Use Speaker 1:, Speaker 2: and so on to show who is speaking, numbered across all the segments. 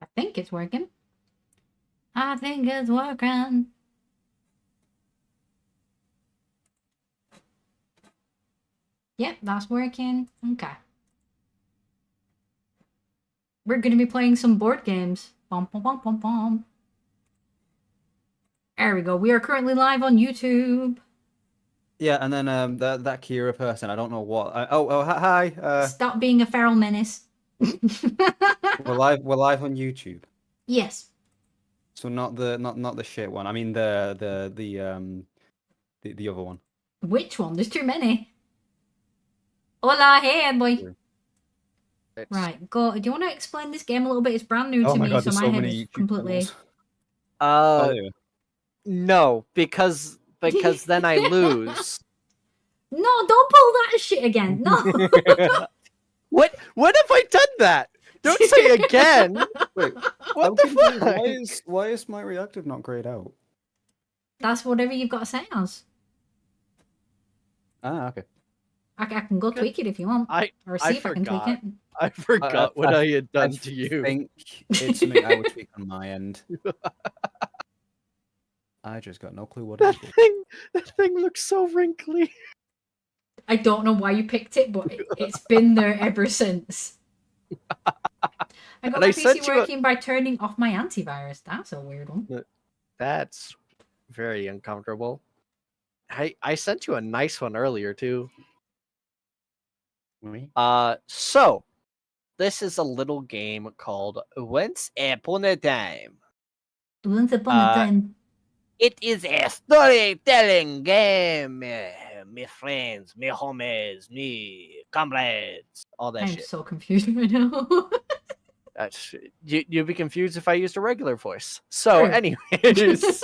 Speaker 1: I think it's working. I think it's working. Yep, that's working. Okay. We're going to be playing some board games. Bum, bum, bum, bum, bum. There we go. We are currently live on YouTube.
Speaker 2: Yeah, and then that Kira person, I don't know what. Hi.
Speaker 1: Stop being a feral menace.
Speaker 2: We're live on YouTube.
Speaker 1: Yes.
Speaker 2: So not the shit one. I mean the other one.
Speaker 1: Which one? There's too many. Hola, hey boy. Right, go. Do you want to explain this game a little bit? It's brand new to me,
Speaker 2: God,
Speaker 1: so my head is
Speaker 2: YouTube
Speaker 1: completely.
Speaker 2: channels.
Speaker 3: No, because then I lose.
Speaker 1: No, don't pull that shit again. No.
Speaker 3: What have I done that? Don't say again.
Speaker 2: Wait,
Speaker 3: what the fuck?
Speaker 2: Why is my reactive not grayed out?
Speaker 1: That's whatever you've got to say as.
Speaker 2: Ah, okay.
Speaker 1: I can go tweak it if you want. Or see if I can tweak it.
Speaker 3: I forgot what I had done to you.
Speaker 2: I think it's something I would tweak on my end. I just got no clue what it is.
Speaker 3: That thing looks so wrinkly.
Speaker 1: I don't know why you picked it, but it's been there ever since. I got my PC working by turning off my antivirus. That's a weird one.
Speaker 3: That's very uncomfortable. I sent you a nice one earlier too.
Speaker 2: Oui.
Speaker 3: So this is a little game called Once Upon a Time.
Speaker 1: Once Upon a Time.
Speaker 3: It is a storytelling game, my friends, my homies, me comrades, all that shit.
Speaker 1: I'm so confused right now.
Speaker 3: You'd be confused if I used a regular voice. So, anyways,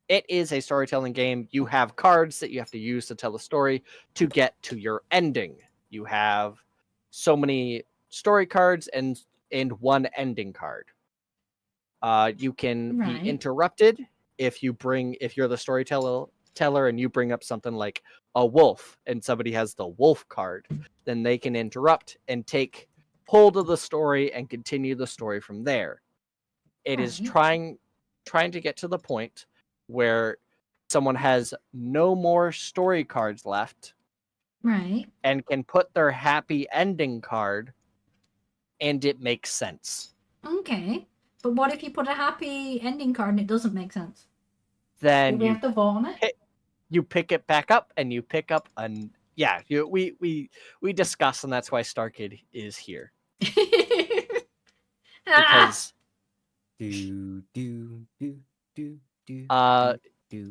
Speaker 3: it is a storytelling game. You have cards that you have to use to tell a story to get to your ending. You have so many story cards and one ending card. You can be interrupted if you're the storyteller and you bring up something like a wolf and somebody has the wolf card, then they can interrupt and take hold of the story and continue the story from there. It is trying to get to the point where someone has no more story cards left.
Speaker 1: Right.
Speaker 3: And can put their happy ending card and it makes sense.
Speaker 1: Okay. But what if you put a happy ending card and it doesn't make sense?
Speaker 3: Then
Speaker 1: we have to vote on it?
Speaker 3: You pick it back up and you pick up we discuss, and that's why Starkid is here. Because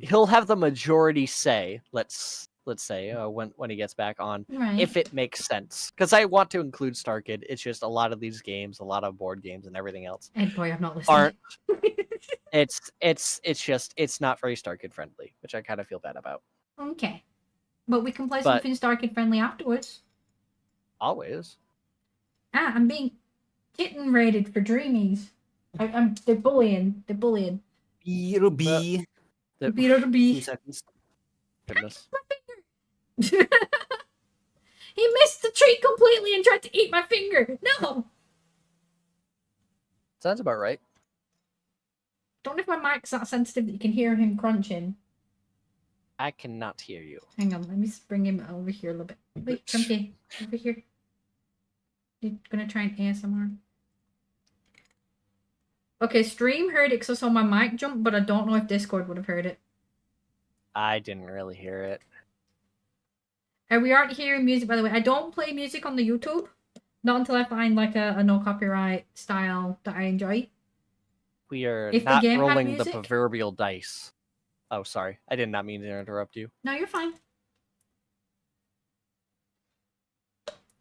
Speaker 3: he'll have the majority say, let's say, when he gets back on, if it makes sense. Because I want to include Starkid. It's just a lot of these games, a lot of board games and everything else.
Speaker 1: And boy, I'm not listening.
Speaker 3: It's not very Starkid friendly, which I kind of feel bad about.
Speaker 1: Okay. But we can play something Starkid friendly afterwards.
Speaker 3: Always.
Speaker 1: I'm being kitten raided for dreamies. They're bullying. They're bullying.
Speaker 2: It'll be.
Speaker 3: 2 seconds. Goodness.
Speaker 1: He missed the treat completely and tried to eat my finger. No.
Speaker 3: Sounds about right.
Speaker 1: Don't know if my mic's that sensitive that you can hear him crunching.
Speaker 3: I cannot hear you.
Speaker 1: Hang on, let me bring him over here a little bit. Wait, come here. Over here. You're gonna try and ASMR. Okay, stream heard it because I saw my mic jump, but I don't know if Discord would have heard it.
Speaker 3: I didn't really hear it.
Speaker 1: And we aren't hearing music, by the way. I don't play music on the YouTube. Not until I find like a no copyright style that I enjoy.
Speaker 3: We are not rolling the proverbial dice. Oh, sorry. I did not mean to interrupt you.
Speaker 1: No, you're fine.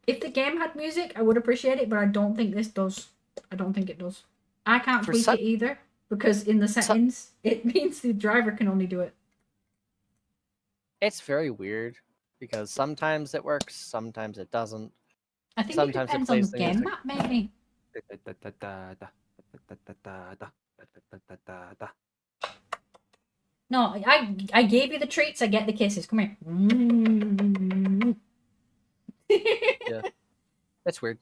Speaker 1: If the game had music, I would appreciate it, but I don't think this does. I don't think it does. I can't tweak it either, because in the settings, it means the driver can only do it.
Speaker 3: It's very weird, because sometimes it works, sometimes it doesn't.
Speaker 1: I think sometimes it depends on the game map, maybe. No, I gave you the treats, I get the kisses. Come here.
Speaker 3: Yeah. That's weird.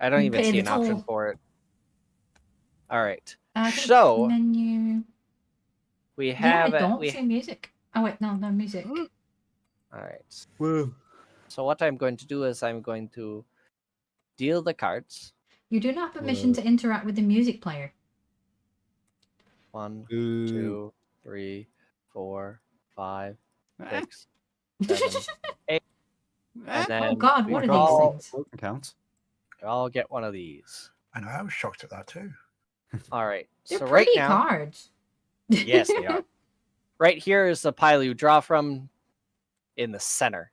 Speaker 3: I don't even
Speaker 1: Pay
Speaker 3: see
Speaker 1: the
Speaker 3: an option
Speaker 1: toll.
Speaker 3: for it. All right.
Speaker 1: I think
Speaker 3: So
Speaker 1: menu.
Speaker 3: we
Speaker 1: Yeah,
Speaker 3: have
Speaker 1: I don't
Speaker 3: we
Speaker 1: see music. Oh wait, no music.
Speaker 3: all right.
Speaker 2: Woo.
Speaker 3: So what I'm going to do is I'm going to deal the cards.
Speaker 1: You do not have permission
Speaker 2: Whoa.
Speaker 1: to interact with the music player.
Speaker 3: 1,
Speaker 2: Ooh.
Speaker 3: 2, 3, 4, 5,
Speaker 2: Ah,
Speaker 3: 6, 7, 8, and then
Speaker 1: Oh God, what are these
Speaker 3: all,
Speaker 1: things?
Speaker 2: Counts.
Speaker 3: I'll get one of these.
Speaker 4: I know, I was shocked at that too.
Speaker 3: All right.
Speaker 1: They're
Speaker 3: So right
Speaker 1: pretty
Speaker 3: now,
Speaker 1: cards.
Speaker 3: yes, they are. Right here is the pile you draw from in the center.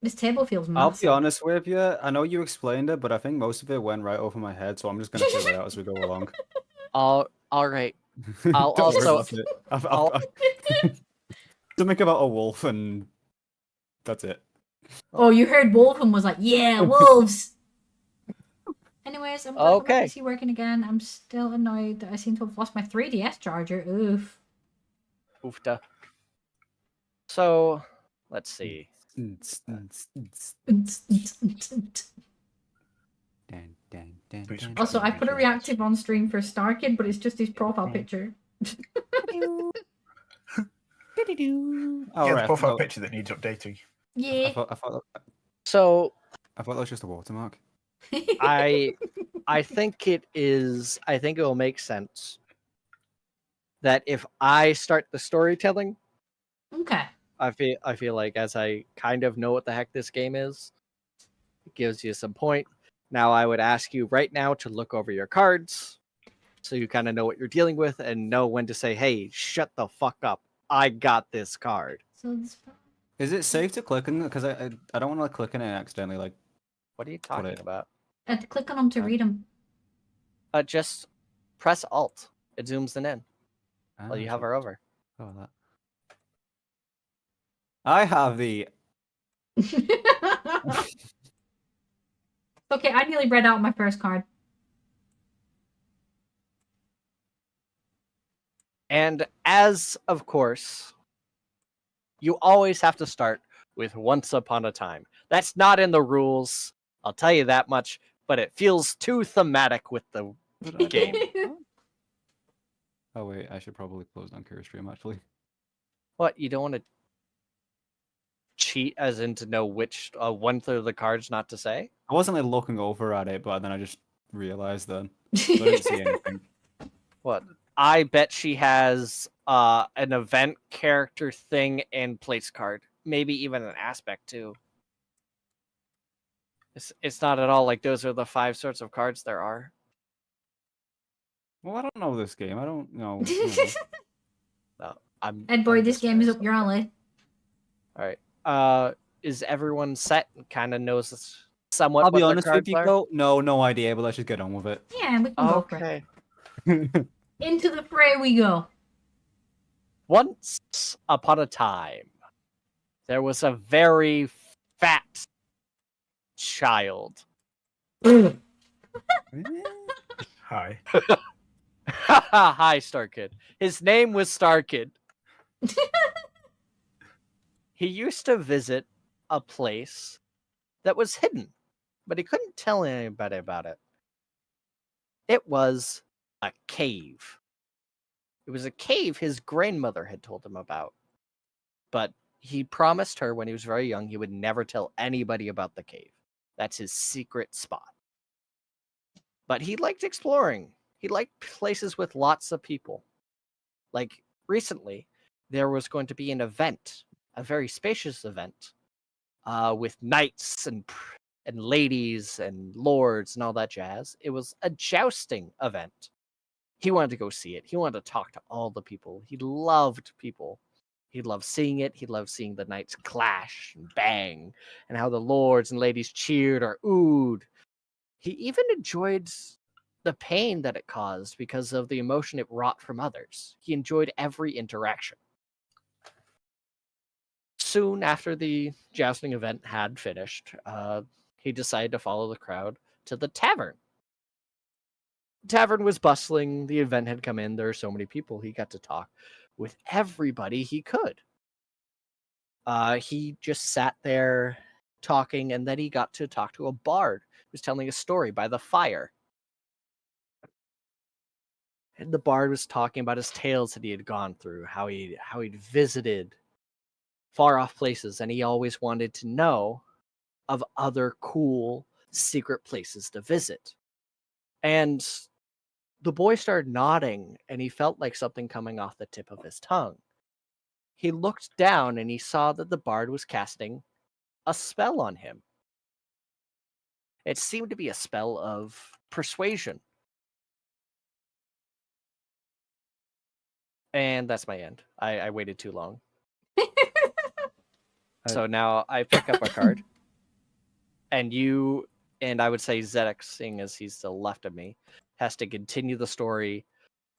Speaker 1: This table feels
Speaker 2: I'll
Speaker 1: massive.
Speaker 2: be honest with you. I know you explained it, but I think most of it went right over my head, so I'm just gonna figure it out as we go along.
Speaker 3: All right. I'll
Speaker 2: Don't worry
Speaker 3: also-
Speaker 2: about it.
Speaker 3: I'll-
Speaker 2: Something about a wolf, and that's it.
Speaker 1: Oh, you heard wolf and was like, yeah, wolves. Anyways, I'm glad
Speaker 3: Okay.
Speaker 1: my PC working again. I'm still annoyed that I seem to have lost my 3DS charger. Oof.
Speaker 3: Oofta. So let's see.
Speaker 1: Also, I put a reactive on stream for Starkid, but it's just his profile picture.
Speaker 2: Oh,
Speaker 4: Yeah,
Speaker 2: right,
Speaker 4: the profile picture that needs updating.
Speaker 1: Yeah.
Speaker 2: I thought
Speaker 3: So
Speaker 2: that was just a watermark.
Speaker 3: I think it will make sense that if I start the storytelling,
Speaker 1: Okay.
Speaker 3: I feel like as I kind of know what the heck this game is, it gives you some point. Now I would ask you right now to look over your cards so you kind of know what you're dealing with and know when to say, hey, shut the fuck up. I got this card.
Speaker 1: So this.
Speaker 2: Is it safe to click in? Because I don't want to like, click in and accidentally like.
Speaker 3: What are you talking about?
Speaker 1: I had to click on them to read them.
Speaker 3: Just press Alt. It zooms them in while you
Speaker 2: Ah,
Speaker 3: hover over.
Speaker 2: Oh, that. I have the.
Speaker 1: Okay, I nearly read out my first card.
Speaker 3: And as, of course, you always have to start with Once Upon a Time. That's not in the rules, I'll tell you that much, but it feels too thematic with the game.
Speaker 2: Oh wait, I should probably close down CuriStream actually.
Speaker 3: What, you don't want to cheat as in to know which 1/3 of the cards not to say?
Speaker 2: I wasn't like looking over at it, but then I just realized then. So I didn't see anything.
Speaker 3: What? I bet she has an event character thing and place card. Maybe even an aspect too. It's not at all like those are the 5 sorts of cards there are.
Speaker 2: Well, I don't know this game. I don't know.
Speaker 3: No,
Speaker 1: Ed boy,
Speaker 3: I'm
Speaker 1: this
Speaker 3: just
Speaker 1: game is
Speaker 3: trying
Speaker 1: up
Speaker 3: to
Speaker 1: your alley.
Speaker 3: All right. Is everyone set and kind of knows somewhat
Speaker 2: I'll be
Speaker 3: what their
Speaker 2: honest with
Speaker 3: cards
Speaker 2: you,
Speaker 3: are?
Speaker 2: Go. No idea, but let's just get on with it.
Speaker 1: Yeah, we can go for it.
Speaker 3: Okay.
Speaker 1: Into the fray we go.
Speaker 3: Once upon a time, there was a very fat child.
Speaker 4: Hi.
Speaker 3: Hi, Starkid. His name was Starkid. He used to visit a place that was hidden, but he couldn't tell anybody about it. It was a cave. It was a cave his grandmother had told him about. But he promised her when he was very young he would never tell anybody about the cave. That's his secret spot. But he liked exploring. He liked places with lots of people. Like recently, there was going to be an event, a very spacious event, with knights and ladies and lords and all that jazz. It was a jousting event. He wanted to go see it. He wanted to talk to all the people. He loved people. He loved seeing it. He loved seeing the knights clash and bang, and how the lords and ladies cheered or oohed. He even enjoyed the pain that it caused because of the emotion it wrought from others. He enjoyed every interaction. Soon after the jousting event had finished, he decided to follow the crowd to the tavern. The tavern was bustling. The event had come in. There were so many people. He got to talk with everybody he could. He just sat there talking, and then he got to talk to a bard was telling a story by the fire. And the bard was talking about his tales that he had gone through, how he'd visited far off places, and he always wanted to know of other cool secret places to visit. And the boy started nodding, and he felt like something coming off the tip of his tongue. He looked down and he saw that the bard was casting a spell on him. It seemed to be a spell of persuasion. And that's my end. I waited too long. So now I pick up a card. And you, and I would say Zedek, seeing as he's still left of me, has to continue the story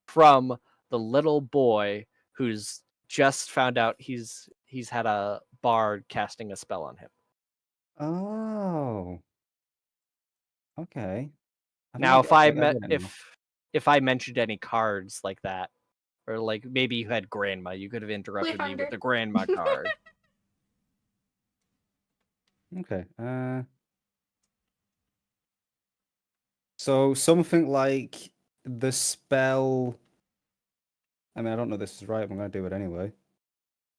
Speaker 3: from the little boy who's just found out he's had a bard casting a spell on him.
Speaker 2: Oh. Okay.
Speaker 3: Now, if I mentioned any cards like that, or like maybe you had grandma, you could have interrupted me with the grandma card.
Speaker 2: Okay. So something like the spell. I mean, I don't know if this is right, but I'm going to do it anyway.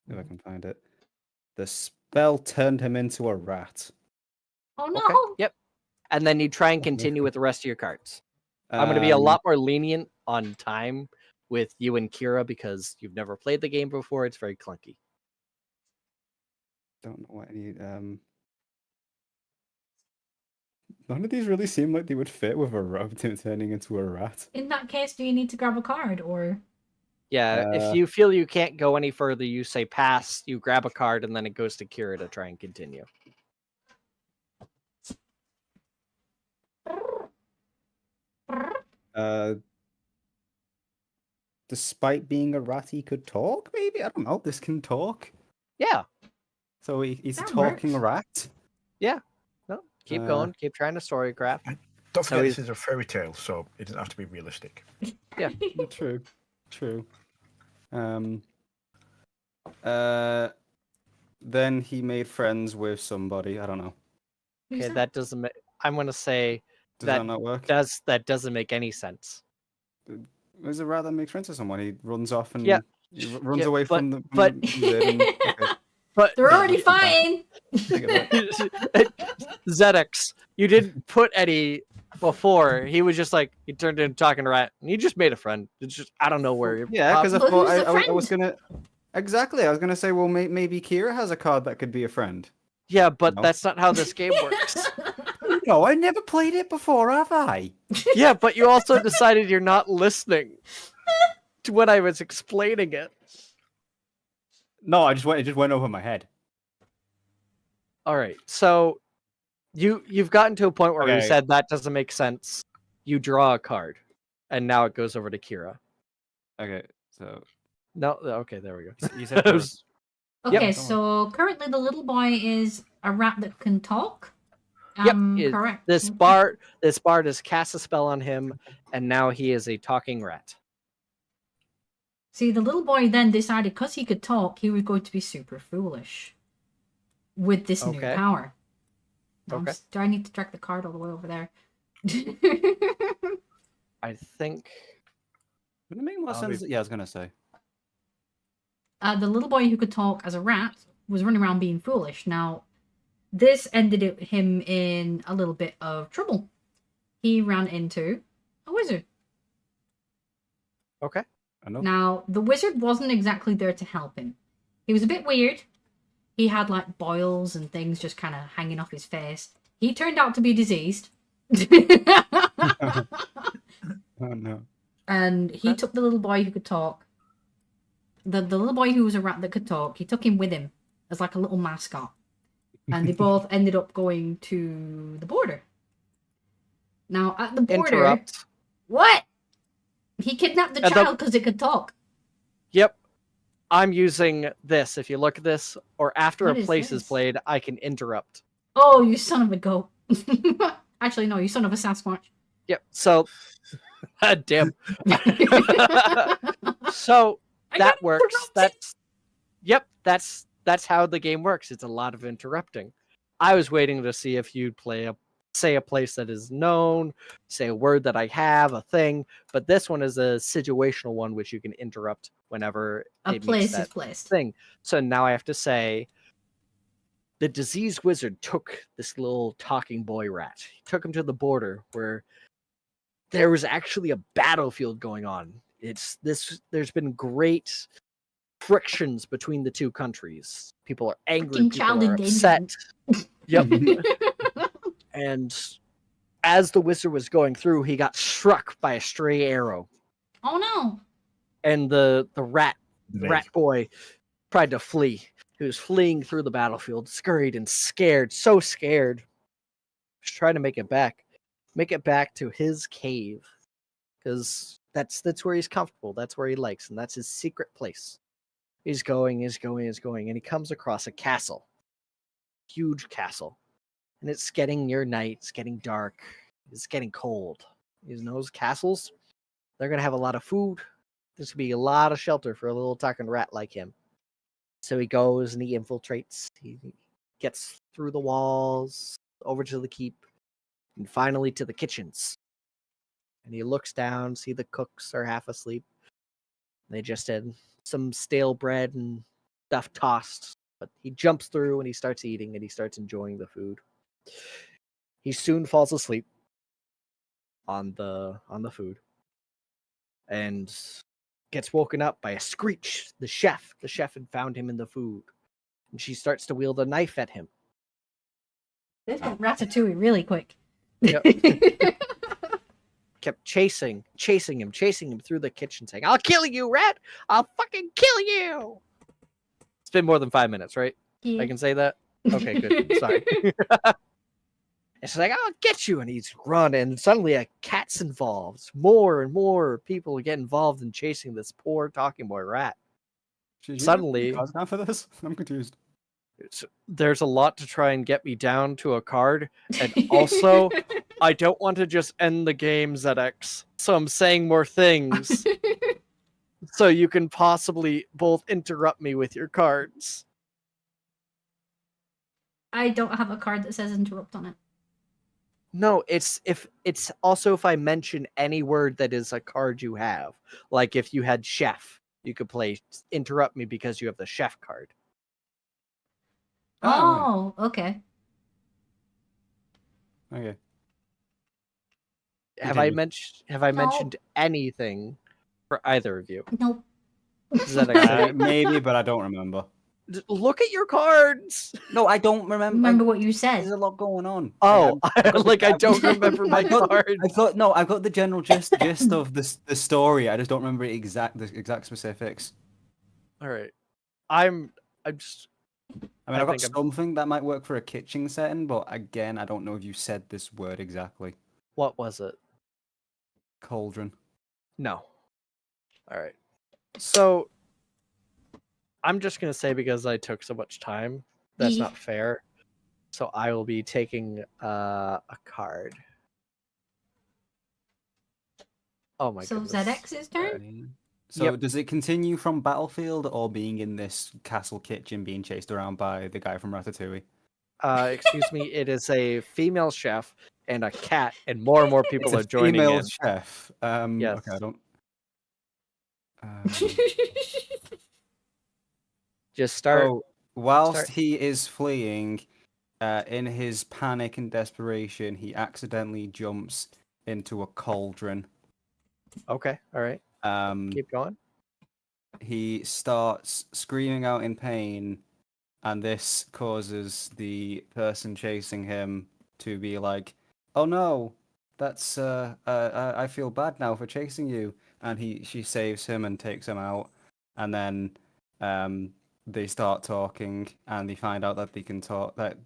Speaker 2: If I can find it. The spell turned him into a rat.
Speaker 1: Oh no!
Speaker 3: Okay. Yep. And then you try and continue with the rest of your cards. I'm going to be a lot more lenient on time with you and Kira because you've never played the game before. It's very clunky.
Speaker 2: Don't know what any. None of these really seem like they would fit with a rat turning into a rat.
Speaker 1: In that case, do you need to grab a card or?
Speaker 3: Yeah, if you feel you can't go any further, you say pass, you grab a card, and then it goes to Kira to try and continue.
Speaker 2: Despite being a rat, he could talk, maybe? I don't know. This can talk.
Speaker 3: Yeah.
Speaker 2: So he's a
Speaker 1: That
Speaker 2: talking
Speaker 1: works.
Speaker 2: rat?
Speaker 3: Yeah. No, keep going. Keep trying to storygraph.
Speaker 4: Don't
Speaker 3: So
Speaker 4: forget
Speaker 3: he's-
Speaker 4: this is a fairy tale, so it doesn't have to be realistic.
Speaker 3: Yeah.
Speaker 2: True. Then he made friends with somebody. I don't know.
Speaker 1: Who's
Speaker 3: Okay, that doesn't make... I'm going to say
Speaker 2: Does
Speaker 3: That
Speaker 2: that not work?
Speaker 3: that doesn't make any sense.
Speaker 2: There's a rat that makes friends with someone. He runs off and
Speaker 3: Yeah.
Speaker 2: he runs
Speaker 3: Yeah,
Speaker 2: away
Speaker 3: but-
Speaker 2: from the.
Speaker 3: but-
Speaker 2: the lid and- okay.
Speaker 3: But
Speaker 1: They're already fighting.
Speaker 3: Zedek, you didn't put any before. He was just like, he turned into talking rat, and you just made a friend. It's just, I don't know where.
Speaker 2: Yeah, because I
Speaker 1: But
Speaker 2: thought
Speaker 1: who's the
Speaker 2: I was
Speaker 1: friend?
Speaker 2: gonna. Exactly, I was gonna say, well, maybe Kira has a card that could be a friend.
Speaker 3: Yeah, but
Speaker 2: No.
Speaker 3: that's not how this game works.
Speaker 2: No, I never played it before, have I?
Speaker 3: Yeah, but you also decided you're not listening to when I was explaining it.
Speaker 2: No, it just went over my head.
Speaker 3: All right, so you've gotten to a point where you
Speaker 2: Okay.
Speaker 3: said that doesn't make sense. You draw a card, and now it goes over to Kira.
Speaker 2: Okay, so
Speaker 3: No, okay, there we go.
Speaker 2: you said
Speaker 3: It was-
Speaker 1: Okay,
Speaker 3: Yep.
Speaker 1: so currently the little boy is a rat that can talk.
Speaker 3: Yep, it-
Speaker 1: Correct.
Speaker 3: This bard has cast a spell on him, and now he is a talking rat.
Speaker 1: See, the little boy then decided because he could talk, he was going to be super foolish with this new
Speaker 3: Okay.
Speaker 1: power. Now
Speaker 3: Okay.
Speaker 1: do I need to track the card all the way over there?
Speaker 3: I think.
Speaker 2: would it make more sense? Yeah, I was gonna say.
Speaker 1: The little boy who could talk as a rat was running around being foolish. Now, this ended him in a little bit of trouble. He ran into a wizard.
Speaker 3: Okay.
Speaker 2: I know.
Speaker 1: Now, the wizard wasn't exactly there to help him. He was a bit weird. He had like boils and things just kind of hanging off his face. He turned out to be diseased.
Speaker 2: Oh no.
Speaker 1: And he took the little boy who could talk. The little boy who was a rat that could talk, he took him with him as like a little mascot. And they both ended up going to the border. Now, at the border...
Speaker 3: Interrupt.
Speaker 1: What? He kidnapped the
Speaker 3: At the-
Speaker 1: child because it could talk.
Speaker 3: Yep. I'm using this. If you look at this, or after
Speaker 1: What
Speaker 3: a
Speaker 1: is
Speaker 3: place is
Speaker 1: this?
Speaker 3: played, I can interrupt.
Speaker 1: Oh, you son of a goat. Actually, no, you son of a Sasquatch.
Speaker 3: Yep. So, damn. So
Speaker 1: I
Speaker 3: that
Speaker 1: got
Speaker 3: works.
Speaker 1: interrupted.
Speaker 3: That's how the game works. It's a lot of interrupting. I was waiting to see if you'd play say a place that is known, say a word that I have, a thing. But this one is a situational one, which you can interrupt whenever
Speaker 1: A
Speaker 3: it meets
Speaker 1: place
Speaker 3: that
Speaker 1: is placed.
Speaker 3: thing. So now I have to say, the diseased wizard took this little talking boy rat. He took him to the border where there was actually a battlefield going on. There's been great frictions between the two countries. People are angry,
Speaker 1: Fucking
Speaker 3: people
Speaker 1: child
Speaker 3: are upset.
Speaker 1: endangerment.
Speaker 3: Yep. And as the wizard was going through, he got struck by a stray arrow.
Speaker 1: Oh no.
Speaker 3: And the rat
Speaker 4: Leg.
Speaker 3: boy tried to flee. He was fleeing through the battlefield, scurried and scared, so scared. He's trying to make it back to his cave, because that's where he's comfortable. That's where he likes, and that's his secret place. He's going, and he comes across a castle, huge castle, and it's getting near night. It's getting dark. It's getting cold. You know, those castles, they're gonna have a lot of food. There's gonna be a lot of shelter for a little talking rat like him. So he goes and he infiltrates. He gets through the walls, over to the keep, and finally to the kitchens. And he looks down, see the cooks are half asleep. They just had some stale bread and stuff tossed. But he jumps through and he starts eating and he starts enjoying the food. He soon falls asleep on the food. And gets woken up by a screech. The chef had found him in the food. And she starts to wield a knife at him.
Speaker 1: This went Ratatouille really quick.
Speaker 3: Yep. Kept chasing him through the kitchen, saying, "I'll kill you, rat! I'll fucking kill you!" It's been more than 5 minutes, right?
Speaker 1: Yeah.
Speaker 3: I can say that? Okay, good. Sorry. And she's like, "I'll get you!" And he's run, and suddenly a cat's involved. More and more people get involved in chasing this poor talking boy rat.
Speaker 2: Should you
Speaker 3: Suddenly-
Speaker 2: put cards down for this? I'm confused.
Speaker 3: There's a lot to try and get me down to a card, and also I don't want to just end the game, ZX. So I'm saying more things so you can possibly both interrupt me with your cards.
Speaker 1: I don't have a card that says interrupt on it.
Speaker 3: No, it's also if I mention any word that is a card you have. Like if you had chef, you could play interrupt me because you have the chef card.
Speaker 2: Oh,
Speaker 1: Oh, okay.
Speaker 2: Okay.
Speaker 3: Have I
Speaker 2: Continue.
Speaker 3: mentioned anything for either of you?
Speaker 1: Nope.
Speaker 3: ZX,
Speaker 2: Maybe, but I don't remember.
Speaker 3: look at your cards.
Speaker 2: No, I don't remember.
Speaker 1: Remember what you
Speaker 2: There's
Speaker 1: said.
Speaker 2: a lot going on.
Speaker 3: Oh, like I
Speaker 2: I've-
Speaker 3: don't remember my
Speaker 2: I thought-
Speaker 3: cards.
Speaker 2: I thought no, I've got the general gist of the story. I just don't remember the exact specifics.
Speaker 3: All right, I'm just
Speaker 2: I mean,
Speaker 3: I
Speaker 2: I've got
Speaker 3: think I'm-
Speaker 2: something that might work for a kitchen setting, but again, I don't know if you said this word exactly.
Speaker 3: what was it?
Speaker 2: Cauldron.
Speaker 3: No. All right. So I'm just gonna say because I took so much time, that's
Speaker 1: Ye-
Speaker 3: not fair. So I will be taking a card. Oh my
Speaker 1: So
Speaker 3: goodness.
Speaker 1: ZX's turn?
Speaker 2: So
Speaker 3: Yep.
Speaker 2: does it continue from Battlefield or being in this castle kitchen being chased around by the guy from Ratatouille?
Speaker 3: Excuse me. It is a female chef and a cat, and more people are
Speaker 2: It's a
Speaker 3: joining
Speaker 2: female
Speaker 3: in.
Speaker 2: chef.
Speaker 3: Yes.
Speaker 2: Okay, I don't.
Speaker 3: Just start.
Speaker 2: So, whilst
Speaker 3: start.
Speaker 2: he is fleeing, in his panic and desperation, he accidentally jumps into a cauldron.
Speaker 3: Okay. All right. Keep going.
Speaker 2: He starts screaming out in pain, and this causes the person chasing him to be like, "Oh no, that's I feel bad now for chasing you." And she saves him and takes him out, and then they start talking, and they find out that they can talk, that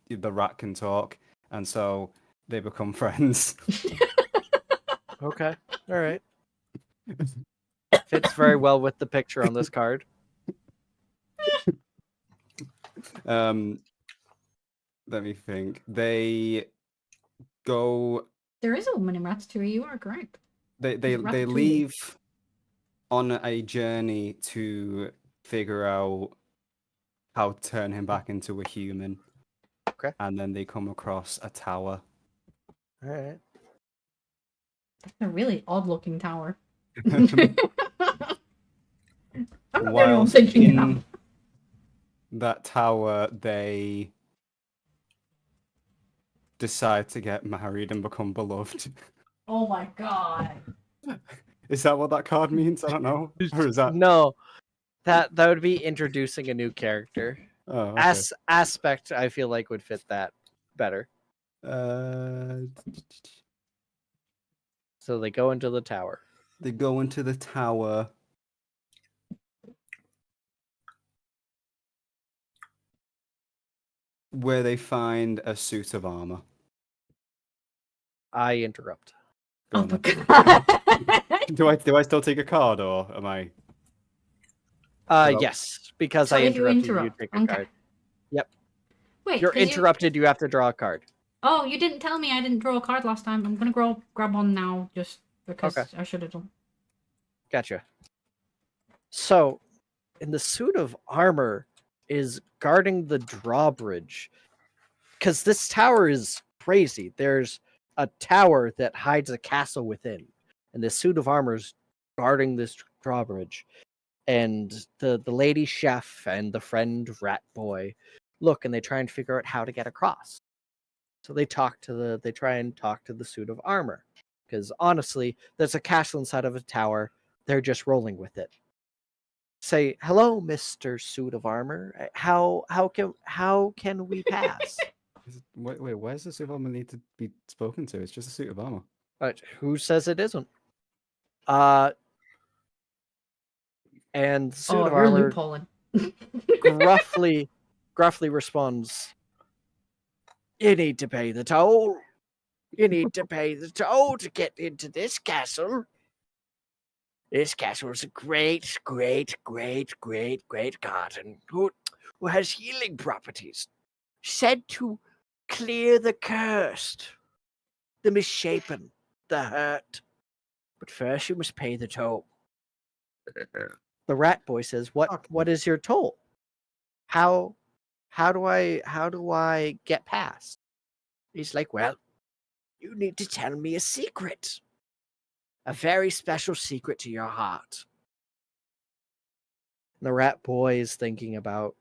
Speaker 2: the rat can talk, and so they become friends.
Speaker 3: Okay. All right. Fits very well with the picture on this card.
Speaker 2: Let me think. They go.
Speaker 1: There is a woman in Ratatouille, you are correct.
Speaker 2: They
Speaker 1: It's Ratatouille.
Speaker 2: leave on a journey to figure out how to turn him back into a human.
Speaker 3: Okay.
Speaker 2: And then they come across a tower
Speaker 3: All right.
Speaker 1: That's a really odd looking tower. I'm not the only one
Speaker 2: Whilst
Speaker 1: thinking that.
Speaker 2: in that tower, they decide to get married and become beloved.
Speaker 1: Oh my god.
Speaker 2: Is that what that card means? I don't know. Or is that?
Speaker 3: No, that would be introducing a new character.
Speaker 2: Oh, okay.
Speaker 3: Aspect, I feel like would fit that better.
Speaker 2: Uh,
Speaker 3: So they go into the tower.
Speaker 2: they go into the tower. Where they find a suit of armor.
Speaker 3: I interrupt.
Speaker 2: Go
Speaker 1: Oh
Speaker 2: on
Speaker 1: my
Speaker 2: then.
Speaker 1: god.
Speaker 2: Do I still take a card or am I? Hello?
Speaker 3: Yes, because
Speaker 1: So
Speaker 3: I
Speaker 1: if you
Speaker 3: interrupted you.
Speaker 1: interrupt,
Speaker 3: Take a
Speaker 1: okay.
Speaker 3: card. Yep.
Speaker 1: Wait,
Speaker 3: You're
Speaker 1: 'cause
Speaker 3: interrupted. You have to draw a card.
Speaker 1: Oh, you didn't tell me I didn't draw a card last time. I'm gonna grab one now just because
Speaker 3: Okay.
Speaker 1: I should have done.
Speaker 3: Gotcha. So, in the suit of armor is guarding the drawbridge, because this tower is crazy. There's a tower that hides a castle within, and the suit of armor is guarding this drawbridge. And the lady chef and the friend rat boy look, and they try and figure out how to get across. So they try and talk to the suit of armor, because honestly, there's a castle inside of a tower. They're just rolling with it. Say, hello, Mr. Suit of Armor. How can we pass?
Speaker 2: Wait, why does the suit of armor need to be spoken to? It's just a suit of armor.
Speaker 3: Who says it isn't? And Suit
Speaker 1: Oh,
Speaker 3: of
Speaker 1: you're
Speaker 3: Armor
Speaker 1: loopholing.
Speaker 3: gruffly responds, "You need to pay the toll. You need to pay the toll to get into this castle. This castle is a great garden who has healing properties. Said to clear the cursed, the misshapen, the hurt. But first you must pay the toll." The rat boy says, What is your toll? How do I get past?" He's like, "Well, you need to tell me a secret. A very special secret to your heart." And the rat boy is thinking about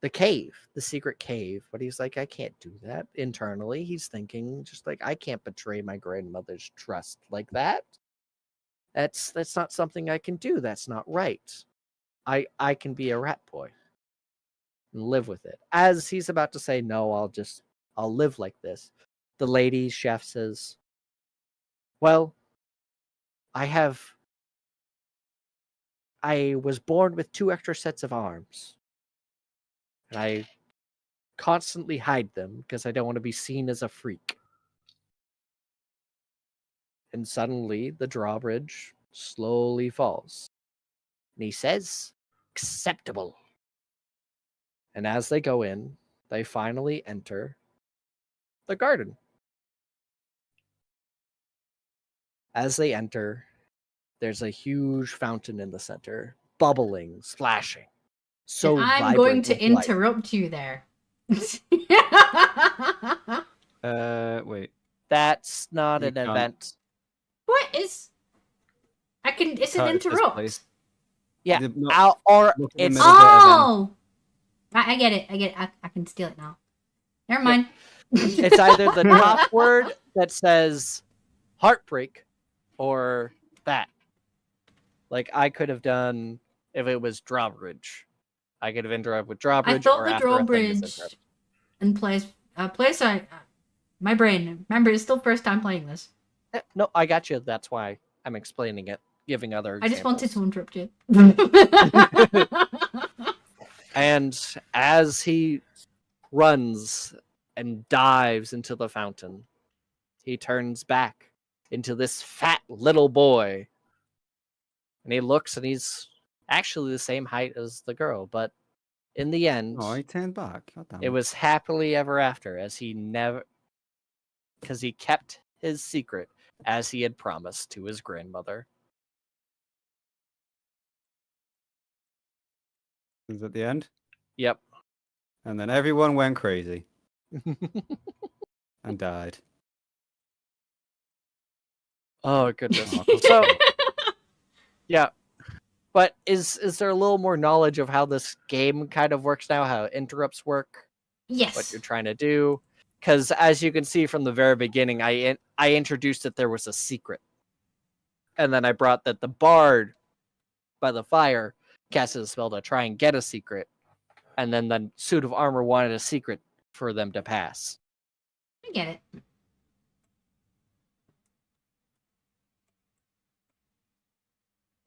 Speaker 3: the cave, the secret cave, but he's like, I can't do that. Internally, he's thinking just like, I can't betray my grandmother's trust like that. That's not something I can do. That's not right. I can be a rat boy and live with it. As he's about to say, no, I'll live like this, the lady chef says, well, I was born with 2 extra sets of arms. And I constantly hide them because I don't want to be seen as a freak. And suddenly the drawbridge slowly falls. And he says, acceptable. And as they go in, they finally enter the garden. As they enter, there's a huge fountain in the center, bubbling, splashing. So
Speaker 1: And I'm
Speaker 3: vibrant
Speaker 1: going to
Speaker 3: with light.
Speaker 1: interrupt you there.
Speaker 2: Wait.
Speaker 3: That's not
Speaker 2: You
Speaker 3: an
Speaker 2: can't-
Speaker 3: event.
Speaker 1: What is? It's an
Speaker 2: Can't- it says
Speaker 1: interrupt.
Speaker 2: place.
Speaker 3: Yeah,
Speaker 2: The- no,
Speaker 3: or
Speaker 2: look in the
Speaker 3: it's
Speaker 2: middle bit again.
Speaker 1: Oh, I get it. I can steal it now. Never mind.
Speaker 3: it's either the top word that says heartbreak or that. Like I could have done if it was drawbridge. I could have interrupted with drawbridge.
Speaker 1: I thought
Speaker 3: or
Speaker 1: the
Speaker 3: after a thing that
Speaker 1: drawbridge
Speaker 3: says heartbreak.
Speaker 1: and place. My brain. Remember, it's still first time playing this.
Speaker 3: No, I got you. That's why I'm explaining it, giving other
Speaker 1: I just wanted
Speaker 3: examples.
Speaker 1: to interrupt you.
Speaker 3: And as he runs and dives into the fountain, he turns back into this fat little boy. And he looks and he's actually the same height as the girl, but in the end,
Speaker 2: Oh, he turned back. God damn
Speaker 3: it was happily ever after as he because he kept his secret as he had promised to his grandmother.
Speaker 2: Is at the end,
Speaker 3: Yep.
Speaker 2: and then everyone went crazy and died.
Speaker 3: Oh goodness.
Speaker 2: Oh, of course
Speaker 3: So
Speaker 2: not.
Speaker 3: yeah, but is there a little more knowledge of how this game kind of works now? How interrupts work? What
Speaker 1: Yes.
Speaker 3: you're trying to do? Because as you can see from the very beginning, I introduced that there was a secret, and then I brought that the bard by the fire casted a spell to try and get a secret, and then the suit of armor wanted a secret for them to pass.
Speaker 1: I get it.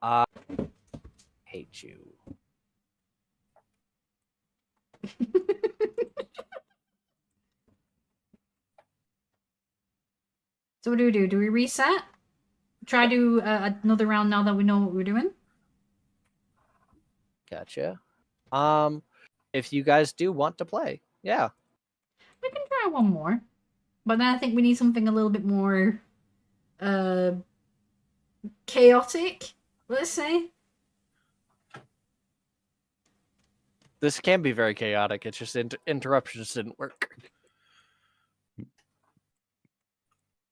Speaker 3: I hate you.
Speaker 1: So what do we do? Do we reset? Try to another round now that we know what we're doing?
Speaker 3: Gotcha. If you guys do want to play, yeah.
Speaker 1: We can try one more. But then I think we need something a little bit more chaotic, let's say.
Speaker 3: This can be very chaotic. It's just interruptions didn't work.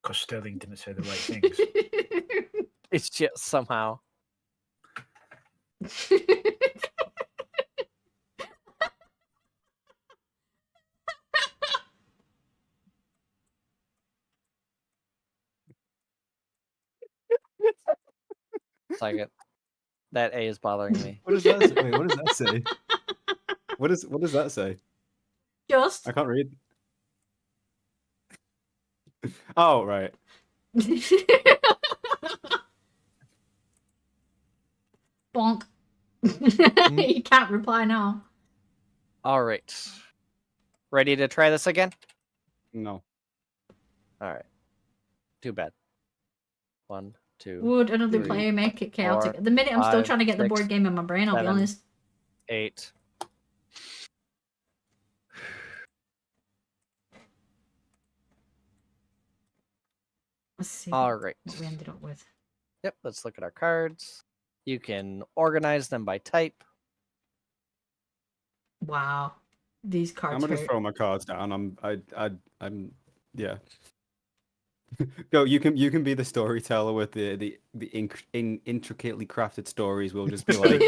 Speaker 4: Because Sterling didn't say the right things.
Speaker 3: It's just somehow. Second. That A is bothering me.
Speaker 2: What does that say? Wait, what does that say? What does that say?
Speaker 1: Just.
Speaker 2: I can't read. Oh, right.
Speaker 1: Bonk. You can't reply now.
Speaker 3: All right. Ready to try this again?
Speaker 2: No.
Speaker 3: All right. Too bad. 1, 2,
Speaker 1: Would another
Speaker 3: 3,
Speaker 1: player make it chaotic?
Speaker 3: 4,
Speaker 1: At the minute, I'm still
Speaker 3: 5,
Speaker 1: trying to get the
Speaker 3: 6,
Speaker 1: board game in my brain, I'll be
Speaker 3: 7.
Speaker 1: honest.
Speaker 3: 8.
Speaker 1: Let's see
Speaker 3: All right.
Speaker 1: what we ended up with.
Speaker 3: Yep. Let's look at our cards. You can organize them by type.
Speaker 1: Wow. These cards
Speaker 2: I'm gonna
Speaker 1: hurt.
Speaker 2: throw my cards down. I'm yeah. Go. You can be the storyteller with the intricately crafted stories. We'll just be like,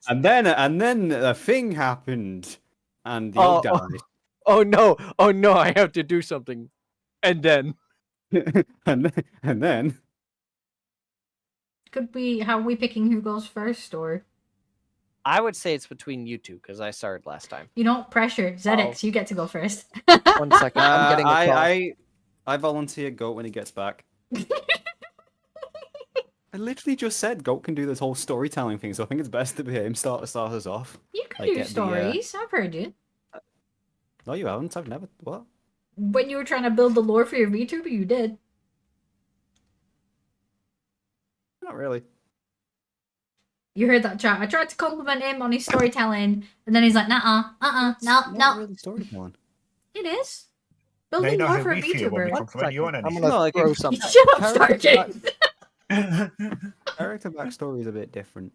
Speaker 2: and then a thing happened, and the oak died,
Speaker 3: Oh no! Oh no! I have to do something, and then
Speaker 2: and then
Speaker 1: Could we? How are we picking who goes first, or
Speaker 3: I would say it's between you two because I started last time.
Speaker 1: you know, pressure. ZX, you get to go first.
Speaker 3: 1 second. I'm getting a call.
Speaker 2: I volunteer Goat when he gets back. I literally just said Goat can do this whole storytelling thing, so I think it's best to be him start us off.
Speaker 1: You can
Speaker 2: Like,
Speaker 1: do
Speaker 2: get the,
Speaker 1: stories. I've heard you.
Speaker 2: No, you haven't. I've never. What?
Speaker 1: When you were trying to build the lore for your VTuber, you did.
Speaker 2: Not really.
Speaker 1: You heard that chat. I tried to compliment him on his storytelling, and then he's like, no,
Speaker 2: It's
Speaker 1: no.
Speaker 2: not really storytelling.
Speaker 1: It is.
Speaker 4: Now you
Speaker 1: Building
Speaker 4: know
Speaker 1: lore
Speaker 4: how
Speaker 1: for a
Speaker 4: we feel when we
Speaker 1: VTuber.
Speaker 4: compliment you on
Speaker 3: I'm
Speaker 4: anything.
Speaker 3: gonna
Speaker 2: No, like,
Speaker 3: throw
Speaker 2: if-
Speaker 3: something.
Speaker 1: Shut up,
Speaker 2: Character
Speaker 1: Stargate.
Speaker 2: Character backstory is a bit different.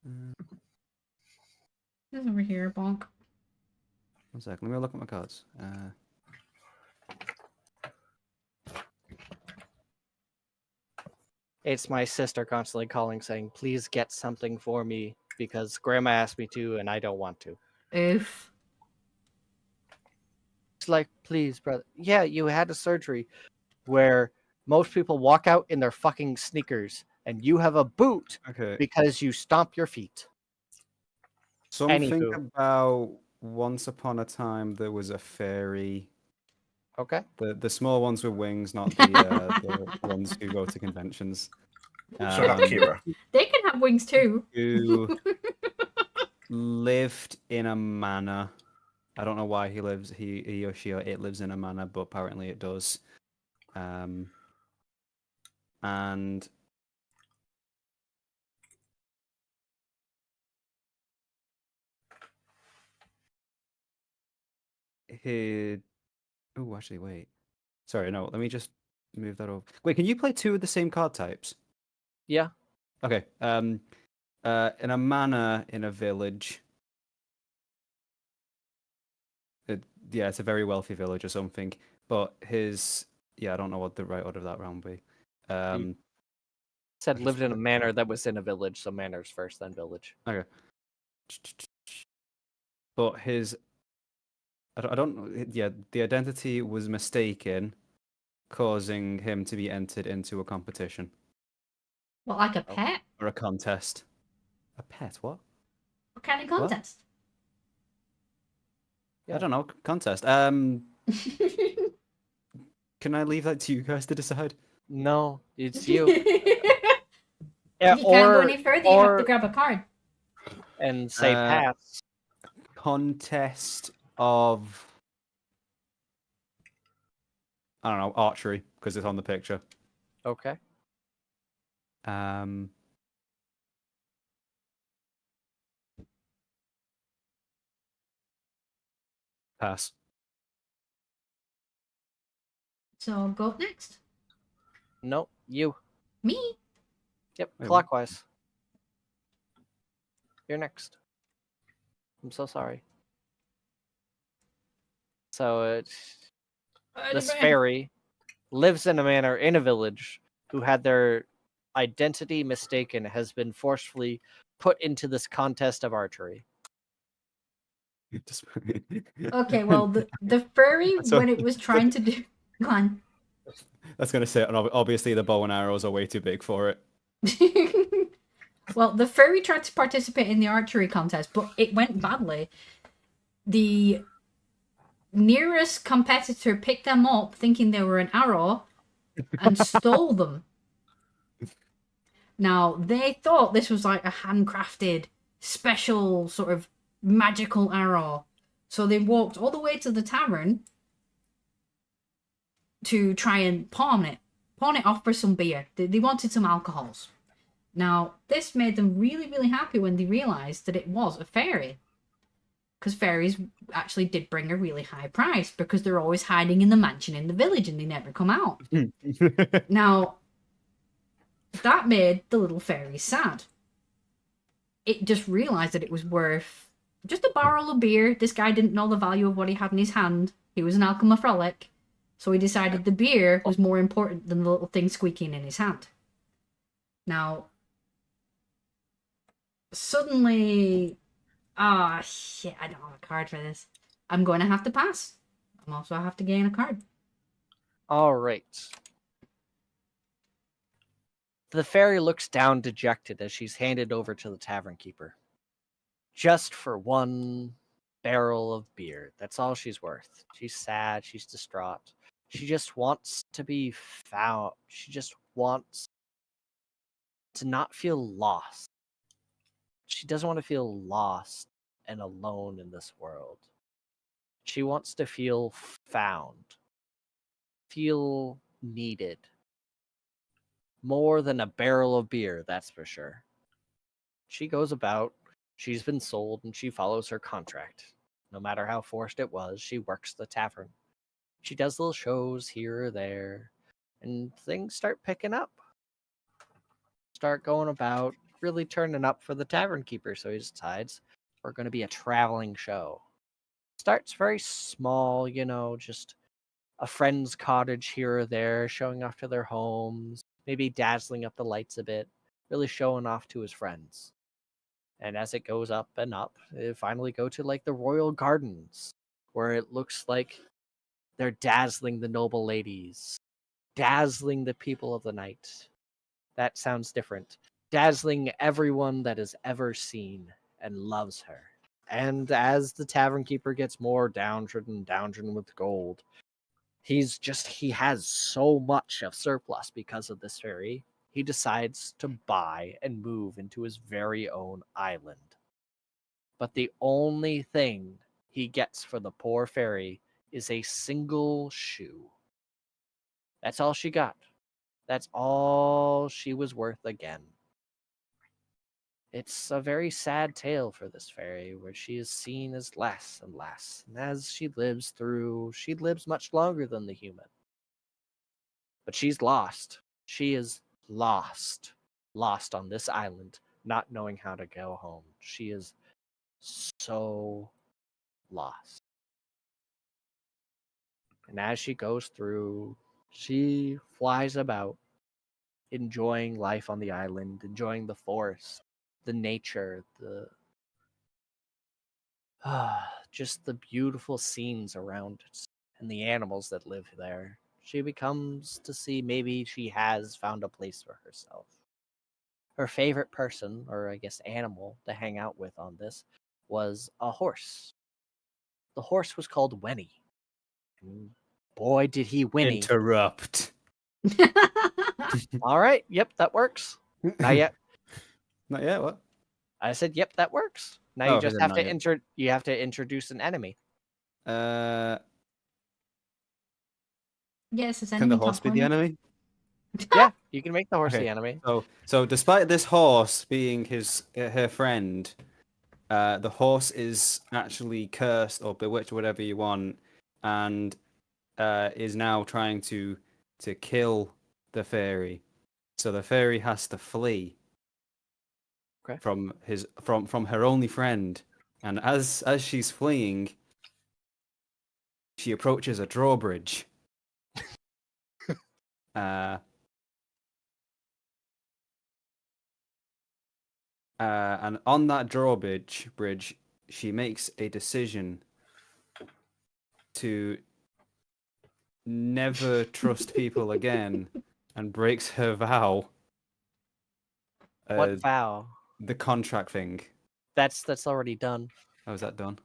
Speaker 1: This is over here, bonk.
Speaker 2: One sec. Let me look at my cards.
Speaker 3: It's my sister constantly calling saying, please get something for me because grandma asked me to and I don't want to.
Speaker 1: Oof.
Speaker 3: It's like, please, brother. Yeah, you had a surgery where most people walk out in their fucking sneakers and you have a boot
Speaker 2: Okay.
Speaker 3: because you stomp your feet.
Speaker 2: Something
Speaker 3: Anywho.
Speaker 2: about once upon a time there was a fairy.
Speaker 3: Okay.
Speaker 2: The small ones with wings, not the ones who go to conventions.
Speaker 4: So not Kira.
Speaker 1: They can have wings too.
Speaker 2: Who lived in a manor. I don't know why he or she or it lives in a manor, but apparently it does. And he. Oh, actually, wait. Sorry, no. Let me just move that over. Wait, can you play two of the same card types?
Speaker 3: Yeah.
Speaker 2: Okay. In a manor in a village. Yeah, it's a very wealthy village or something. But his Yeah, I don't know what the right order of that round would be.
Speaker 3: Said
Speaker 2: I
Speaker 3: lived
Speaker 2: just
Speaker 3: in a
Speaker 2: put-
Speaker 3: manor that was in a village, so manors first, then village.
Speaker 2: Okay. But his, I don't, yeah, the identity was mistaken, causing him to be entered into a competition
Speaker 1: What, like a
Speaker 3: Oh.
Speaker 1: pet?
Speaker 2: or a contest. A pet? What?
Speaker 1: What kind of
Speaker 2: What?
Speaker 1: contest?
Speaker 2: I don't know. Contest. Can I leave that to you guys to decide?
Speaker 3: No, it's you.
Speaker 1: If
Speaker 3: Yeah,
Speaker 1: you can't go
Speaker 3: or
Speaker 1: any further, you have to
Speaker 3: or
Speaker 1: grab a card.
Speaker 3: and say pass.
Speaker 2: Contest of, I don't know, archery because it's on the picture.
Speaker 3: Okay.
Speaker 2: Um, pass.
Speaker 1: So go up next.
Speaker 3: No, you.
Speaker 1: Me.
Speaker 3: Yep,
Speaker 2: Wait, what?
Speaker 3: clockwise. You're next. I'm so sorry. So this fairy lives in a manor in a village who had their identity mistaken, has been forcefully put into this contest of archery.
Speaker 1: Okay, well, the furry,
Speaker 2: So-
Speaker 1: when it was trying to do... Go on.
Speaker 2: That's gonna say, and obviously the bow and arrows are way too big for it.
Speaker 1: Well, the furry tried to participate in the archery contest, but it went badly. The nearest competitor picked them up thinking they were an arrow and stole them. Now, they thought this was like a handcrafted, special, sort of magical arrow. So they walked all the way to the tavern to try and pawn it off for some beer. They wanted some alcohols. Now, this made them really, really happy when they realised that it was a fairy. Because fairies actually did bring a really high price because they're always hiding in the mansion in the village and they never come out. Now, that made the little fairy sad. It just realised that it was worth just a barrel of beer. This guy didn't know the value of what he had in his hand. He was an alchemafrolic. So he decided the beer was more important than the little thing squeaking in his hand. Now, suddenly... Ah, shit, I don't have a card for this. I'm going to have to pass. I'm also have to gain a card.
Speaker 3: All right. The fairy looks down dejected as she's handed over to the tavern keeper. Just for one barrel of beer. That's all she's worth. She's sad. She's distraught. She just wants to be found. She just wants to not feel lost. She doesn't want to feel lost and alone in this world. She wants to feel found, feel needed. More than a barrel of beer, that's for sure. She goes about, she's been sold, and she follows her contract. No matter how forced it was, she works the tavern. She does little shows here or there, and things start picking up. Start going about, really turning up for the tavern keeper, so he decides we're going to be a traveling show. Starts very small, just a friend's cottage here or there, showing off to their homes, maybe dazzling up the lights a bit, really showing off to his friends. And as it goes up and up, it finally go to like the royal gardens, where it looks like they're dazzling the noble ladies, dazzling the people of the night. That sounds different. Dazzling everyone that has ever seen and loves her. And as the tavern keeper gets more downtrodden with gold, he has so much of surplus because of this fairy. He decides to buy and move into his very own island. But the only thing he gets for the poor fairy is a single shoe. That's all she got. That's all she was worth again. It's a very sad tale for this fairy, where she is seen as less and less. And as she lives much longer than the human. But she's lost. She is lost. Lost on this island, not knowing how to go home. She is so lost. And as she goes through, She flies about, enjoying life on the island, enjoying the forest, the nature, the just the beautiful scenes around it, and the animals that live there. She becomes to see maybe she has found a place for herself. Her favorite person, or I guess animal, to hang out with on this was a horse. The horse was called Wenny. And boy, did he whinny.
Speaker 2: Interrupt.
Speaker 3: All right, yep, that works. Not yet.
Speaker 2: Not yet. What?
Speaker 3: I said, yep, that works. Now
Speaker 2: Oh,
Speaker 3: you
Speaker 2: he
Speaker 3: just
Speaker 2: said
Speaker 3: have
Speaker 2: not
Speaker 3: to
Speaker 2: yet.
Speaker 3: you have to introduce an enemy.
Speaker 1: Yes, it's
Speaker 2: Can
Speaker 1: enemy
Speaker 2: the horse
Speaker 1: talk,
Speaker 2: be the
Speaker 1: Lemon.
Speaker 2: enemy?
Speaker 3: Yeah, you can make the horse
Speaker 2: Okay.
Speaker 3: the enemy.
Speaker 2: So despite this horse being her friend, the horse is actually cursed or bewitched, whatever you want, and is now trying to kill the fairy. So the fairy has to flee
Speaker 3: Okay.
Speaker 2: from her only friend, and as she's fleeing, she approaches a drawbridge. And on that drawbridge, she makes a decision to never trust people again, and breaks her vow.
Speaker 3: What vow?
Speaker 2: The contract thing.
Speaker 3: That's already done.
Speaker 2: Oh, is that done?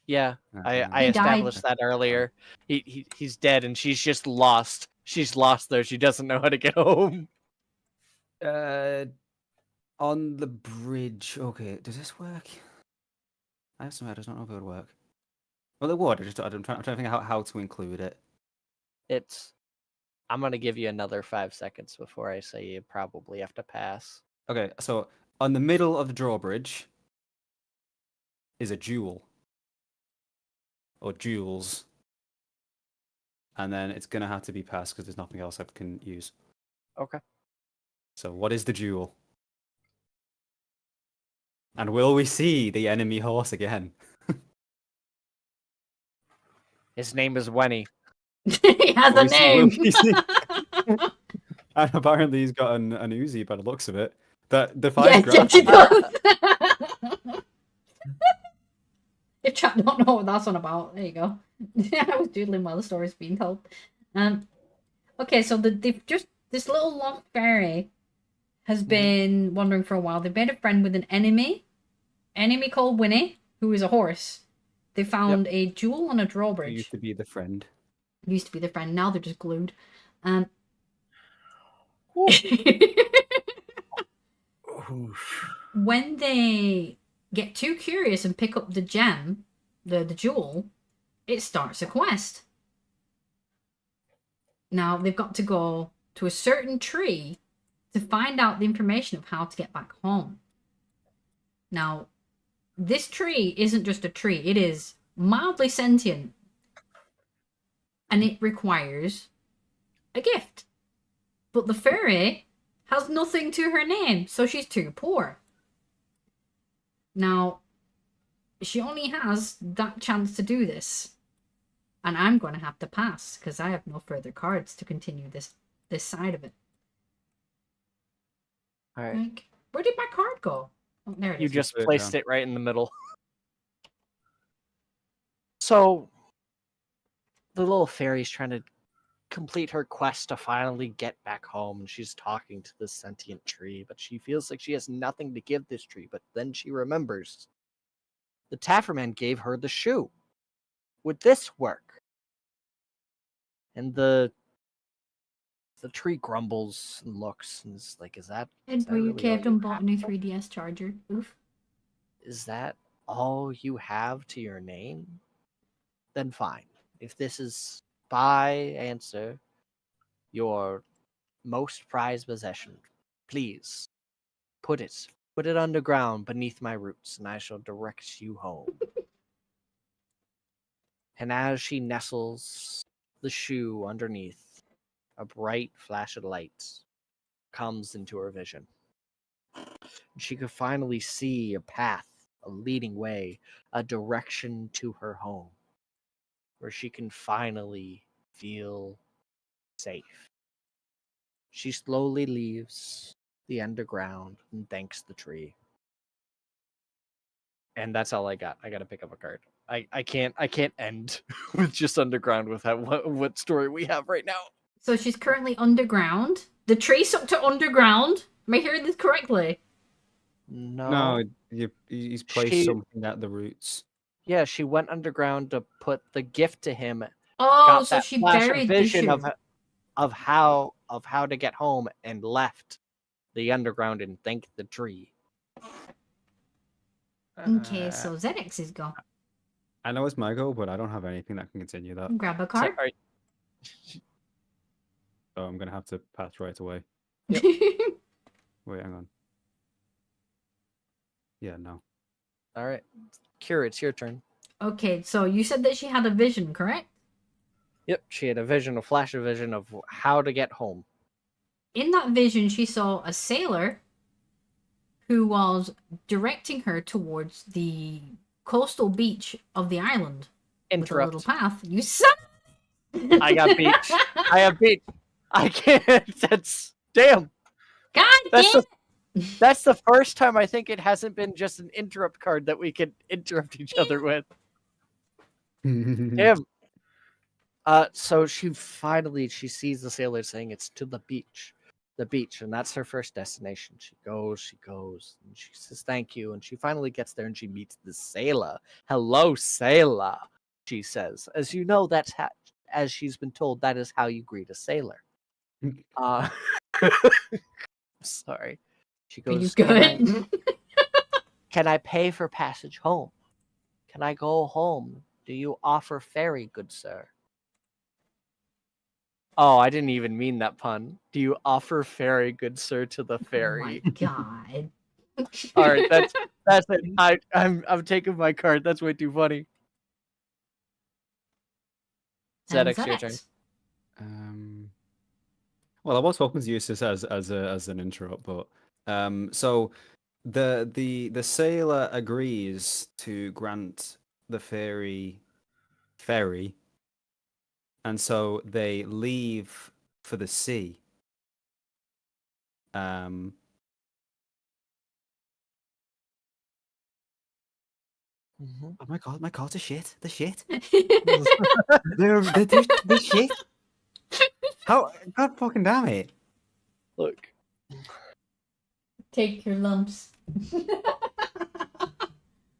Speaker 3: Yeah, I
Speaker 1: He died.
Speaker 3: established that earlier. He's dead, and she's just lost. She's lost there. She doesn't know how to get home.
Speaker 2: On the bridge. Okay, does this work? I have some ideas. I don't know if it would work. Well, it would. I'm trying to think how to include it.
Speaker 3: I'm gonna give you another 5 seconds before I say you probably have to pass.
Speaker 2: Okay, so on the middle of the drawbridge is a jewel. Or jewels. And then it's going to have to be passed because there's nothing else I can use.
Speaker 3: Okay.
Speaker 2: So what is the jewel? And will we see the enemy horse again?
Speaker 3: His name is Wenny.
Speaker 1: He has
Speaker 2: Will
Speaker 1: a
Speaker 2: we see- will
Speaker 1: name.
Speaker 2: we see- And apparently he's got an Uzi by the looks of it. That defies
Speaker 1: Yes, yes,
Speaker 2: gravity.
Speaker 1: he does. If chat don't know what that's on about, there you go. I was doodling while the story's being told. Okay, so they've just this little lost fairy has been wandering for a while. They've made a friend with an enemy called Winnie, who is a horse. They found a jewel on a
Speaker 2: Who
Speaker 1: drawbridge.
Speaker 2: used to be the friend.
Speaker 1: Used to be the friend. Now they're just glued.
Speaker 4: Oof.
Speaker 1: When they get too curious and pick up the gem, the jewel, it starts a quest. Now they've got to go to a certain tree to find out the information of how to get back home. Now, this tree isn't just a tree, it is mildly sentient. And it requires a gift. But the fairy has nothing to her name, so she's too poor. Now, she only has that chance to do this. And I'm going to have to pass, because I have no further cards to continue this side of it.
Speaker 3: All right.
Speaker 1: Like, where did my card go? Oh, there it is.
Speaker 3: You just
Speaker 2: put it
Speaker 3: placed
Speaker 2: down.
Speaker 3: it right in the middle. So, the little fairy's trying to complete her quest to finally get back home, and she's talking to this sentient tree, but she feels like she has nothing to give this tree. But then she remembers the Tafferman gave her the shoe. Would this work? And the tree grumbles and looks and is like, is that
Speaker 1: Where you
Speaker 3: really
Speaker 1: caved
Speaker 3: all
Speaker 1: and
Speaker 3: you
Speaker 1: bought a new
Speaker 3: have?
Speaker 1: 3DS charger. Oof.
Speaker 3: Is that all you have to your name? Then fine. If this is by answer your most prized possession, please put it underground beneath my roots, and I shall direct you home. And as she nestles the shoe underneath, a bright flash of light comes into her vision. She could finally see a path, a leading way, a direction to her home, where she can finally feel safe. She slowly leaves the underground and thanks the tree. And that's all I got. I got to pick up a card. I can't end with just underground with what story we have right now.
Speaker 1: So she's currently underground. The tree sucked her underground. Am I hearing this correctly?
Speaker 3: No.
Speaker 2: He's placed
Speaker 3: She-
Speaker 2: something at the roots.
Speaker 3: Yeah, she went underground to put the gift to him.
Speaker 1: Oh,
Speaker 3: Got
Speaker 1: so
Speaker 3: that
Speaker 1: she
Speaker 3: flash
Speaker 1: buried the
Speaker 3: vision
Speaker 1: shoe.
Speaker 3: of how to get home and left the underground and thanked the tree.
Speaker 1: Okay, so Zedex is gone.
Speaker 2: I know it's my go, but I don't have anything that can continue that.
Speaker 1: Grab a
Speaker 3: So,
Speaker 1: card.
Speaker 2: So I'm gonna have to pass right away.
Speaker 3: Yep.
Speaker 2: Wait, hang on. Yeah, no.
Speaker 3: all right, Kira, it's your turn.
Speaker 1: Okay, so you said that she had a vision, correct?
Speaker 3: Yep, she had a flash of vision of how to get home.
Speaker 1: In that vision, she saw a sailor who was directing her towards the coastal beach of the island with a little
Speaker 3: Interrupt.
Speaker 1: path. You son!
Speaker 3: I got beach. I have beach. I can't. That's damn.
Speaker 1: God
Speaker 3: That's
Speaker 1: damn!
Speaker 3: That's the first time I think it hasn't been just an interrupt card that we could interrupt each other with. Damn. So she sees the sailor saying it's to the beach, and that's her first destination. She goes, and she says thank you, and she finally gets there and she meets the sailor. Hello, sailor, she says. As you know, as she's been told, that is how you greet a sailor. Sorry. She
Speaker 1: Are you
Speaker 3: goes,
Speaker 1: good?
Speaker 3: Can I pay for passage home? Can I go home? Do you offer ferry, good sir? Oh, I didn't even mean that pun. Do you offer ferry, good sir, to the
Speaker 1: Oh
Speaker 3: ferry?
Speaker 1: my god.
Speaker 3: All right, that's it. I'm taking my card. That's way too funny.
Speaker 1: And
Speaker 3: Zedex, your turn.
Speaker 1: Zedex.
Speaker 2: Well, I was hoping to use this as an interrupt, but so the sailor agrees to grant the ferry, and so they leave for the sea.
Speaker 3: Mhm.
Speaker 2: Oh my god, my cards are shit. They're shit. They're shit. How? God fucking damn it.
Speaker 3: Look,
Speaker 1: Take your lumps.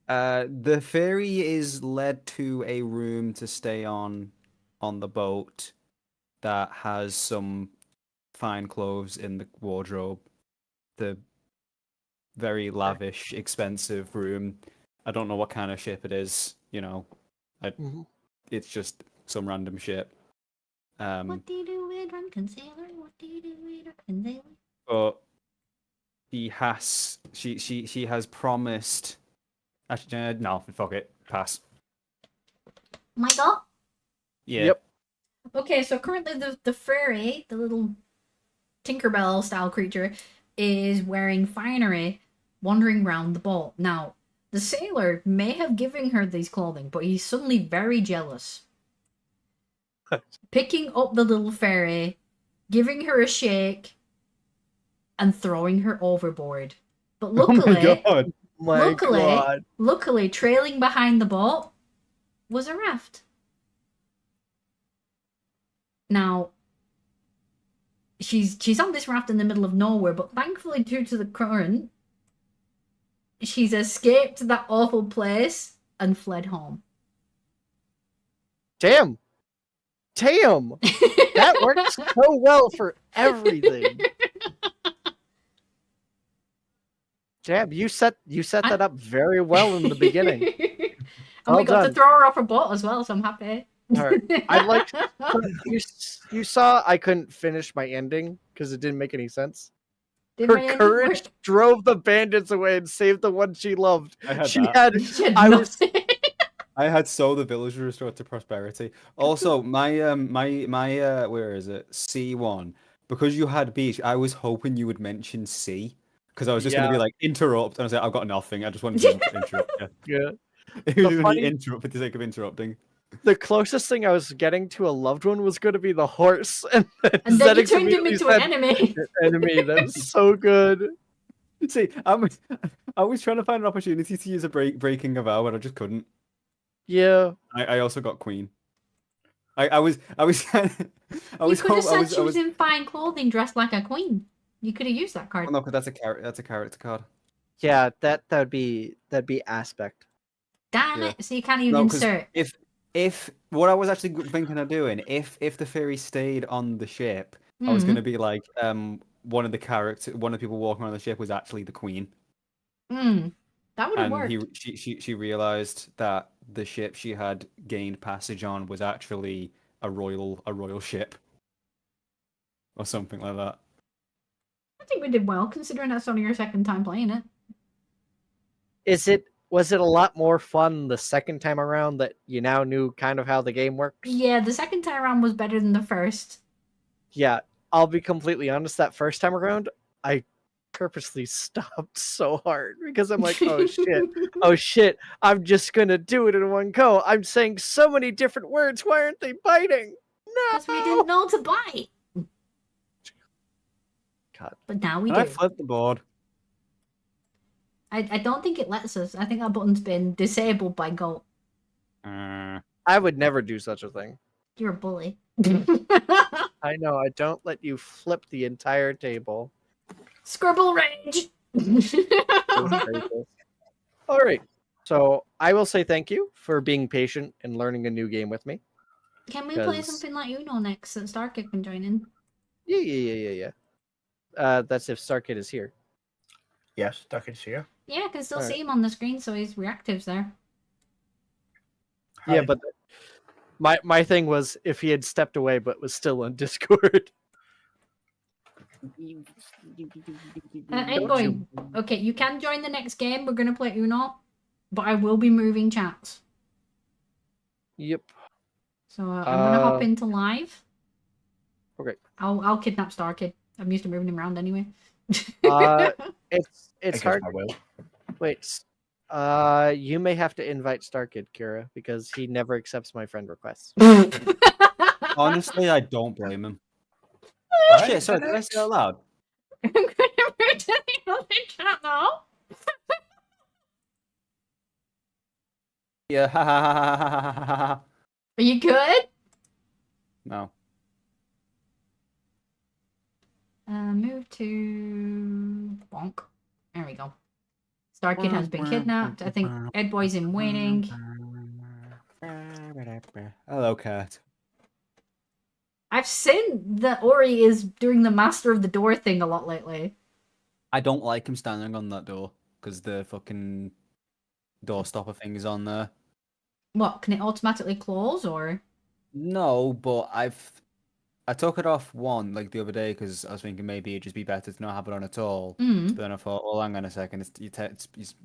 Speaker 2: The ferry is led to a room to stay on the boat that has some fine clothes in the wardrobe. The very lavish, expensive room. I don't know what kind of ship it is,
Speaker 3: Mhm.
Speaker 2: It's just some random ship.
Speaker 1: What do you do with drunken sailor? What do you do with drunken sailor?
Speaker 2: But she has promised. Actually, no, fuck it, pass.
Speaker 1: Michael?
Speaker 2: Yeah.
Speaker 3: Yep.
Speaker 1: Okay, so currently the fairy, the little Tinkerbell style creature, is wearing finery, wandering around the boat. Now, the sailor may have given her these clothing, but he's suddenly very jealous. Picking up the little fairy, giving her a shake, and throwing her overboard. But luckily,
Speaker 2: God.
Speaker 3: My
Speaker 1: Luckily-
Speaker 3: God.
Speaker 1: luckily, trailing behind the boat was a raft. Now, she's on this raft in the middle of nowhere, but thankfully, due to the current, she's escaped that awful place and fled home.
Speaker 3: Damn. That works so well for everything. Damn, you set that up very well in the beginning.
Speaker 1: And
Speaker 3: Well
Speaker 1: we got to
Speaker 3: done.
Speaker 1: throw her off her boat as well, so I'm happy.
Speaker 3: All right. I like you saw I couldn't finish my ending because it didn't make any sense.
Speaker 1: Did
Speaker 3: Her
Speaker 1: my ending
Speaker 3: courage
Speaker 1: work?
Speaker 3: drove the bandits away and saved the one she loved.
Speaker 2: I had
Speaker 3: She
Speaker 2: that.
Speaker 3: had
Speaker 1: She had
Speaker 3: I was-
Speaker 1: nothing.
Speaker 2: I had the village restored to prosperity. Also, my where is it? C1. Because you had beach, I was hoping you would mention C. Because I was just gonna be
Speaker 3: Yeah.
Speaker 2: like interrupt, and I was like, I've got nothing. I just wanted to interrupt. Yeah.
Speaker 3: Yeah.
Speaker 2: It was
Speaker 3: The
Speaker 2: gonna
Speaker 3: funny-
Speaker 2: be interrupt for the sake of interrupting.
Speaker 3: The closest thing I was getting to a loved one was going to be the horse, and then,
Speaker 1: And then you
Speaker 3: Xenix
Speaker 1: turned him
Speaker 3: immediately
Speaker 1: into an
Speaker 3: said,
Speaker 1: enemy.
Speaker 3: enemy. That's so good.
Speaker 2: See, I was trying to find an opportunity to use a breaking a vow, but I just couldn't.
Speaker 3: Yeah.
Speaker 2: I also got queen. I was I
Speaker 1: You
Speaker 2: was
Speaker 1: could have
Speaker 2: I
Speaker 1: said she was in fine clothing, dressed like a queen. You could have used that card.
Speaker 2: Oh, no, because that's a character card.
Speaker 3: Yeah, that'd be aspect.
Speaker 1: Damn
Speaker 3: Yeah.
Speaker 1: it! So you can't even
Speaker 2: No, 'cause
Speaker 1: insert.
Speaker 2: if what I was actually thinking of doing, if the fairy stayed on the ship, I was
Speaker 1: Mhm.
Speaker 2: gonna be like, one of the people walking around the ship was actually the queen,
Speaker 1: That would have
Speaker 2: and
Speaker 1: worked.
Speaker 2: she realized that the ship she had gained passage on was actually a royal ship, or something like that.
Speaker 1: I think we did well, considering that's only your second time playing it.
Speaker 3: Was it a lot more fun the second time around that you now knew kind of how the game works?
Speaker 1: Yeah, the second time around was better than the first.
Speaker 3: Yeah, I'll be completely honest, that first time around, I purposely stopped so hard because I'm like, oh shit, I'm just gonna do it in one go. I'm saying so many different words, why aren't they biting?
Speaker 1: Because we
Speaker 3: No!
Speaker 1: didn't know to bite.
Speaker 3: God.
Speaker 1: But now we
Speaker 2: Can I
Speaker 1: do.
Speaker 2: flip the board?
Speaker 1: I don't think it lets us. I think that button's been disabled by Goat.
Speaker 2: Uh,
Speaker 3: I would never do such a thing.
Speaker 1: You're a bully.
Speaker 3: I know, I don't let you flip the entire table.
Speaker 1: Scribble rage!
Speaker 3: All right. So I will say thank you for being patient and learning a new game with me.
Speaker 1: Can we play
Speaker 3: 'Cause-
Speaker 1: something like Uno next that Starkid can join in?
Speaker 3: Yeah. That's if Starkid is here.
Speaker 4: Yes, Duckett's here.
Speaker 1: Yeah, I can still
Speaker 3: Alright.
Speaker 1: see him on the screen, so his reactive's there.
Speaker 3: Yeah,
Speaker 4: Hi.
Speaker 3: but my thing was if he had stepped away but was still on Discord.
Speaker 1: Boy, okay, you can join the next game. We're gonna play Uno, but I will be moving chats.
Speaker 3: Yep.
Speaker 1: So I'm gonna hop
Speaker 3: Uh,
Speaker 1: into live.
Speaker 3: okay.
Speaker 1: I'll kidnap Starkid. I'm used to moving him around anyway.
Speaker 3: It's
Speaker 4: Against
Speaker 3: hard.
Speaker 4: my will.
Speaker 3: Wait. You may have to invite Starkid, Kira, because he never accepts my friend requests.
Speaker 2: honestly, I don't blame him.
Speaker 4: Right,
Speaker 2: Shit, sorry, did I say that loud?
Speaker 1: I'm gonna move to the other chat now.
Speaker 2: Yeah, ha ha ha ha ha ha ha ha.
Speaker 1: Are you good?
Speaker 2: No.
Speaker 1: Move to bonk. There we go. Starkid has been kidnapped. I think Ed Boy's in waiting.
Speaker 2: Hello, cat.
Speaker 1: I've seen that Ori is doing the Master of the Door thing a lot lately.
Speaker 2: I don't like him standing on that door because the fucking door stopper thing is on there.
Speaker 1: What, can it automatically close or?
Speaker 2: No, but I took it off like the other day because I was thinking maybe it'd just be better to not have it on at all.
Speaker 1: Mm.
Speaker 2: But then I thought, well, hang on a second, it's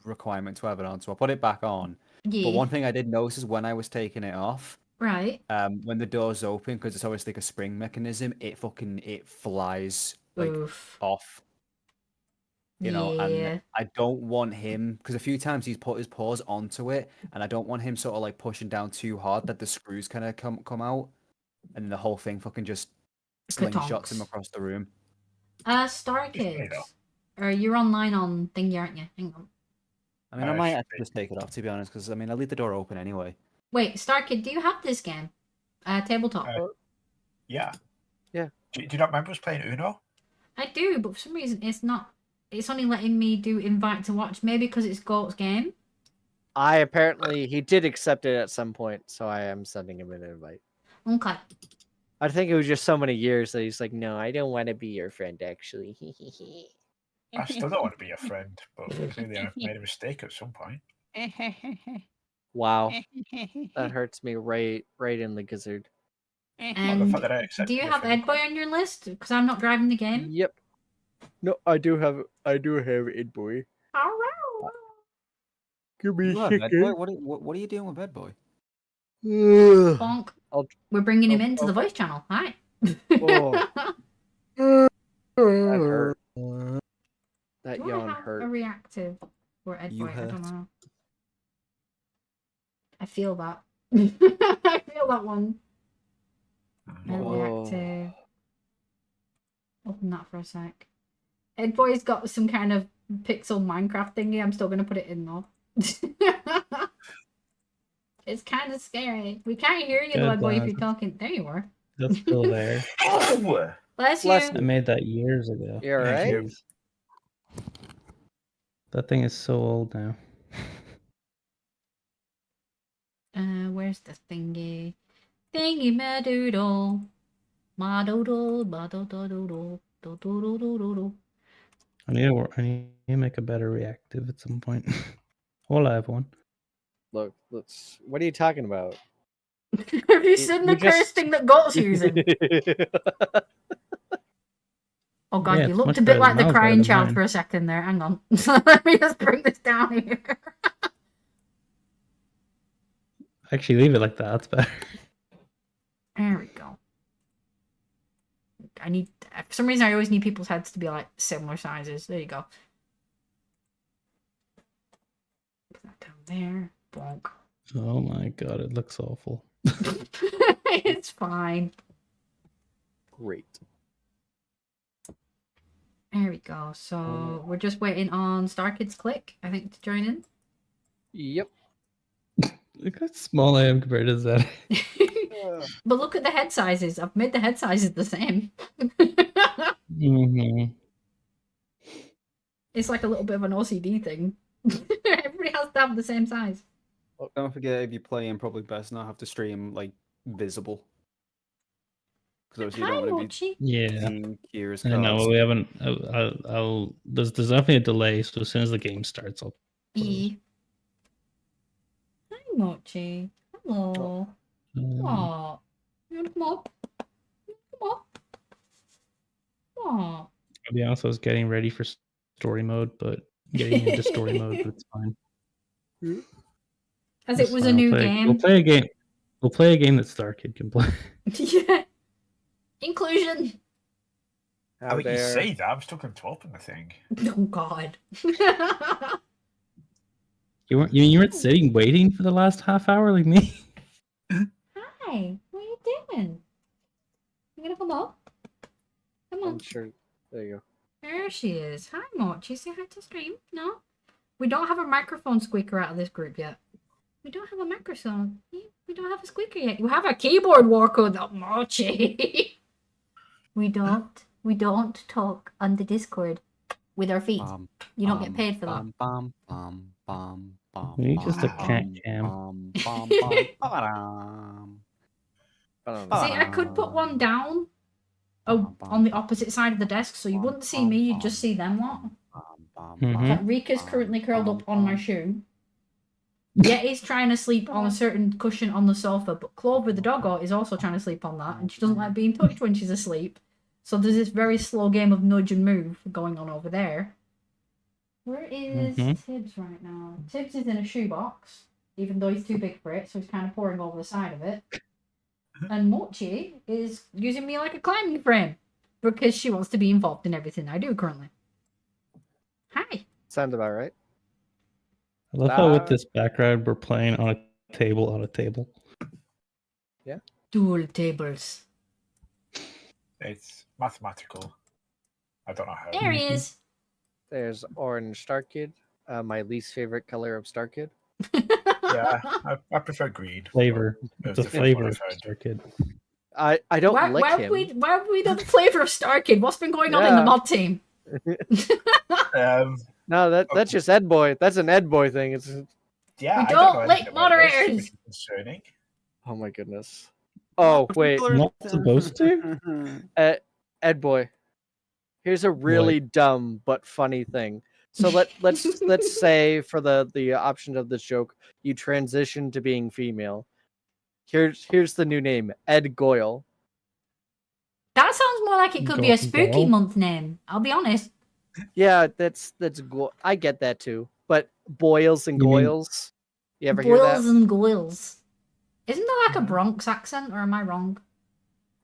Speaker 2: requirement to have it on, so I put it back on.
Speaker 1: Yeah.
Speaker 2: But one thing I did notice is when I was taking it off,
Speaker 1: Right.
Speaker 2: when the door's open, because it's obviously like a spring mechanism, it flies like
Speaker 1: Oof.
Speaker 2: off. You know,
Speaker 1: Yeah.
Speaker 2: and I don't want him because a few times he's put his paws onto it, and I don't want him sort of like pushing down too hard that the screws kind of come out, and then the whole thing fucking just slingshots him
Speaker 1: Katonks.
Speaker 2: across the room.
Speaker 1: Starkid. Or you're online on thingy, aren't you? Hang on.
Speaker 2: I mean, I might actually just take it off to be honest, because I mean, I leave the door open anyway.
Speaker 1: Wait, Starkid, do you have this game? Tabletop.
Speaker 4: Yeah.
Speaker 3: Yeah.
Speaker 4: Do you not remember us playing Uno?
Speaker 1: I do, but for some reason it's not. It's only letting me do invite to watch. Maybe because it's Goat's game.
Speaker 3: He did accept it at some point, so I am sending him an invite.
Speaker 1: Okay.
Speaker 3: I think it was just so many years that he's like, no, I don't want to be your friend, actually.
Speaker 4: I still don't want to be your friend, but clearly I've made a mistake at some point.
Speaker 3: Wow, that hurts me right in the gizzard.
Speaker 4: Well, the
Speaker 1: And
Speaker 4: fact that I accepted
Speaker 1: do you
Speaker 4: your
Speaker 1: have
Speaker 4: friend
Speaker 1: Ed Boy on your list? Because I'm not driving the game.
Speaker 3: Yep. No, I do have it, boy.
Speaker 1: Alright.
Speaker 3: Give me
Speaker 2: You are
Speaker 3: a
Speaker 2: Bed
Speaker 3: second.
Speaker 2: Boy? What are you doing with Bed Boy?
Speaker 1: Bonk. We're bringing him into the
Speaker 3: okay.
Speaker 1: voice channel. Hi.
Speaker 3: Oh. That hurt. That
Speaker 1: Do I
Speaker 3: yawn
Speaker 1: have
Speaker 3: hurt.
Speaker 1: a reactive for Ed
Speaker 2: You
Speaker 1: Boy? I don't
Speaker 2: hurt.
Speaker 1: know. I feel that. I feel that one.
Speaker 4: Mm.
Speaker 1: Early
Speaker 3: Oh.
Speaker 1: active. Open that for a sec. Ed Boy's got some kind of pixel Minecraft thingy. I'm still gonna put it in though. It's kind of scary. We can't hear you though,
Speaker 5: Good,
Speaker 1: Ed Boy, if
Speaker 5: lads.
Speaker 1: you're talking. There you are.
Speaker 5: That's still there.
Speaker 4: Oh!
Speaker 1: Bless you.
Speaker 3: Bless
Speaker 5: I made that years ago.
Speaker 3: You all
Speaker 4: Thank
Speaker 3: right?
Speaker 4: you.
Speaker 5: That thing is so old now.
Speaker 1: Where's the thingy? Thingy ma doodle. Ma doodle, ma doodle doodle. Doodle doodle.
Speaker 5: I need to make a better reactive at some point. Well, I have one.
Speaker 3: Look, let's. What are you talking about?
Speaker 1: Have you seen the
Speaker 3: you just-
Speaker 1: curse thing that Got's using? Oh god,
Speaker 5: Yeah,
Speaker 1: you
Speaker 5: it's
Speaker 1: looked
Speaker 5: much
Speaker 1: a bit
Speaker 5: better
Speaker 1: like
Speaker 5: than
Speaker 1: the
Speaker 5: mine's better
Speaker 1: crying
Speaker 5: than
Speaker 1: child
Speaker 5: mine.
Speaker 1: for a second there. Hang on. Let me just bring this down here.
Speaker 5: Actually, leave it like that. That's better.
Speaker 1: There we go. I need, for some reason, I always need people's heads to be like similar sizes. There you go. Put that down there. Bonk.
Speaker 5: Oh my god, it looks awful.
Speaker 1: It's fine.
Speaker 3: Great.
Speaker 1: There we go. So we're just waiting on Star Kids Click, I think, to join in.
Speaker 3: Yep.
Speaker 5: Look how small I am compared to that.
Speaker 1: But look at the head sizes. I've made the head sizes the same.
Speaker 5: Mm-hmm.
Speaker 1: It's like a little bit of an OCD thing. Everybody has to have the same size.
Speaker 2: Don't forget, if you're playing, probably best not have to stream like visible. Because obviously you
Speaker 1: Hi,
Speaker 2: don't want
Speaker 1: Mochi.
Speaker 2: to be
Speaker 5: Yeah.
Speaker 2: seeing Kira's
Speaker 5: I
Speaker 2: cards.
Speaker 5: know we haven't. I'll. There's definitely a delay. So as soon as the game starts, I'll.
Speaker 1: E. Hi, Mochi. Hello. What? You wanna come up? Come up. What?
Speaker 5: To be honest, I was getting ready for story mode, but getting into story mode, but it's fine.
Speaker 1: As
Speaker 5: It's
Speaker 1: it was
Speaker 5: fine.
Speaker 1: a new
Speaker 5: We'll
Speaker 1: game.
Speaker 5: play a game. We'll play a game that Star Kid can play.
Speaker 1: Yeah. Inclusion.
Speaker 3: How
Speaker 4: I mean, you
Speaker 3: dare-
Speaker 4: say that, I'm still going to open the thing.
Speaker 1: Oh God.
Speaker 5: You weren't sitting waiting for the last half hour like me.
Speaker 1: Hi. What are you doing? You gonna come up? Come on.
Speaker 3: I'm sure. There you go.
Speaker 1: There she is. Hi, Mochi. Say hi to stream. No, we don't have a microphone squeaker out of this group yet. We don't have a microphone. We don't have a squeaker yet. You have a keyboard warcode, though, Mochi. We don't talk on the Discord with our feet. You don't get paid for that.
Speaker 5: You're just a cat cam.
Speaker 3: I don't know.
Speaker 1: See, I could put one down on the opposite side of the desk, so you wouldn't see me, you'd just see them lot.
Speaker 5: Mhm.
Speaker 1: Like Rika's currently curled up on my shoe. Yeti's trying to sleep on a certain cushion on the sofa, but Clover the doggo is also trying to sleep on that, and she doesn't like being touched when she's asleep. So there's this very slow game of nudge and move going on over there. Where is
Speaker 5: Mhm.
Speaker 1: Tibbs right now? Tibbs is in a shoebox, even though he's too big for it, so he's kind of pouring over the side of it. And Mochi is using me like a climbing frame because she wants to be involved in everything I do currently. Hi.
Speaker 3: Sounds about right.
Speaker 5: I love how with this background we're playing on a table on a table.
Speaker 1: Dual tables.
Speaker 4: It's mathematical. I don't know how.
Speaker 1: There he is.
Speaker 3: There's Orange Star Kid. My least favorite color of Star Kid.
Speaker 4: Yeah, I prefer green.
Speaker 5: Flavor.
Speaker 4: but
Speaker 5: It's a
Speaker 4: it's the flavor
Speaker 5: flavor
Speaker 4: I've
Speaker 5: of
Speaker 4: heard.
Speaker 5: Star Kid.
Speaker 3: I don't
Speaker 1: why
Speaker 3: lick
Speaker 1: have
Speaker 3: him.
Speaker 1: why have we done the flavor of Star Kid? What's been going on in the
Speaker 3: Yeah.
Speaker 1: mod team?
Speaker 3: No, that's just Ed Boy. That's an Ed Boy thing. It's
Speaker 4: Yeah,
Speaker 1: We
Speaker 4: I
Speaker 1: don't
Speaker 4: know
Speaker 1: like
Speaker 4: anything about this,
Speaker 1: moderators.
Speaker 4: which is concerning.
Speaker 3: oh my goodness. Oh wait,
Speaker 5: Not supposed to?
Speaker 3: Ed Boy. Here's a really dumb but funny thing. So let's say for the option of this joke, you transition to being female. Here's the new name, Ed Goyle.
Speaker 1: That sounds more like it could be a spooky
Speaker 5: Goyle?
Speaker 1: month name. I'll be honest.
Speaker 3: Yeah, that's I get that too. But Boyles and
Speaker 5: You mean-
Speaker 3: Goyles, you ever hear
Speaker 1: Boils
Speaker 3: that?
Speaker 1: and Goyles. Isn't there like a Bronx accent, or am I wrong?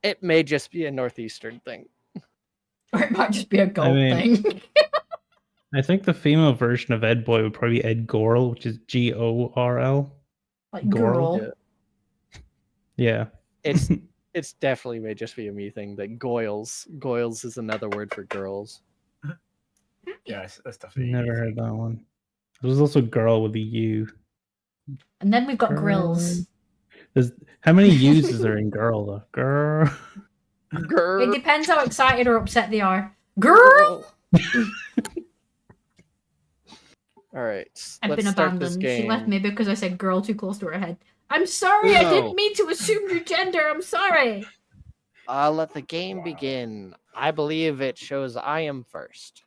Speaker 3: It may just be a northeastern thing.
Speaker 1: Or it might just be a gold
Speaker 5: mean-
Speaker 1: thing.
Speaker 5: I think the female version of Ed Boy would probably be Ed Gorl, which is Gorl.
Speaker 1: Like
Speaker 5: Gorl?
Speaker 1: girl.
Speaker 3: Yeah.
Speaker 5: Yeah.
Speaker 3: It's it's definitely may just be a me thing that goyles. Goyles is another word for girls.
Speaker 4: Yeah, that's definitely.
Speaker 5: Never heard that one. There's also girl with a U.
Speaker 1: And then we've got
Speaker 5: Girl.
Speaker 1: grills.
Speaker 5: How many U's is there in girl though? Girl.
Speaker 1: It
Speaker 3: Girl.
Speaker 1: depends how excited or upset they are. Girl!
Speaker 3: All right,
Speaker 1: I've
Speaker 3: let's
Speaker 1: been
Speaker 3: start this
Speaker 1: abandoned.
Speaker 3: game.
Speaker 1: She left me because I said girl too close to her head. I'm sorry, I
Speaker 2: No.
Speaker 1: didn't mean to assume your gender. I'm sorry.
Speaker 3: Let the game begin. I believe it shows I am first.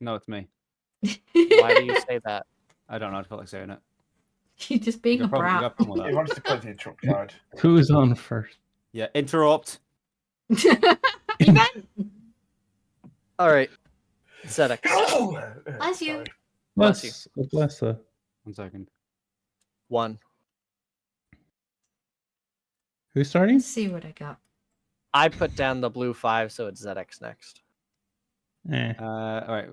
Speaker 2: No, it's me.
Speaker 3: Why do you say that?
Speaker 2: I don't know. I felt like saying it.
Speaker 1: She's just being
Speaker 2: You
Speaker 1: a
Speaker 2: got a
Speaker 1: brat.
Speaker 2: problem with
Speaker 4: He
Speaker 2: that?
Speaker 4: wants to play the interrupt card.
Speaker 5: Who's on first?
Speaker 2: Yeah, interrupt.
Speaker 3: All right, Zedek.
Speaker 1: Bless you.
Speaker 4: Sorry.
Speaker 3: Bless
Speaker 5: Bless her.
Speaker 2: 1 second.
Speaker 3: 1.
Speaker 5: Who's starting?
Speaker 1: Let's see what I got.
Speaker 3: I put down the blue 5, so it's Zedek's next.
Speaker 5: Eh.
Speaker 2: All right.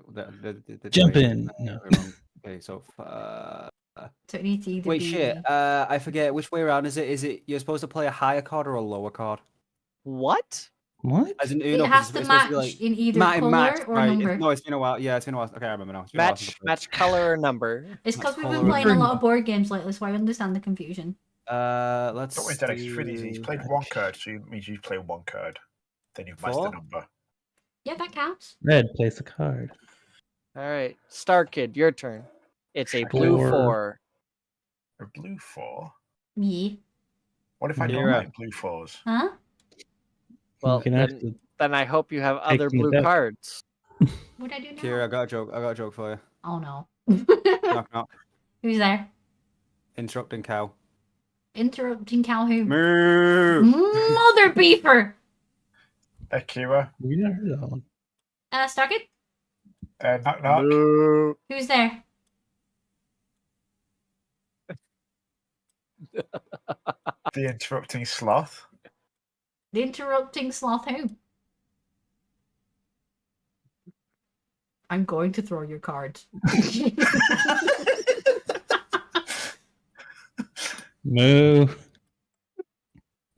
Speaker 5: Jump
Speaker 2: wait,
Speaker 5: in. No.
Speaker 2: we're wrong. Okay, so
Speaker 1: So it needs to either
Speaker 2: wait,
Speaker 1: be...
Speaker 2: shit. I forget which way around is it? Is it you're supposed to play a higher card or a lower card?
Speaker 3: What?
Speaker 5: What?
Speaker 2: As in
Speaker 1: It
Speaker 2: Uno, 'cause
Speaker 1: has
Speaker 2: it's
Speaker 1: to
Speaker 2: supposed be
Speaker 1: match in either color
Speaker 2: match,
Speaker 1: or
Speaker 2: right,
Speaker 1: number.
Speaker 2: No, it's been a while. Yeah, it's been a while. Okay, I remember now. It's been a while since I
Speaker 3: Match
Speaker 2: played.
Speaker 3: color or number.
Speaker 1: It's because we've been
Speaker 2: color
Speaker 1: playing a
Speaker 5: and-
Speaker 1: lot of board games lately, so I understand the confusion.
Speaker 2: Let's.
Speaker 4: Don't worry, Derek, it's really easy. He's played one card, so it means you play one card. Then you've matched the
Speaker 2: 4?
Speaker 4: number.
Speaker 1: Yeah, that counts.
Speaker 5: Red, place a card.
Speaker 3: All right, Star Kid, your turn. It's a blue 4.
Speaker 4: A blue 4?
Speaker 1: Yeah.
Speaker 4: What if I don't
Speaker 2: Kira.
Speaker 4: like blue 4s?
Speaker 1: Huh?
Speaker 3: Well,
Speaker 5: you can
Speaker 3: then,
Speaker 5: actually
Speaker 3: then I hope you have other
Speaker 5: from the
Speaker 3: blue
Speaker 5: deck.
Speaker 3: cards.
Speaker 1: What'd I do now?
Speaker 2: Kira, I got a joke. I got a joke for you.
Speaker 1: Oh no.
Speaker 2: Knock knock.
Speaker 1: Who's there?
Speaker 2: Interrupting cow.
Speaker 1: Interrupting Calhoun.
Speaker 2: Moo.
Speaker 1: Mother beefer!
Speaker 4: Hey, Kira.
Speaker 5: we never heard that one.
Speaker 1: Starkid?
Speaker 4: Knock knock.
Speaker 3: Boo.
Speaker 1: Who's there?
Speaker 4: The interrupting sloth.
Speaker 1: The interrupting sloth who? I'm going to throw your cards.
Speaker 5: Moo.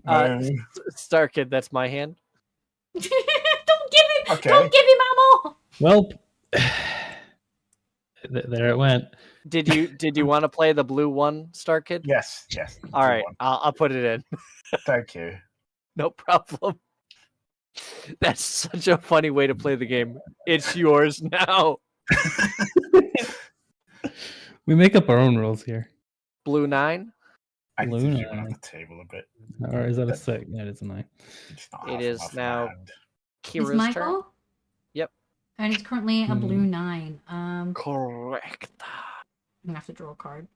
Speaker 3: Uh, Star Kid, that's my hand.
Speaker 1: Don't give him!
Speaker 4: Okay.
Speaker 1: Don't give him ammo!
Speaker 5: Well, there it went.
Speaker 3: Did you want to play the blue 1, Star Kid?
Speaker 4: Yes.
Speaker 3: All
Speaker 4: blue
Speaker 3: right,
Speaker 4: one.
Speaker 3: I'll put it in.
Speaker 4: Thank you.
Speaker 3: No problem. That's such a funny way to play the game. It's yours now.
Speaker 5: We make up our own rules here.
Speaker 3: Blue 9.
Speaker 4: I need to
Speaker 5: Luna.
Speaker 4: zoom in on the table a bit.
Speaker 5: Or is that a 6? Yeah, it is a 9.
Speaker 4: It's not
Speaker 3: It
Speaker 4: half
Speaker 3: is
Speaker 4: enough in my
Speaker 3: now-
Speaker 4: hand.
Speaker 1: It's
Speaker 3: Kira's
Speaker 1: my
Speaker 3: turn.
Speaker 1: go?
Speaker 3: Yep.
Speaker 1: And it's currently a blue 9. I'm
Speaker 3: Correct.
Speaker 1: gonna have to draw a card.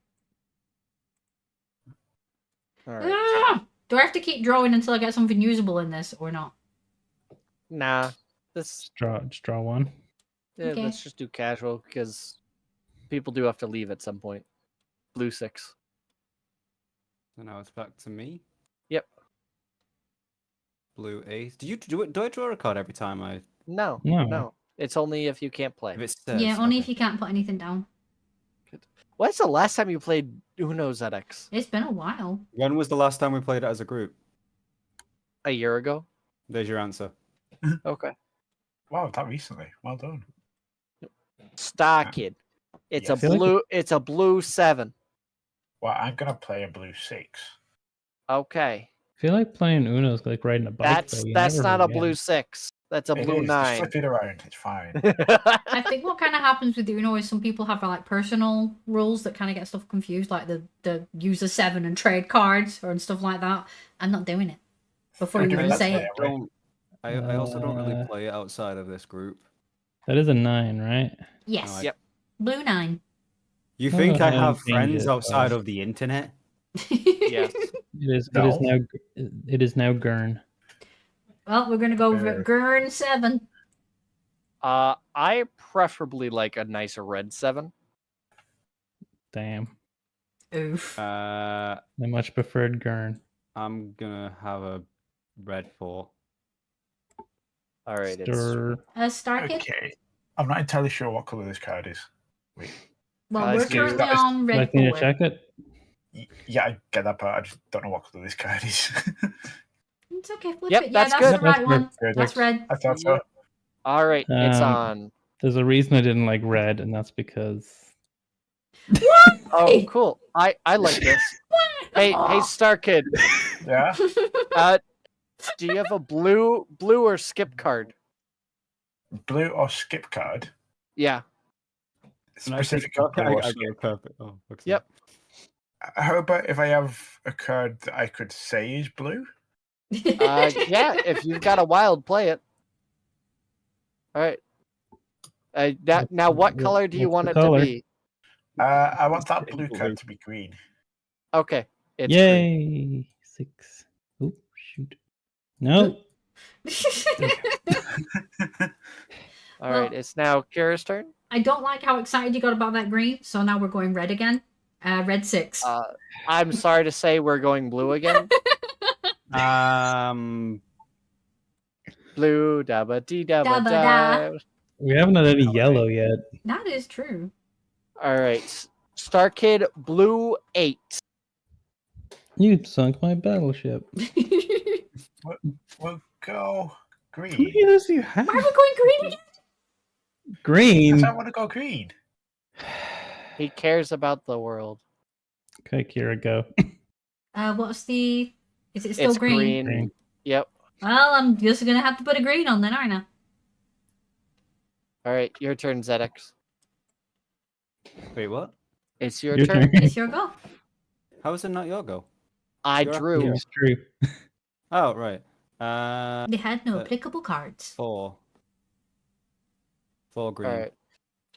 Speaker 3: All right.
Speaker 1: Ah! Do I have to keep drawing until I get something usable in this or not?
Speaker 3: Nah. This
Speaker 5: Just draw one.
Speaker 1: Okay.
Speaker 3: let's just do casual because people do have to leave at some point. Blue 6.
Speaker 2: So now it's back to me.
Speaker 3: Yep.
Speaker 2: Blue 8. Do I draw a card every time I?
Speaker 3: No.
Speaker 5: No.
Speaker 3: No. It's only if you can't play.
Speaker 2: If it says,
Speaker 1: Yeah, only
Speaker 2: okay.
Speaker 1: if you can't put anything down.
Speaker 3: When's the last time you played Uno ZX?
Speaker 1: It's been a while.
Speaker 2: When was the last time we played it as a group?
Speaker 3: A year ago?
Speaker 2: There's your answer.
Speaker 3: Okay.
Speaker 4: Wow, that recently. Well done.
Speaker 3: Star Kid. It's
Speaker 4: Yeah.
Speaker 3: a
Speaker 5: I feel like
Speaker 3: blue. It's a blue 7.
Speaker 4: Well, I'm gonna play a blue 6.
Speaker 3: Okay.
Speaker 5: I feel like playing Uno is like riding a bike.
Speaker 3: That's
Speaker 5: though. You
Speaker 3: that's
Speaker 5: never
Speaker 3: not a
Speaker 5: forget.
Speaker 3: blue 6. That's a
Speaker 4: It
Speaker 3: blue
Speaker 4: is, just
Speaker 3: 9.
Speaker 4: flip it around. It's fine.
Speaker 1: I think what kind of happens with Uno is some people have like personal rules that kind of get stuff confused, like the use a 7 and trade cards or and stuff like that. I'm not doing it before
Speaker 4: We're
Speaker 1: you
Speaker 4: doing
Speaker 1: even
Speaker 4: that
Speaker 1: say
Speaker 4: today,
Speaker 1: it.
Speaker 4: aren't we?
Speaker 2: Don't. I also don't really
Speaker 5: Uh,
Speaker 2: play it outside of this group.
Speaker 5: That is a 9, right?
Speaker 1: Yes.
Speaker 2: No, I-
Speaker 3: Yep.
Speaker 1: Blue 9.
Speaker 2: You
Speaker 5: Oh,
Speaker 2: think I
Speaker 5: yeah,
Speaker 2: have
Speaker 5: change
Speaker 2: friends
Speaker 5: it,
Speaker 2: outside
Speaker 5: but-
Speaker 2: of the internet?
Speaker 3: Yes.
Speaker 5: It is.
Speaker 4: No.
Speaker 5: It is now. It is now Gurn.
Speaker 1: Well, we're gonna go with Gurn 7.
Speaker 3: I preferably like a nicer red 7.
Speaker 5: Damn.
Speaker 1: Oof.
Speaker 2: Uh,
Speaker 5: I much preferred Gurn.
Speaker 2: I'm gonna have a red 4.
Speaker 3: All right. It's
Speaker 5: Stir.
Speaker 1: Starkid.
Speaker 4: Okay. I'm not entirely sure what color this card is. Wait.
Speaker 1: Well,
Speaker 3: Uh,
Speaker 1: we're
Speaker 3: it's
Speaker 1: currently
Speaker 4: that is-
Speaker 1: on red
Speaker 5: Like me to
Speaker 1: 4.
Speaker 5: check it?
Speaker 4: Yeah, I get that part. I just don't know what color this card is.
Speaker 1: It's okay, flip
Speaker 3: Yep,
Speaker 1: it. Yeah,
Speaker 3: that's
Speaker 1: that's
Speaker 3: good.
Speaker 1: the right
Speaker 5: That's
Speaker 1: one.
Speaker 4: good.
Speaker 1: That's red.
Speaker 4: I thought so.
Speaker 3: All right, it's
Speaker 5: Um,
Speaker 3: on.
Speaker 5: There's a reason I didn't like red, and that's because
Speaker 3: Oh, cool. I like this. Hey, Star Kid.
Speaker 4: Yeah.
Speaker 3: Do you have a blue or skip card?
Speaker 4: Blue or skip card?
Speaker 3: Yeah.
Speaker 4: Specifically blue or skip.
Speaker 2: perfect. Oh, looks
Speaker 3: Yep.
Speaker 4: How about if I have a card that I could say is blue?
Speaker 3: Yeah. If you've got a wild, play it. All right. Now, what color do you
Speaker 5: what's
Speaker 3: want
Speaker 5: the
Speaker 3: it
Speaker 5: color?
Speaker 3: to be?
Speaker 4: I want that
Speaker 2: It's
Speaker 4: blue
Speaker 2: blue.
Speaker 4: card to be green.
Speaker 3: Okay. It's green.
Speaker 5: yay 6. Oh shoot! No,
Speaker 3: All right. It's now Kira's turn.
Speaker 1: I don't like how excited you got about that green, so now we're going red again. Red 6.
Speaker 3: I'm sorry to say we're going blue again. Blue, dabba dee dabba
Speaker 1: Dabba
Speaker 3: da.
Speaker 5: we haven't had any yellow yet.
Speaker 1: That is true.
Speaker 3: All right. Star Kid, blue 8.
Speaker 5: You sunk my battleship.
Speaker 4: We'll go
Speaker 5: How
Speaker 4: green.
Speaker 5: many of those do you have?
Speaker 1: Why are we going green again?
Speaker 5: Green.
Speaker 4: Because I want to go green.
Speaker 3: He cares about the world.
Speaker 5: Okay, Kira, go.
Speaker 1: What's the... Is it still
Speaker 3: It's
Speaker 1: green?
Speaker 5: Green.
Speaker 3: Yep.
Speaker 1: Well, I'm just gonna have to put a green on then, aren't I?
Speaker 3: All right. Your turn, ZX.
Speaker 2: Wait, what?
Speaker 3: It's your
Speaker 5: Your
Speaker 3: turn.
Speaker 5: turn.
Speaker 1: It's your go.
Speaker 2: How is it not your go?
Speaker 3: I
Speaker 2: You're up
Speaker 3: drew.
Speaker 2: here.
Speaker 5: It's true.
Speaker 2: Oh, right.
Speaker 1: They had no
Speaker 2: Uh,
Speaker 1: applicable cards.
Speaker 2: 4. 4 green.
Speaker 3: All right.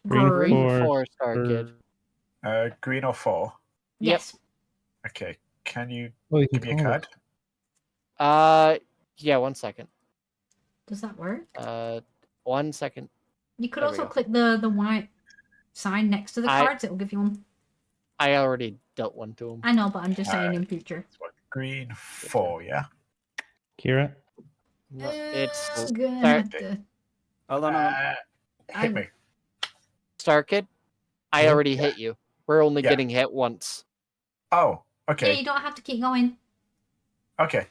Speaker 5: Green
Speaker 3: Green
Speaker 5: four,
Speaker 3: 4, Star Kid.
Speaker 4: Green or 4?
Speaker 1: Yes.
Speaker 4: Okay. Can you
Speaker 5: Oh, you can
Speaker 4: give me a
Speaker 5: call it.
Speaker 4: card?
Speaker 3: Yeah, 1 second.
Speaker 1: Does that work?
Speaker 3: 1 second.
Speaker 1: You could
Speaker 3: There we
Speaker 1: also
Speaker 3: go.
Speaker 1: click the white sign next to the
Speaker 3: I-
Speaker 1: cards. It'll give you one.
Speaker 3: I already dealt one to him.
Speaker 1: I know, but I'm just saying in future.
Speaker 4: Green 4, yeah?
Speaker 5: Kira.
Speaker 3: No, it's
Speaker 1: I'm gonna
Speaker 3: Star-
Speaker 1: have to...
Speaker 2: Hold on, hold on.
Speaker 4: Hit me.
Speaker 3: Star Kid. I
Speaker 5: Yeah.
Speaker 3: already hit you. We're only
Speaker 4: Yeah.
Speaker 3: getting hit once.
Speaker 4: Oh,
Speaker 1: Yeah,
Speaker 4: okay.
Speaker 1: you don't have to keep going.
Speaker 4: Okay.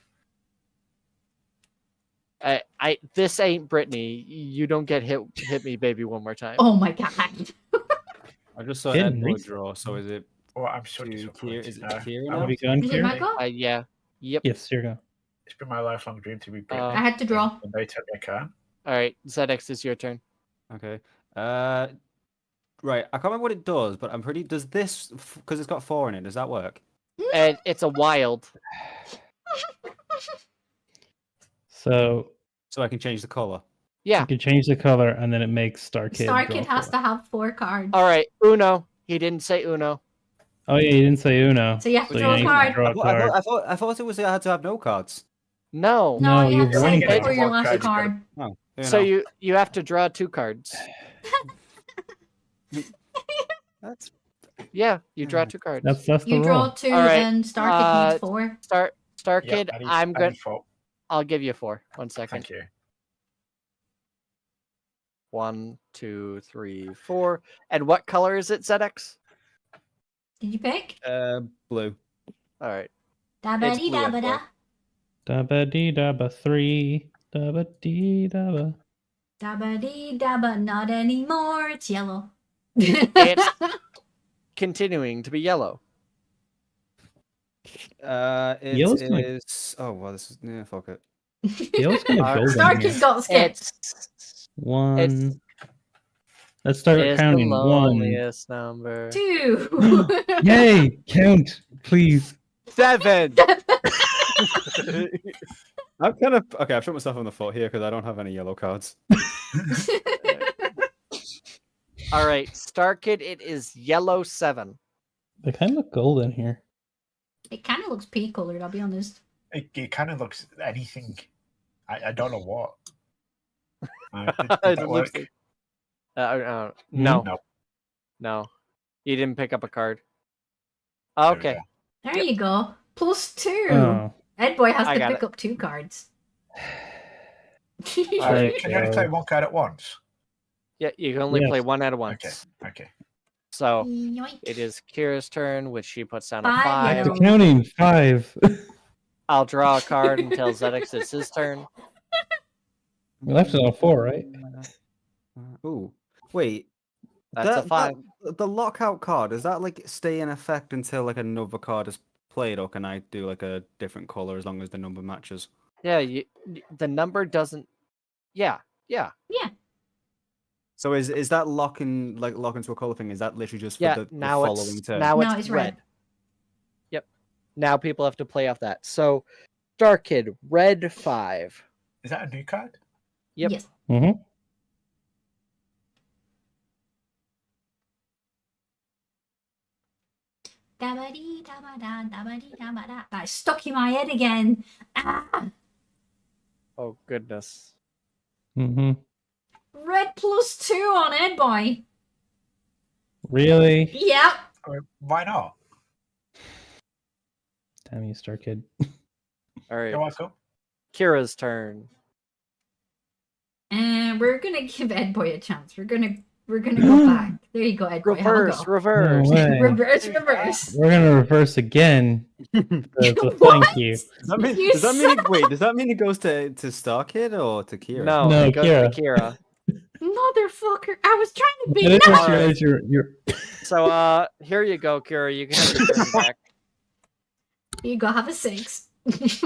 Speaker 3: This ain't Brittany. You don't get hit me, baby, one more time.
Speaker 1: Oh my god.
Speaker 2: I just saw
Speaker 5: Hidden
Speaker 2: Edward
Speaker 5: reason.
Speaker 2: draw, so is it
Speaker 4: Well, I'm so
Speaker 2: to Kira?
Speaker 4: disappointed.
Speaker 2: Is it
Speaker 4: now.
Speaker 2: Kira
Speaker 4: I
Speaker 2: now?
Speaker 5: Have you
Speaker 4: want-
Speaker 5: gone,
Speaker 1: Is it my
Speaker 5: Kira?
Speaker 1: go?
Speaker 3: Yeah. Yep.
Speaker 5: Yes, here you go.
Speaker 4: It's been my lifelong dream to be Britney.
Speaker 1: I had to draw.
Speaker 4: And they took me a card.
Speaker 3: All right. ZX is your turn.
Speaker 2: Okay. Right. I can't remember what it does, but I'm pretty. Does this, because it's got 4 in it, does that work?
Speaker 3: And it's a wild.
Speaker 5: So
Speaker 2: So I can change the color.
Speaker 3: Yeah.
Speaker 5: you can change the color, and then it makes Star Kid.
Speaker 1: Star
Speaker 5: draw
Speaker 1: Kid has
Speaker 5: four.
Speaker 1: to have 4 cards.
Speaker 3: All right. Uno. He didn't say Uno.
Speaker 5: Oh yeah, you didn't say Uno.
Speaker 1: So you have to
Speaker 5: So
Speaker 1: draw a
Speaker 5: need to
Speaker 1: card.
Speaker 5: draw a card.
Speaker 2: I thought it was I had to have no cards.
Speaker 3: No.
Speaker 1: No,
Speaker 5: No,
Speaker 1: you
Speaker 5: you
Speaker 1: have to
Speaker 5: won
Speaker 1: say
Speaker 5: it.
Speaker 1: for your
Speaker 4: One
Speaker 1: last
Speaker 4: card, you
Speaker 1: card.
Speaker 2: Oh.
Speaker 3: So you have to draw 2 cards.
Speaker 2: That's
Speaker 3: Yeah. You draw 2 cards.
Speaker 5: That's the
Speaker 1: You draw
Speaker 5: rule.
Speaker 1: 2
Speaker 3: All right,
Speaker 1: and Star Kid needs 4.
Speaker 3: Star
Speaker 4: Yeah,
Speaker 3: Kid.
Speaker 4: I need-
Speaker 3: I'm
Speaker 4: I
Speaker 3: good.
Speaker 4: need 4.
Speaker 3: I'll give you 4. 1 second.
Speaker 4: Thank you.
Speaker 3: 1, 2, 3, 4. And what color is it, ZX?
Speaker 1: Did you pick?
Speaker 2: blue.
Speaker 3: All right.
Speaker 1: Dabba
Speaker 3: It's
Speaker 1: dee
Speaker 3: blue,
Speaker 1: dabba da.
Speaker 5: Dabba dee dabba 3. Dabba dee dabba.
Speaker 1: Dabba dee dabba, not anymore. It's yellow.
Speaker 3: It's continuing to be yellow.
Speaker 2: It
Speaker 5: Yellow's kinda-
Speaker 2: is. Oh well, this is yeah. Fuck it.
Speaker 5: Yellow's kind of
Speaker 3: Uh,
Speaker 5: golden
Speaker 1: Star
Speaker 5: here.
Speaker 1: Kid got skipped.
Speaker 3: It's
Speaker 5: 1. Let's start
Speaker 3: the
Speaker 5: counting. 1.
Speaker 3: loneliest number.
Speaker 1: 2.
Speaker 5: Yay! Count, please.
Speaker 3: 7.
Speaker 2: I'm kind of okay. I've shot myself on the foot here because I don't have any yellow cards.
Speaker 3: All right, Star Kid. It is yellow 7.
Speaker 5: They kind of look golden here.
Speaker 1: It kind of looks pea colored, I'll be honest.
Speaker 4: It kind of looks anything. I don't know what. Did
Speaker 3: It
Speaker 4: that
Speaker 3: looks
Speaker 4: work?
Speaker 3: like- no,
Speaker 4: No.
Speaker 3: no. You didn't pick up a card.
Speaker 4: There we
Speaker 3: Okay.
Speaker 4: go.
Speaker 1: There you go. +2.
Speaker 5: Oh,
Speaker 1: Ed Boy has
Speaker 3: I
Speaker 1: to
Speaker 3: got
Speaker 1: pick
Speaker 3: it.
Speaker 1: up 2 cards.
Speaker 3: Alright.
Speaker 4: Can you only play one card at once?
Speaker 3: Yeah, you can only play
Speaker 5: Yes.
Speaker 3: 1 at once.
Speaker 4: Okay.
Speaker 3: So
Speaker 1: Yoink.
Speaker 3: it is Kira's turn, which she puts down a
Speaker 1: Five
Speaker 3: five.
Speaker 1: yellow.
Speaker 5: The counting 5.
Speaker 3: I'll draw a card and tell Zedix it's his turn.
Speaker 5: We left it on 4, right?
Speaker 2: Ooh, wait.
Speaker 3: That's a five.
Speaker 2: The lockout card, does that like stay in effect until like another card is played, or can I do like a different color as long as the number matches?
Speaker 3: Yeah, the number doesn't. Yeah.
Speaker 2: So is that lock into a color thing? Is that literally just for
Speaker 3: Yeah,
Speaker 2: the
Speaker 3: now
Speaker 2: following
Speaker 3: it's
Speaker 2: turn?
Speaker 3: now
Speaker 1: No,
Speaker 3: it's
Speaker 1: it's
Speaker 3: red.
Speaker 1: red.
Speaker 3: Yep. Now people have to play off that. So, Dark Kid, red 5.
Speaker 4: Is that a new card?
Speaker 3: Yep.
Speaker 1: Yes.
Speaker 5: Mm-hmm.
Speaker 1: Da-ba-dee-da-ba-da, da-ba-dee-da-ba-da. That stuck in my head again. Ah,
Speaker 3: Oh goodness.
Speaker 5: Mm-hmm.
Speaker 1: red +2 on Ed Boy.
Speaker 5: Really?
Speaker 1: Yep.
Speaker 4: Why not?
Speaker 5: Damn you, Star Kid.
Speaker 3: All right.
Speaker 4: You're welcome.
Speaker 3: Kira's turn.
Speaker 1: And we're gonna give Ed Boy a chance. We're gonna go back. There you go, Ed Boy. Have a
Speaker 3: Reverse,
Speaker 1: go.
Speaker 3: reverse.
Speaker 5: No way.
Speaker 1: Reverse.
Speaker 5: We're gonna reverse again. So
Speaker 1: What?
Speaker 5: thank you.
Speaker 2: Does that mean?
Speaker 1: You
Speaker 2: Does that mean? Wait. Does that mean it goes to Star Kid or to Kira?
Speaker 3: No,
Speaker 5: No,
Speaker 3: it goes to Kira.
Speaker 1: Motherfucker! I was trying to be
Speaker 5: It is
Speaker 1: nice.
Speaker 5: your
Speaker 3: So, here you go, Kira. You can have your turn back.
Speaker 1: You go have a 6.
Speaker 2: Is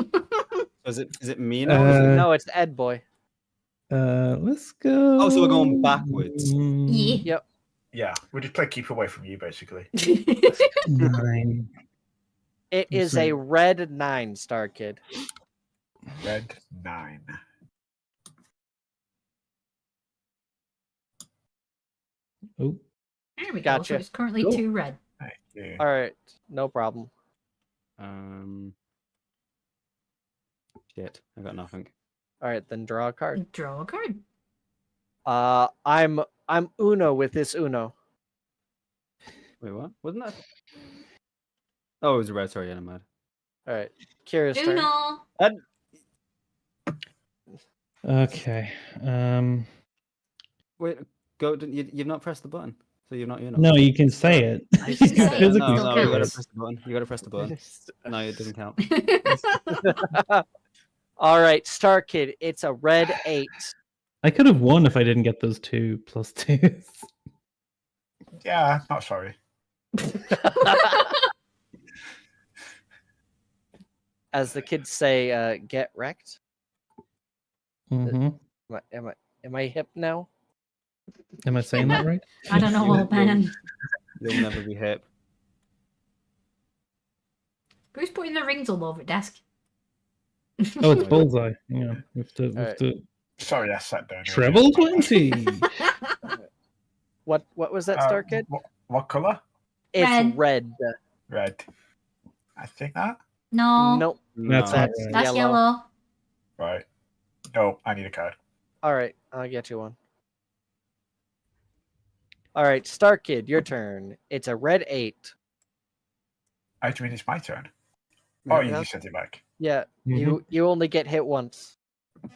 Speaker 2: it me now? or is it-
Speaker 3: No, it's Ed Boy.
Speaker 5: let's go.
Speaker 2: Oh, so we're going backwards.
Speaker 1: Yeah.
Speaker 3: Yep.
Speaker 4: Yeah, we just play keep away from you, basically.
Speaker 5: 9.
Speaker 3: It is a red 9, Star Kid.
Speaker 4: Red 9.
Speaker 5: Oh,
Speaker 1: There we go.
Speaker 3: Gotcha.
Speaker 1: So it's currently
Speaker 5: Cool.
Speaker 1: 2 red.
Speaker 4: Thank you.
Speaker 3: All right, no problem.
Speaker 2: Shit, I got nothing.
Speaker 3: All right, then draw a card.
Speaker 1: Draw a card.
Speaker 3: I'm Uno with this Uno.
Speaker 2: Wait, what? Wasn't that? Oh, it was a red. Sorry, yeah, I'm mad.
Speaker 3: All right, Kira's turn.
Speaker 1: Uno.
Speaker 5: okay.
Speaker 2: Wait, go. You've not pressed the button, so you've not.
Speaker 5: No, you can say it.
Speaker 1: You can say it,
Speaker 5: Physical
Speaker 1: still
Speaker 2: No, you gotta
Speaker 1: counts.
Speaker 2: press the button. You gotta press the button. No, it doesn't count.
Speaker 3: All right, Star Kid. It's a red 8.
Speaker 5: I could have won if I didn't get those 2 +2s.
Speaker 4: Yeah, not sorry.
Speaker 3: As the kids say, get wrecked.
Speaker 5: Mm-hmm.
Speaker 3: Am I hip now?
Speaker 5: Am I saying that right?
Speaker 1: I don't know, old man.
Speaker 2: You'll never be hip.
Speaker 1: Who's putting the rings all over the desk?
Speaker 5: Oh, it's bullseye. Yeah, with
Speaker 3: Alright.
Speaker 5: the
Speaker 4: Sorry, I sat down.
Speaker 5: treble 20.
Speaker 3: What was that, Star Kid?
Speaker 4: What color?
Speaker 3: It's red.
Speaker 4: Red. I think that.
Speaker 1: No.
Speaker 3: Nope.
Speaker 5: That's
Speaker 2: No.
Speaker 5: not
Speaker 3: That's
Speaker 5: right.
Speaker 1: That's
Speaker 3: yellow.
Speaker 1: yellow.
Speaker 4: Right. No, I need a card.
Speaker 3: All right, I'll get you one. All right, Star Kid, your turn. It's a red 8.
Speaker 4: I do mean it's my turn.
Speaker 2: Yeah,
Speaker 4: Oh, you
Speaker 2: yeah.
Speaker 4: just sent it back.
Speaker 3: Yeah,
Speaker 5: Mhm.
Speaker 3: you only get hit once.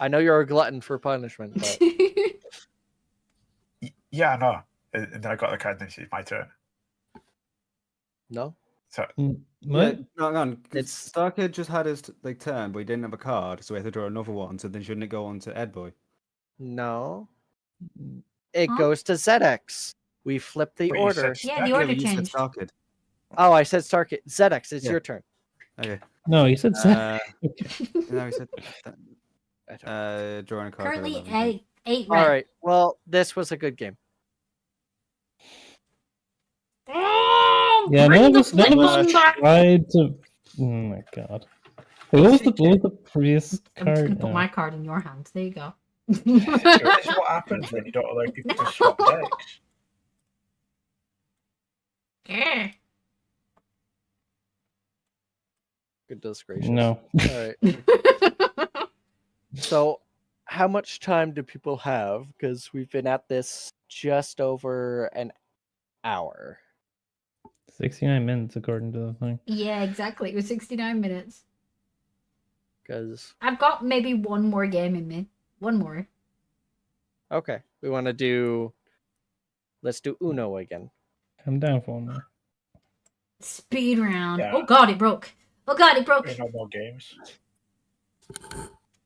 Speaker 3: I know you're a glutton for punishment, but
Speaker 4: Yeah, I know. And then I got the card, and then it's my turn.
Speaker 3: no.
Speaker 4: So
Speaker 5: Mm,
Speaker 2: Yeah,
Speaker 5: What?
Speaker 2: no, hang on.
Speaker 3: It's-
Speaker 2: Starkid just had his turn, but he didn't have a card, so he had to draw another one. So then shouldn't it go on to Ed Boy?
Speaker 3: No. It
Speaker 1: Huh?
Speaker 3: goes to ZX. We flip the
Speaker 4: Wait, you
Speaker 3: order.
Speaker 4: said
Speaker 1: Yeah, the
Speaker 4: Starkid?
Speaker 1: order
Speaker 2: you said
Speaker 1: changed.
Speaker 2: Starkid.
Speaker 3: Oh, I said Star Kid. ZX, it's
Speaker 2: Yeah.
Speaker 3: your turn.
Speaker 2: Okay.
Speaker 5: No, you said
Speaker 2: Uh,
Speaker 5: okay.
Speaker 2: no, he said drawing a card. for
Speaker 1: Currently
Speaker 2: 11.
Speaker 1: 8 red.
Speaker 3: All right. Well, this was a good game.
Speaker 1: Oh,
Speaker 5: Yeah,
Speaker 1: bring
Speaker 5: none
Speaker 1: the
Speaker 5: of us
Speaker 1: flip back.
Speaker 5: tried to. Oh my god. Wait, what was the previous
Speaker 1: I'm just gonna
Speaker 5: card?
Speaker 1: put
Speaker 5: Oh.
Speaker 1: my card in your hands. There you go.
Speaker 4: this is what happens when you don't allow people to swap decks.
Speaker 1: Yeah.
Speaker 3: Goodness gracious.
Speaker 5: No.
Speaker 3: All right. So, how much time do people have? Because we've been at this just over an hour.
Speaker 5: 69 minutes according to the thing.
Speaker 1: Yeah, exactly. It was 69 minutes.
Speaker 3: Because
Speaker 1: I've got maybe one more game in me. One more.
Speaker 3: okay, we want to do. Let's do Uno again.
Speaker 5: I'm down for one more.
Speaker 1: Speed round.
Speaker 4: Yeah.
Speaker 1: Oh god, it broke. Oh god, it broke.
Speaker 4: No more games.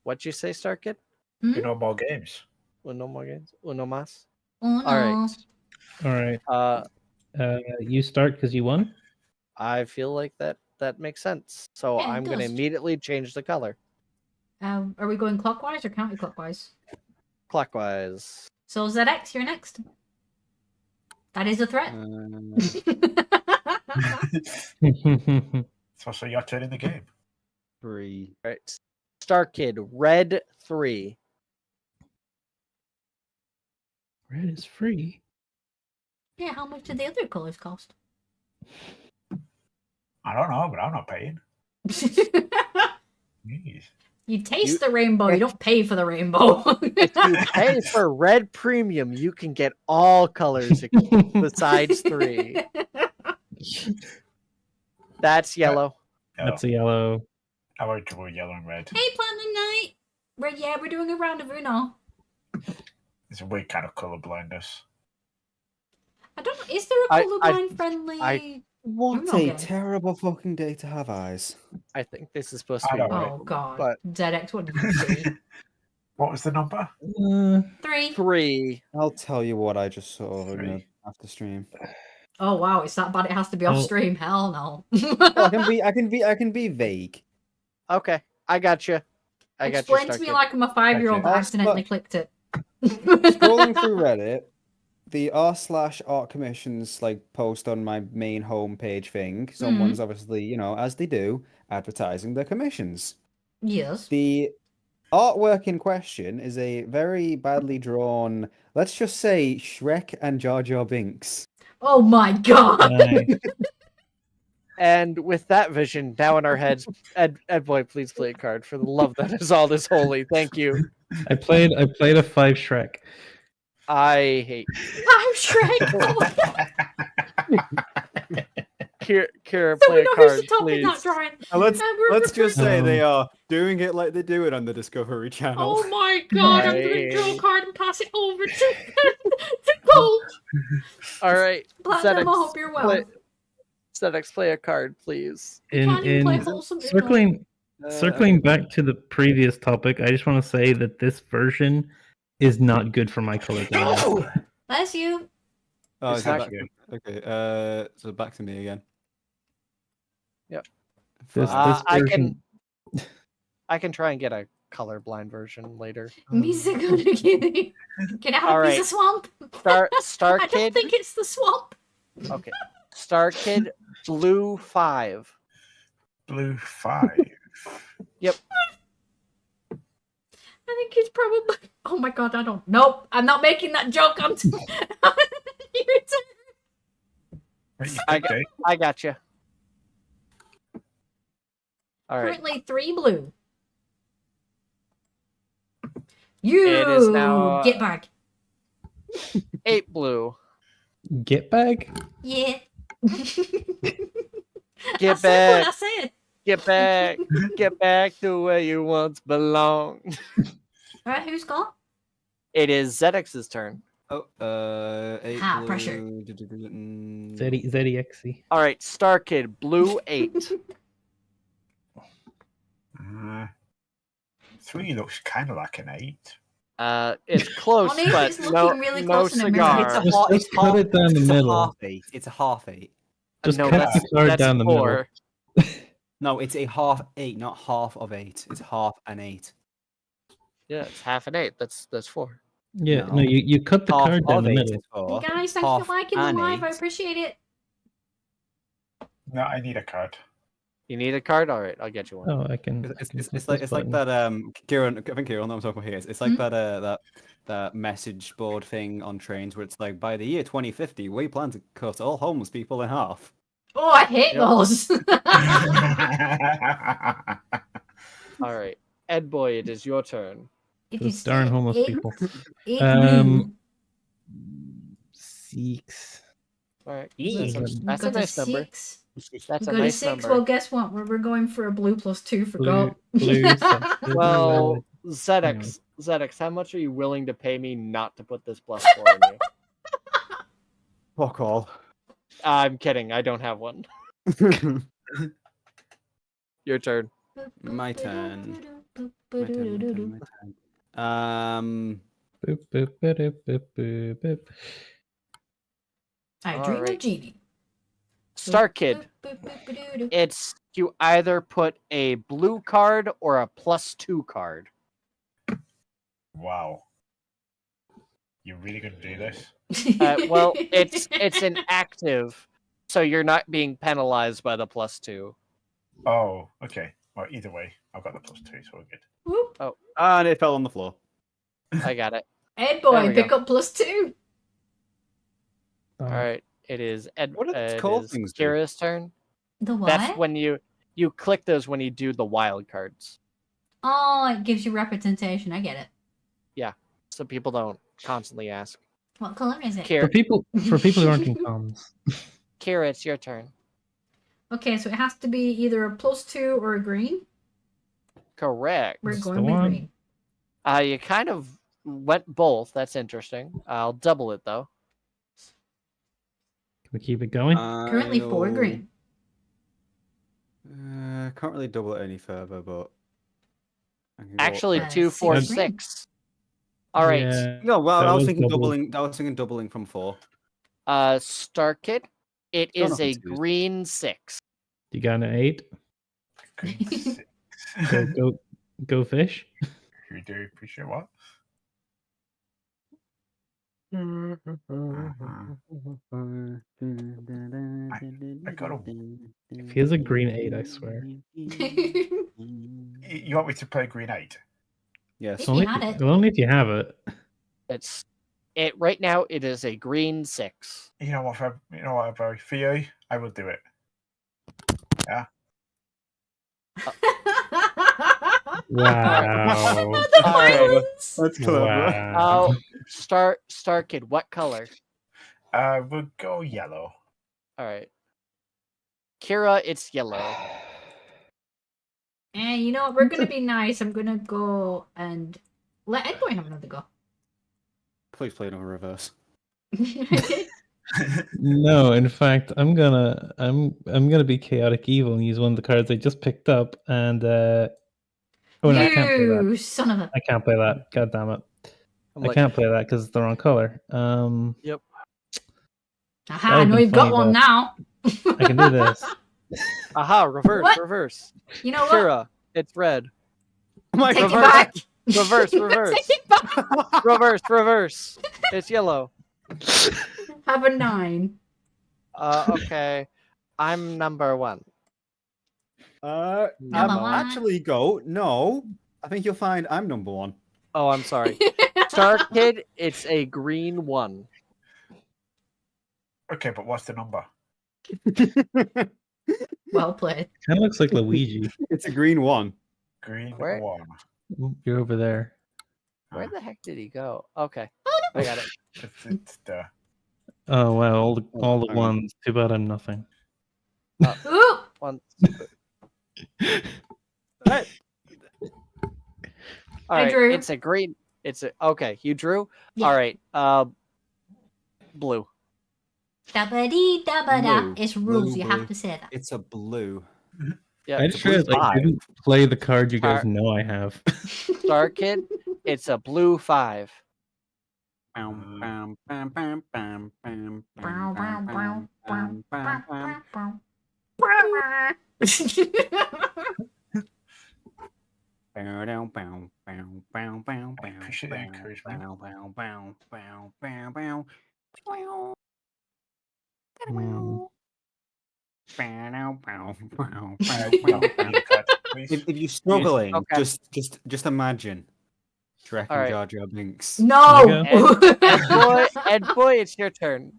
Speaker 3: What'd you say, Star Kid?
Speaker 4: No more games.
Speaker 3: No more games. Uno más.
Speaker 1: Oh no.
Speaker 3: All right.
Speaker 5: All right. You start because you won.
Speaker 3: I feel like that makes sense. So
Speaker 1: Yeah, it
Speaker 3: I'm going to
Speaker 1: does.
Speaker 3: immediately change the color.
Speaker 1: Are we going clockwise or counterclockwise?
Speaker 3: Clockwise.
Speaker 1: So ZX, you're next. That is a threat.
Speaker 4: It's also your turn in the game.
Speaker 2: 3.
Speaker 3: All right. Star Kid, red 3.
Speaker 5: Red is free.
Speaker 1: Yeah, how much did the other colors cost?
Speaker 4: I don't know, but I'm not paying. Jeez.
Speaker 1: You taste the rainbow, you don't pay for the rainbow.
Speaker 3: If you pay for red premium, you can get all colors besides 3. That's yellow.
Speaker 5: That's a yellow.
Speaker 4: I went to yellow and red.
Speaker 1: Hey, Platinum Knight! We're doing a round of Uno.
Speaker 4: It's a weird kind of colour blindness.
Speaker 1: I don't know, is there a
Speaker 3: I-
Speaker 1: colorblind friendly?
Speaker 2: What
Speaker 1: Uno
Speaker 2: a
Speaker 1: game?
Speaker 2: terrible fucking day to have eyes.
Speaker 3: I think this is supposed
Speaker 4: I
Speaker 3: to be
Speaker 4: don't
Speaker 3: red.
Speaker 4: know.
Speaker 1: Oh god.
Speaker 3: But-
Speaker 1: ZX, what did you see?
Speaker 4: What was the number?
Speaker 1: 3.
Speaker 3: 3.
Speaker 2: I'll tell you what I just saw
Speaker 4: Three.
Speaker 2: after stream.
Speaker 1: Oh wow, it's that bad it has to be off
Speaker 5: Oh.
Speaker 1: stream. Hell no.
Speaker 2: Well, I can be vague.
Speaker 3: Okay, I got you. I got you.
Speaker 1: Explain to me like I'm a 5-year-old that
Speaker 2: Okay.
Speaker 1: accidentally clicked it.
Speaker 2: Scrolling through Reddit, the r/art commissions post on my main homepage thing. Someone's obviously, as they do, advertising their commissions.
Speaker 1: Yes.
Speaker 2: The artwork in question is a very badly drawn, let's just say, Shrek and Jar Jar Binks.
Speaker 1: Oh my god.
Speaker 5: Nice.
Speaker 3: And with that vision now in our heads, Ed Boy, please play a card for the love that is all this holy. Thank you.
Speaker 5: I played a 5 Shrek.
Speaker 3: I hate
Speaker 1: I'm Shrek.
Speaker 3: Kira,
Speaker 1: So
Speaker 3: play
Speaker 1: we
Speaker 3: a
Speaker 1: know who's
Speaker 3: card,
Speaker 1: the top in
Speaker 3: please.
Speaker 1: that drawing.
Speaker 2: Let's just say
Speaker 5: Um,
Speaker 2: they are doing it like they do it on the Discovery Channel.
Speaker 1: Oh my god, I'm gonna draw a card and pass it over to Gold.
Speaker 3: All right,
Speaker 1: Platinum, I hope you're well.
Speaker 3: ZX, play a card, please.
Speaker 1: You can't even play wholesome Uno.
Speaker 5: Circling back to the previous topic, I just want to say that this version is not good for my color blindness.
Speaker 1: Bless you.
Speaker 2: Oh,
Speaker 3: It's
Speaker 2: is it
Speaker 3: not
Speaker 2: back? Okay. So back to me again.
Speaker 3: Yep.
Speaker 5: This
Speaker 2: Fine.
Speaker 5: version-
Speaker 3: I can try and get a colorblind version later.
Speaker 1: Misa gonna give me. Get out
Speaker 3: All
Speaker 1: of
Speaker 3: right.
Speaker 1: Misa Swamp.
Speaker 3: Star
Speaker 1: I don't
Speaker 3: Kid.
Speaker 1: think it's the swamp.
Speaker 3: Okay. Star Kid, blue 5.
Speaker 4: Blue 5.
Speaker 1: I think it's probably. Oh my god, I don't. Nope, I'm not making that joke. I'm. Your turn.
Speaker 4: What you
Speaker 3: I
Speaker 4: think, Dave?
Speaker 3: I got you. All right.
Speaker 1: Currently 3 blue. You
Speaker 3: It is now,
Speaker 1: get back.
Speaker 3: 8 blue.
Speaker 5: Get bag?
Speaker 1: Yeah.
Speaker 3: Get
Speaker 1: I said
Speaker 3: back.
Speaker 1: what I said.
Speaker 3: Get back. Get back to where you once belonged.
Speaker 1: All right, who's got?
Speaker 3: It is ZX's turn.
Speaker 2: Oh, 8
Speaker 1: Ha, pressure.
Speaker 5: ZXC.
Speaker 3: All right, Star Kid, blue 8.
Speaker 4: 3 looks kind of like an 8.
Speaker 3: It's close,
Speaker 1: Only if
Speaker 3: but
Speaker 1: it's looking
Speaker 3: no,
Speaker 1: really
Speaker 3: no
Speaker 1: close in a mirror.
Speaker 3: cigar.
Speaker 5: Just cut it down the middle.
Speaker 2: Half 8. It's a half 8.
Speaker 5: Just
Speaker 3: no,
Speaker 5: cut
Speaker 3: that's,
Speaker 5: the card
Speaker 3: that's
Speaker 5: down the
Speaker 3: 4.
Speaker 2: No, it's a half 8, not half of 8. It's half an 8.
Speaker 3: Yeah, it's half an 8. That's 4.
Speaker 5: Yeah,
Speaker 2: No.
Speaker 5: no, you cut the
Speaker 2: Half
Speaker 5: card down
Speaker 2: of
Speaker 5: the
Speaker 2: 8
Speaker 5: middle.
Speaker 2: is 4.
Speaker 1: Hey guys, thanks
Speaker 2: half
Speaker 1: for liking the
Speaker 2: and
Speaker 1: live. I
Speaker 2: 8.
Speaker 1: appreciate it.
Speaker 4: No, I need a card.
Speaker 3: You need a card? All right, I'll get you one.
Speaker 5: Oh, I can. I
Speaker 2: It's,
Speaker 5: can
Speaker 2: it's,
Speaker 5: click
Speaker 2: it's like
Speaker 5: this
Speaker 2: it's like
Speaker 5: button.
Speaker 2: that Kieran. I think Kieran, what I'm talking about here. It's like
Speaker 1: Hmm?
Speaker 2: that message board thing on trains where it's like, by the year 2050, we plan to cut all homeless people in half.
Speaker 1: Oh, I hate
Speaker 3: Yep.
Speaker 1: those.
Speaker 3: All right, Ed Boy, it is your turn.
Speaker 1: If
Speaker 5: Those
Speaker 1: you
Speaker 5: darn
Speaker 1: see
Speaker 5: homeless
Speaker 1: eight-
Speaker 5: people.
Speaker 1: 8 blue.
Speaker 5: 6.
Speaker 3: All right,
Speaker 5: Eee.
Speaker 3: that's
Speaker 1: We
Speaker 3: a
Speaker 1: got a
Speaker 3: nice number.
Speaker 1: 6.
Speaker 3: That's
Speaker 1: We
Speaker 3: a
Speaker 1: got a
Speaker 3: nice
Speaker 1: 6.
Speaker 3: number.
Speaker 1: Well, guess what? We're going for a blue +2 for
Speaker 5: Blue,
Speaker 1: gold.
Speaker 5: blue, blue,
Speaker 3: Well,
Speaker 5: blue.
Speaker 3: ZX, how much are you willing to pay me not to put this +4 in you?
Speaker 2: Fuck all.
Speaker 3: I'm kidding. I don't have one. Your turn.
Speaker 2: My turn. My turn.
Speaker 5: Boop, boop, boop, boop, boop, boop.
Speaker 1: I dream of
Speaker 3: Alright.
Speaker 1: Genie.
Speaker 3: Star Kid. It's you either put a blue card or a +2 card.
Speaker 4: Wow. You're really gonna do this?
Speaker 3: Well, it's an active, so you're not being penalized by the +2.
Speaker 4: Oh, okay. Well, either way, I've got the +2, so we're good.
Speaker 1: Whoop.
Speaker 2: And it fell on the floor.
Speaker 3: I got it.
Speaker 1: Ed
Speaker 3: There
Speaker 1: boy,
Speaker 3: we
Speaker 1: pick
Speaker 3: go.
Speaker 1: up +2.
Speaker 5: Oh,
Speaker 3: All right, it is
Speaker 2: What do these cool things do?
Speaker 3: Kira's turn.
Speaker 1: The what?
Speaker 3: That's when you click those when you do the wild cards,
Speaker 1: Oh, it gives you representation. I get it.
Speaker 3: so people don't constantly ask.
Speaker 1: What color is it?
Speaker 5: For
Speaker 3: Kira,
Speaker 5: people who aren't in comms.
Speaker 3: Kira, it's your turn.
Speaker 1: Okay, so it has to be either a +2 or a green.
Speaker 3: Correct.
Speaker 1: We're
Speaker 5: That's
Speaker 1: going
Speaker 5: the
Speaker 1: with
Speaker 5: one.
Speaker 1: green.
Speaker 3: You kind of went both. That's interesting. I'll double it though.
Speaker 5: Can we keep it going?
Speaker 1: Currently 4
Speaker 2: I'll-
Speaker 1: green.
Speaker 2: Can't really double it any further, but I can go
Speaker 3: Actually,
Speaker 2: up.
Speaker 3: 2, 4,
Speaker 1: 6 green.
Speaker 3: 6. All right.
Speaker 5: Yeah,
Speaker 2: No, well,
Speaker 5: that
Speaker 2: I was
Speaker 5: was
Speaker 2: thinking
Speaker 5: double.
Speaker 2: doubling. I was thinking doubling from 4.
Speaker 3: Star Kid. It
Speaker 2: Don't
Speaker 3: is
Speaker 2: know
Speaker 3: a
Speaker 2: if it's used.
Speaker 3: green 6.
Speaker 5: You got an 8?
Speaker 4: Green 6.
Speaker 5: Go fish.
Speaker 4: Who do appreciate what? I got a.
Speaker 5: If he has a green 8, I swear.
Speaker 4: You want me to play green 8?
Speaker 2: Yes.
Speaker 1: If you had it.
Speaker 5: Only if you have it.
Speaker 3: It's it right now. It is a green 6.
Speaker 4: You know what? For you, I will do it.
Speaker 5: Wow.
Speaker 1: The
Speaker 3: Alright.
Speaker 1: violence!
Speaker 2: That's
Speaker 5: Wow.
Speaker 3: Oh, Star Kid. What color?
Speaker 4: We'll go yellow.
Speaker 3: All right. Kira, it's yellow.
Speaker 1: And you know what? We're gonna be nice. I'm gonna go and let Ed boy have another go.
Speaker 2: Please play another reverse.
Speaker 5: No, in fact, I'm gonna be chaotic evil and use one of the cards I just picked up, and oh no, I can't play that.
Speaker 1: You son of a.
Speaker 5: I can't play that. God damn it!
Speaker 3: I'm
Speaker 5: I
Speaker 3: like,
Speaker 5: can't play that because it's the wrong color.
Speaker 1: Aha,
Speaker 5: That
Speaker 1: I
Speaker 5: would've
Speaker 1: know
Speaker 5: been
Speaker 1: you've got
Speaker 5: funny,
Speaker 1: one
Speaker 5: though.
Speaker 1: now.
Speaker 5: I can do this.
Speaker 3: aha, reverse,
Speaker 1: What?
Speaker 3: reverse.
Speaker 1: You know what?
Speaker 3: Kira, it's red.
Speaker 2: Oh my
Speaker 1: Take it
Speaker 3: reverse.
Speaker 1: back.
Speaker 3: Reverse, reverse.
Speaker 1: Take it back.
Speaker 3: Reverse, reverse. It's yellow.
Speaker 1: Have a 9.
Speaker 3: Okay. I'm number 1.
Speaker 1: Number one.
Speaker 2: Actually, go. No, I think you'll find I'm number 1.
Speaker 3: Oh, I'm sorry. Star Kid, it's a green 1.
Speaker 4: Okay, but what's the number?
Speaker 1: Well played.
Speaker 5: Kind of looks like Luigi.
Speaker 2: It's a green 1.
Speaker 4: Green
Speaker 3: Where?
Speaker 4: 1.
Speaker 5: You're over there.
Speaker 3: Where the heck did he go? Okay. I got it.
Speaker 4: It's the.
Speaker 5: Oh wow, all the
Speaker 2: hang on.
Speaker 5: ones. Too bad I'm nothing.
Speaker 1: Ooh!
Speaker 3: One.
Speaker 2: Hey,
Speaker 3: All right.
Speaker 1: drew.
Speaker 3: It's a green. It's a okay. You drew.
Speaker 1: Yeah.
Speaker 3: All right. Blue.
Speaker 1: Dabba-dee, dabba-da.
Speaker 2: Blue.
Speaker 1: It's rules.
Speaker 2: Blue,
Speaker 1: You
Speaker 2: blue.
Speaker 1: have to say that.
Speaker 2: it's a blue.
Speaker 3: Yeah.
Speaker 5: I
Speaker 2: it's a
Speaker 5: just
Speaker 2: blue
Speaker 5: realized I
Speaker 2: five.
Speaker 5: didn't play the card you guys
Speaker 3: Car-
Speaker 5: know I have.
Speaker 3: Star Kid. It's a blue 5.
Speaker 2: Bam, bam, bam, bam, bam, bam,
Speaker 1: Bow,
Speaker 2: bam,
Speaker 1: bow,
Speaker 2: bam,
Speaker 1: bow,
Speaker 2: bam,
Speaker 1: bow,
Speaker 2: bam,
Speaker 1: bow,
Speaker 2: bam.
Speaker 1: bow,
Speaker 2: Bow, down, bow, bow, bow, bow,
Speaker 4: I appreciate the
Speaker 2: bow,
Speaker 4: encouragement.
Speaker 2: bow, bow, bow, bow, bow, bow. Bow,
Speaker 5: Hmm.
Speaker 2: bow, bow, bow,
Speaker 4: No,
Speaker 2: bow, bow.
Speaker 4: green card, please.
Speaker 2: If you're struggling,
Speaker 3: Okay.
Speaker 2: just imagine Shrek
Speaker 3: All
Speaker 2: and
Speaker 3: right.
Speaker 2: Jar Jar Binks.
Speaker 1: No!
Speaker 3: Ed boy, it's your turn.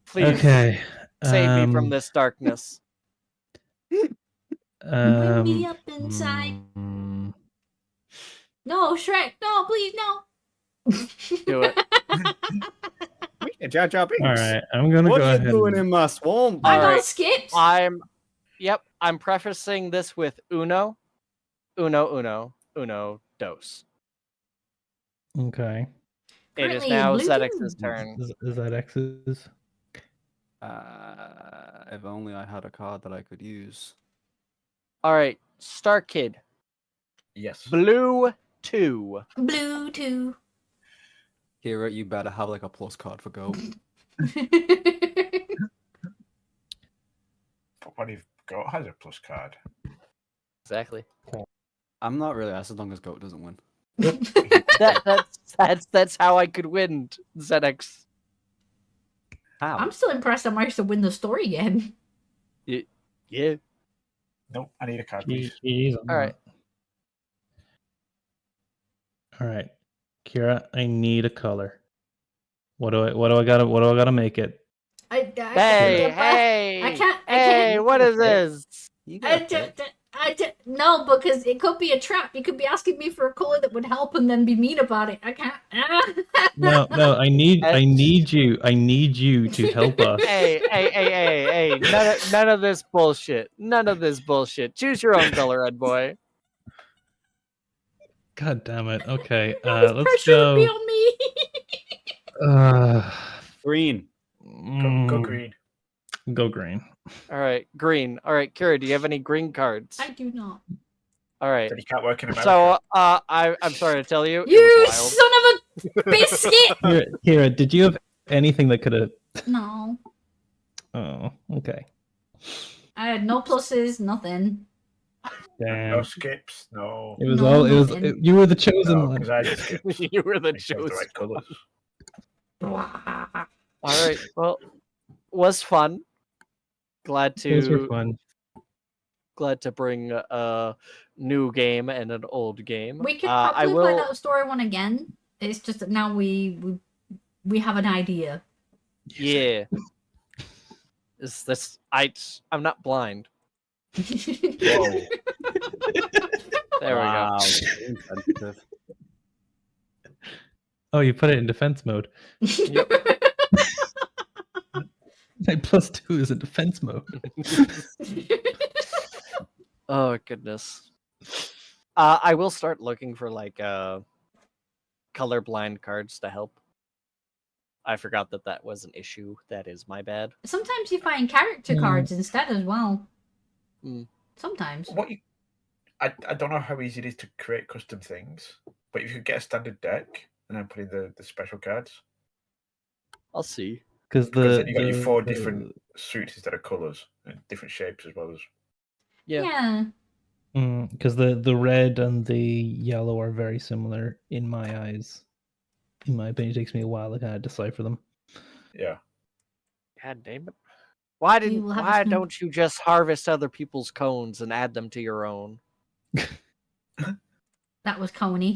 Speaker 3: Please
Speaker 5: Okay.
Speaker 3: save me from this darkness.
Speaker 1: Bring me up inside.
Speaker 5: hmm.
Speaker 1: No, Shrek, no, please, no.
Speaker 3: Do it.
Speaker 2: Jar Jar Binks.
Speaker 5: All right, I'm gonna
Speaker 2: What
Speaker 5: go
Speaker 2: are you
Speaker 5: ahead.
Speaker 2: doing
Speaker 5: and-
Speaker 2: in my swamp?
Speaker 1: I
Speaker 3: All
Speaker 1: got
Speaker 3: right.
Speaker 1: skipped.
Speaker 3: I'm prefacing this with uno, dos.
Speaker 5: Okay.
Speaker 3: It is
Speaker 1: Currently
Speaker 3: now
Speaker 1: blue
Speaker 3: Zedex's
Speaker 1: blue.
Speaker 3: turn.
Speaker 5: Is that X's?
Speaker 2: If only I had a card that I could use.
Speaker 3: All right, Star Kid,
Speaker 4: Yes.
Speaker 3: blue 2.
Speaker 1: Blue too.
Speaker 2: Kira, you better have like a plus card for Goat.
Speaker 4: But what if Goat has a plus card?
Speaker 3: Exactly.
Speaker 2: I'm not really as long as Goat doesn't win.
Speaker 3: That's how I could win, ZX.
Speaker 2: How?
Speaker 1: I'm still impressed I managed to win the story game.
Speaker 3: Yeah.
Speaker 4: Nope, I need a card, please.
Speaker 5: Jeez,
Speaker 3: All right.
Speaker 5: All right, Kira, I need a color. What do I gotta make it?
Speaker 3: Hey,
Speaker 1: I
Speaker 3: hey,
Speaker 1: can't-
Speaker 3: hey, what is this?
Speaker 2: You
Speaker 1: I
Speaker 2: got
Speaker 1: just,
Speaker 2: it.
Speaker 1: no, because it could be a trap. You could be asking me for a color that would help and then be mean about it. I can't.
Speaker 5: No, I need you to help us.
Speaker 3: Hey, none of this bullshit. None of this bullshit. Choose your own color, Ed boy.
Speaker 5: God damn it. Okay,
Speaker 1: This
Speaker 5: let's
Speaker 1: pressure would be
Speaker 5: go.
Speaker 1: on me.
Speaker 2: Green.
Speaker 4: Go green.
Speaker 5: Go green.
Speaker 3: All right, green. All right, Kira, do you have any green cards?
Speaker 1: I do not.
Speaker 3: All right.
Speaker 4: Then you can't work in America.
Speaker 3: So, I'm sorry to tell you,
Speaker 1: You
Speaker 3: it was wild.
Speaker 1: son of a biscuit!
Speaker 5: Kira, did you have anything that could have?
Speaker 1: No,
Speaker 5: Oh, okay.
Speaker 1: I had no pluses, nothing.
Speaker 4: no
Speaker 5: Damn.
Speaker 4: skips, no.
Speaker 5: It was
Speaker 1: No,
Speaker 5: all. It was.
Speaker 1: nothing.
Speaker 5: You were the chosen
Speaker 4: No,
Speaker 5: one.
Speaker 4: because I did skips.
Speaker 3: You were the
Speaker 4: I chose the
Speaker 3: chosen.
Speaker 4: right colours.
Speaker 3: All right. Well, was fun. Glad
Speaker 5: Those were
Speaker 3: to
Speaker 5: fun.
Speaker 3: bring a new game and an old game.
Speaker 1: We could
Speaker 3: I
Speaker 1: probably play
Speaker 3: will.
Speaker 1: that story one again. It's just that now we have an idea.
Speaker 3: Yeah. Is this? I'm not blind.
Speaker 4: Whoa.
Speaker 3: There
Speaker 2: Wow, insensitive.
Speaker 5: Oh, you put it in defense mode. My +2 is in defense mode.
Speaker 3: Oh goodness. I will start looking for like colorblind cards to help. I forgot that was an issue. That is my bad.
Speaker 1: Sometimes you find character cards instead as well.
Speaker 3: Mm.
Speaker 1: Sometimes.
Speaker 4: I don't know how easy it is to create custom things, but if you could get a standard deck and then put in the special cards,
Speaker 3: I'll see.
Speaker 5: Because
Speaker 4: then you got your four different suits instead of colours and different shapes as well as.
Speaker 3: Yeah.
Speaker 5: Because the red and the yellow are very similar in my eyes. In my opinion, it takes me a while to kind of decipher them.
Speaker 4: Yeah.
Speaker 3: God damn it. Why
Speaker 1: will have
Speaker 3: why
Speaker 1: some-
Speaker 3: don't you just harvest other people's cones and add them to your own?
Speaker 1: That was Coney.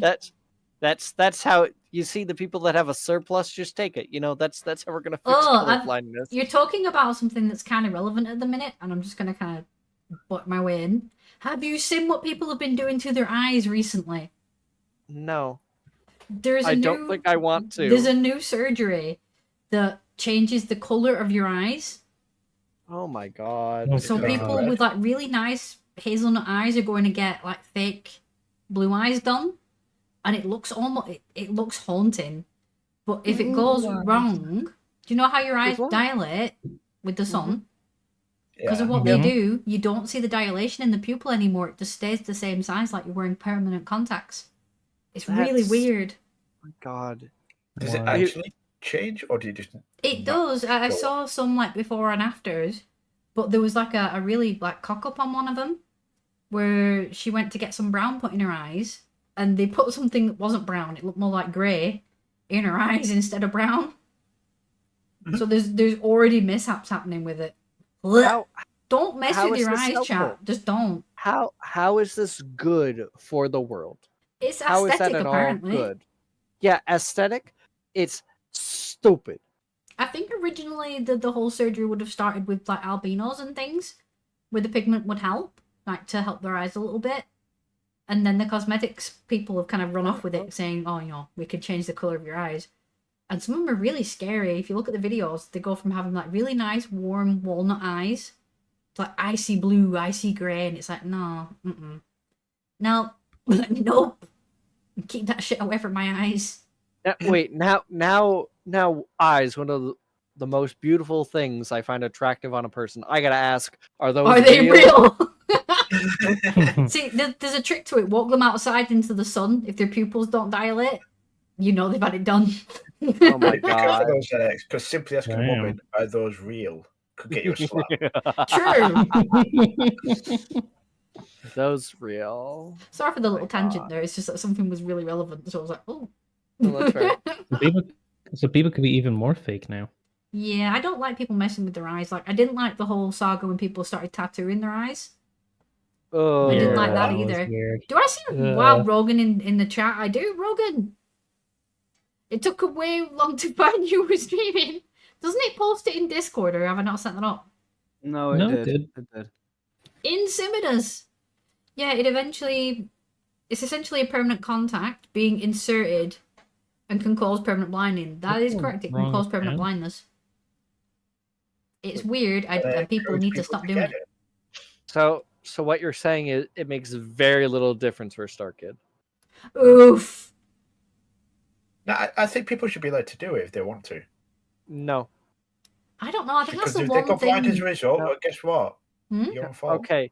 Speaker 3: That's how you see the people that have a surplus just take it. You know, that's how we're gonna fix
Speaker 1: Oh,
Speaker 3: color blindness.
Speaker 1: You're talking about something that's kind of relevant at the minute, and I'm just going to kind of butt my way in. Have you seen what people have been doing to their eyes recently?
Speaker 3: No.
Speaker 1: There's a
Speaker 3: I
Speaker 1: new,
Speaker 3: don't think I want to.
Speaker 1: There's a new surgery that changes the color of your eyes.
Speaker 3: Oh my god.
Speaker 5: Oh,
Speaker 1: So
Speaker 5: God.
Speaker 1: people with like really nice hazelnut eyes are going to get like fake blue eyes done, and it looks almost it looks haunting. But if it goes wrong, do you know how your eyes
Speaker 3: With what?
Speaker 1: dilate with the sun? Because
Speaker 4: Yeah.
Speaker 1: of what
Speaker 5: Mhm.
Speaker 1: they do, you don't see the dilation in the pupil anymore. It just stays the same size, like you're wearing permanent contacts. It's really
Speaker 3: That's-
Speaker 1: weird.
Speaker 3: Oh my god.
Speaker 4: Does it
Speaker 5: Wow.
Speaker 4: actually change, or do you just?
Speaker 1: It
Speaker 4: not
Speaker 1: does. I
Speaker 4: go
Speaker 1: saw some like before and afters, but there was like a really like cock up on one of them, where she went to get some brown put in her eyes, and they put something that wasn't brown. It looked more like grey in her eyes instead of brown. So there's already mishaps happening with it. Blech.
Speaker 3: How
Speaker 1: Don't mess
Speaker 3: how
Speaker 1: with
Speaker 3: is
Speaker 1: your
Speaker 3: this
Speaker 1: eyes,
Speaker 3: helpful?
Speaker 1: chat. Just don't.
Speaker 3: how is this good for the world?
Speaker 1: It's
Speaker 3: How is
Speaker 1: aesthetic,
Speaker 3: that at
Speaker 1: apparently.
Speaker 3: all good? Yeah, aesthetic. It's stupid.
Speaker 1: I think originally the whole surgery would have started with like albinos and things, where the pigment would help, like to help their eyes a little bit. And then the cosmetics people have kind of run off with it, saying, "Oh, you know, we could change the color of your eyes." And some of them are really scary. If you look at the videos, they go from having like really nice, warm walnut eyes to like icy blue, icy grey, and it's like, no, no, nope. Keep that shit away from my eyes.
Speaker 3: Wait, now eyes. the most beautiful things I find attractive on a person, I gotta ask, are those
Speaker 1: Are they real?
Speaker 5: Hmm.
Speaker 1: See, there's a trick to it. Walk them outside into the sun. If their pupils don't dilate, you know they've had it done.
Speaker 3: Oh my
Speaker 4: Be careful
Speaker 3: god.
Speaker 4: those because simply asking a
Speaker 5: Damn.
Speaker 4: woman, are those real, could get you a slap.
Speaker 1: True.
Speaker 3: Those real.
Speaker 1: Sorry for the little
Speaker 3: my
Speaker 1: tangent
Speaker 3: God.
Speaker 1: there. It's just that something was really relevant, so I was like, oh.
Speaker 3: No, that's fair.
Speaker 5: So people could be even more fake now.
Speaker 1: Yeah, I don't like people messing with their eyes. Like, I didn't like the whole saga when people started tattooing their eyes.
Speaker 3: Oh,
Speaker 1: I didn't like that
Speaker 5: was
Speaker 1: either.
Speaker 5: weird.
Speaker 1: Do I see Wild Rogan in the chat? I do, Rogan. It took a way long to find you were streaming. Doesn't it post it in Discord, or have I not set that up?
Speaker 2: No, it
Speaker 5: No, it
Speaker 2: did.
Speaker 5: did.
Speaker 2: It did.
Speaker 1: Insimidas. Yeah, it's essentially a permanent contact being inserted and can cause permanent blinding. That is
Speaker 5: What's
Speaker 1: correct. It can
Speaker 5: wrong
Speaker 1: cause
Speaker 5: with
Speaker 1: permanent
Speaker 5: that?
Speaker 1: blindness. It's weird, and people
Speaker 4: Encourage
Speaker 1: need to
Speaker 4: people
Speaker 1: stop
Speaker 4: to
Speaker 1: doing
Speaker 4: get
Speaker 1: it.
Speaker 3: So what you're saying is it makes very little difference for Star Kid.
Speaker 1: Oof.
Speaker 4: No, I think people should be allowed to do it if they want to.
Speaker 3: No.
Speaker 1: I don't know. I think
Speaker 4: Because
Speaker 1: that's
Speaker 4: if
Speaker 1: the
Speaker 4: they
Speaker 1: one
Speaker 4: go blind as a
Speaker 1: thing.
Speaker 4: result,
Speaker 3: No.
Speaker 4: well, guess what?
Speaker 1: Hmm?
Speaker 4: Your own fault.
Speaker 3: Okay,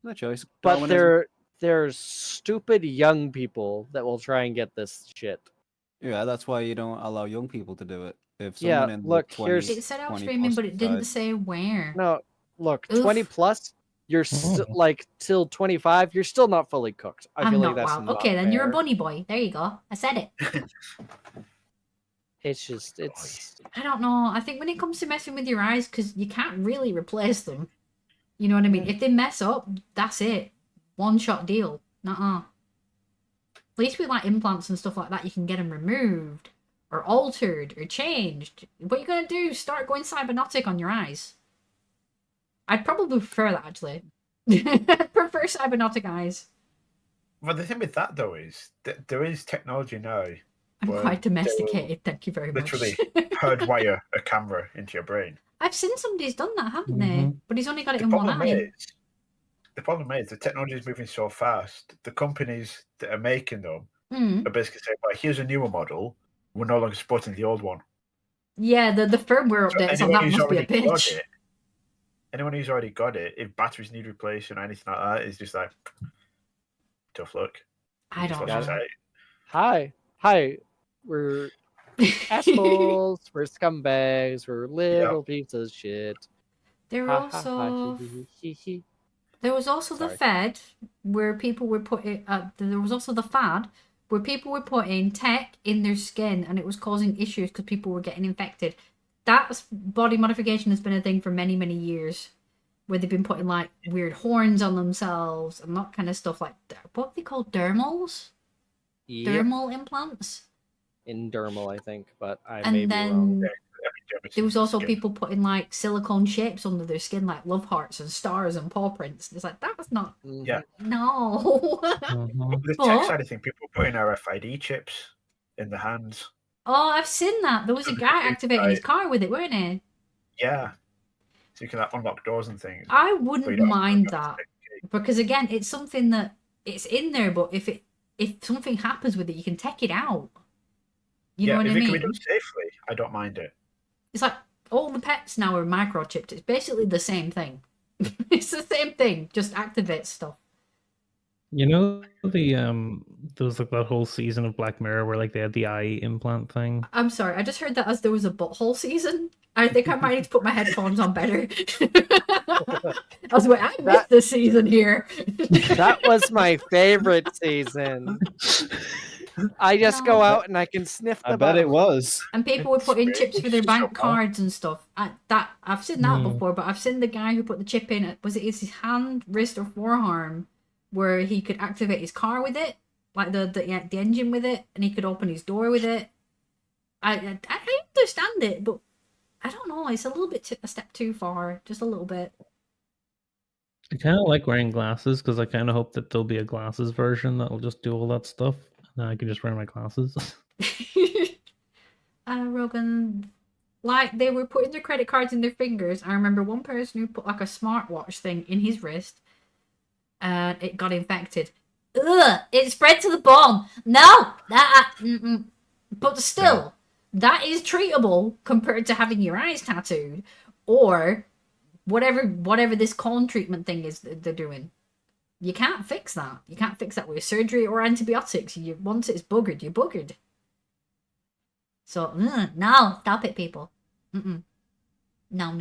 Speaker 2: No choice.
Speaker 3: but
Speaker 2: Darwinism.
Speaker 3: there's stupid young people that will try and get this shit.
Speaker 2: Yeah, that's why you don't allow young people to do it. If
Speaker 3: Yeah,
Speaker 2: someone in the
Speaker 3: look,
Speaker 2: 20s,
Speaker 3: here's-
Speaker 1: It said out
Speaker 2: 20
Speaker 1: streaming,
Speaker 2: plus
Speaker 1: but it didn't
Speaker 2: decides-
Speaker 1: say where.
Speaker 3: No, look,
Speaker 1: Oof.
Speaker 3: 20 plus, you're still like till 25, you're still not fully cooked. I
Speaker 1: I'm
Speaker 3: feel
Speaker 1: not
Speaker 3: like that's
Speaker 1: wild.
Speaker 3: not
Speaker 1: Okay, then you're a
Speaker 3: fair.
Speaker 1: bunny boy. There you go. I said it.
Speaker 3: It's just it's
Speaker 1: I don't know. I think when it comes to messing with your eyes, because you can't really replace them. You know what I mean? If they mess up, that's it. One shot deal. Nuh-uh. At least with like implants and stuff like that, you can get them removed or altered or changed. What you gonna do? Start going cybernetic on your eyes. I'd probably prefer that actually. I'd prefer cybernetic eyes.
Speaker 4: Well, the thing with that though is that there is technology now,
Speaker 1: I'm
Speaker 4: Well,
Speaker 1: quite
Speaker 4: they will
Speaker 1: domesticated. Thank you very much.
Speaker 4: literally hardwire a camera into your brain.
Speaker 1: I've seen somebody's done that, haven't they?
Speaker 5: Mhm.
Speaker 1: But he's only got it
Speaker 4: The
Speaker 1: in one
Speaker 4: problem
Speaker 1: eye.
Speaker 4: is the technology is moving so fast. The companies that are making them
Speaker 1: Mm.
Speaker 4: are basically saying, "Well, here's a newer model. We're no longer supporting the old one."
Speaker 1: Yeah, the firmware
Speaker 4: So
Speaker 1: updates on that must be a bitch.
Speaker 4: anyone who's already got it, if batteries need replacing or anything like that, is just like tough luck.
Speaker 1: I
Speaker 4: Just
Speaker 1: don't
Speaker 4: watch
Speaker 1: know.
Speaker 4: society.
Speaker 3: hi, we're assholes, we're scumbags, we're little pieces of shit.
Speaker 1: There
Speaker 3: Ha, ha, ha,
Speaker 1: also
Speaker 3: hee, hee, hee, hee.
Speaker 1: there was also the
Speaker 3: Sorry.
Speaker 1: Fed where people were putting there was also the fad where people were putting tech in their skin and it was causing issues because people were getting infected. That's body modification has been a thing for many years, where they've been putting like weird horns on themselves and that kind of stuff, like what they call dermals,
Speaker 3: Yep.
Speaker 1: dermal implants.
Speaker 3: Indermal, I think, but I
Speaker 1: And
Speaker 3: may be wrong.
Speaker 1: then there was also people putting like silicone shapes under their skin, like love hearts and stars and paw prints. It's like that's not
Speaker 3: Mhm.
Speaker 4: Yeah.
Speaker 1: no.
Speaker 5: Mhm.
Speaker 4: The
Speaker 1: What?
Speaker 4: tech side of thing, people putting RFID chips in the hands.
Speaker 1: Oh, I've seen that. There was a guy activating his
Speaker 4: Right.
Speaker 1: car with it, weren't he?
Speaker 4: Yeah, so you can like, unlock doors and things.
Speaker 1: I
Speaker 4: but you
Speaker 1: wouldn't
Speaker 4: don't have to
Speaker 1: mind
Speaker 4: go to
Speaker 1: that
Speaker 4: the-
Speaker 1: because again, it's something that it's in there, but if something happens with it, you can take it out. You know what
Speaker 4: if
Speaker 1: I
Speaker 4: it can be
Speaker 1: mean?
Speaker 4: done safely, I don't mind it.
Speaker 1: It's like all the pets now are microchipped. It's basically the same thing. It's the same thing, just activates stuff.
Speaker 5: You know there was like that whole season of Black Mirror where like they had the eye implant thing.
Speaker 1: I'm sorry, I just heard that as there was a butthole season. I think I might need to put my headphones on better. I was like, I missed
Speaker 3: That-
Speaker 1: this season here.
Speaker 3: That was my favorite season. I just go
Speaker 1: No.
Speaker 3: out and I can sniff the
Speaker 2: I bet it
Speaker 3: butt.
Speaker 2: was.
Speaker 1: And people were putting
Speaker 4: It's
Speaker 1: chips for their
Speaker 4: so
Speaker 1: bank
Speaker 4: bad.
Speaker 1: cards and stuff. I've seen that
Speaker 5: Hmm.
Speaker 1: before, but I've seen the guy who put the chip in. Was it his hand, wrist, or forearm, where he could activate his car with it, like the engine with it, and he could open his door with it. I understand it, but I don't know. It's a little bit a step too far, just a little bit.
Speaker 5: I kind of like wearing glasses because I kind of hope that there'll be a glasses version that'll just do all that stuff. And then I can just wear my glasses.
Speaker 1: Rogan, like they were putting their credit cards in their fingers. I remember one person who put like a smartwatch thing in his wrist, and it got infected. Ugh! It spread to the bone. No, that. But still, that is treatable compared to having your eyes tattooed or whatever this corn treatment thing is that they're doing. You can't fix that. You can't fix that with surgery or antibiotics. Once it's buggered, you're buggered. So, no, stop it, people. Mm-mm. No.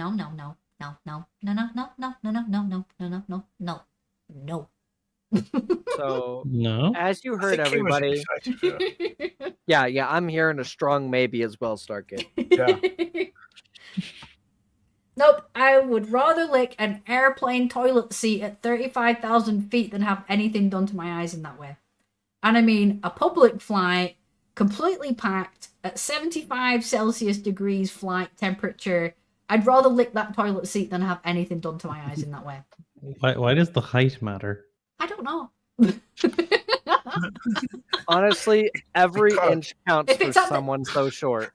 Speaker 3: So,
Speaker 5: No.
Speaker 3: as you
Speaker 4: I
Speaker 3: heard,
Speaker 4: think he was
Speaker 3: everybody.
Speaker 4: excited for it.
Speaker 3: Yeah, I'm hearing a strong maybe as well, Starkid.
Speaker 4: Yeah.
Speaker 1: Nope, I would rather lick an airplane toilet seat at 35,000 feet than have anything done to my eyes in that way. And I mean, a public flight, completely packed, at 75 Celsius degrees flight temperature. I'd rather lick that toilet seat than have anything done to my eyes in that way.
Speaker 5: Why does the height matter?
Speaker 1: I don't know.
Speaker 3: Honestly, every
Speaker 4: Because-
Speaker 3: inch counts
Speaker 1: If
Speaker 3: for
Speaker 1: it's at the-
Speaker 3: someone so short.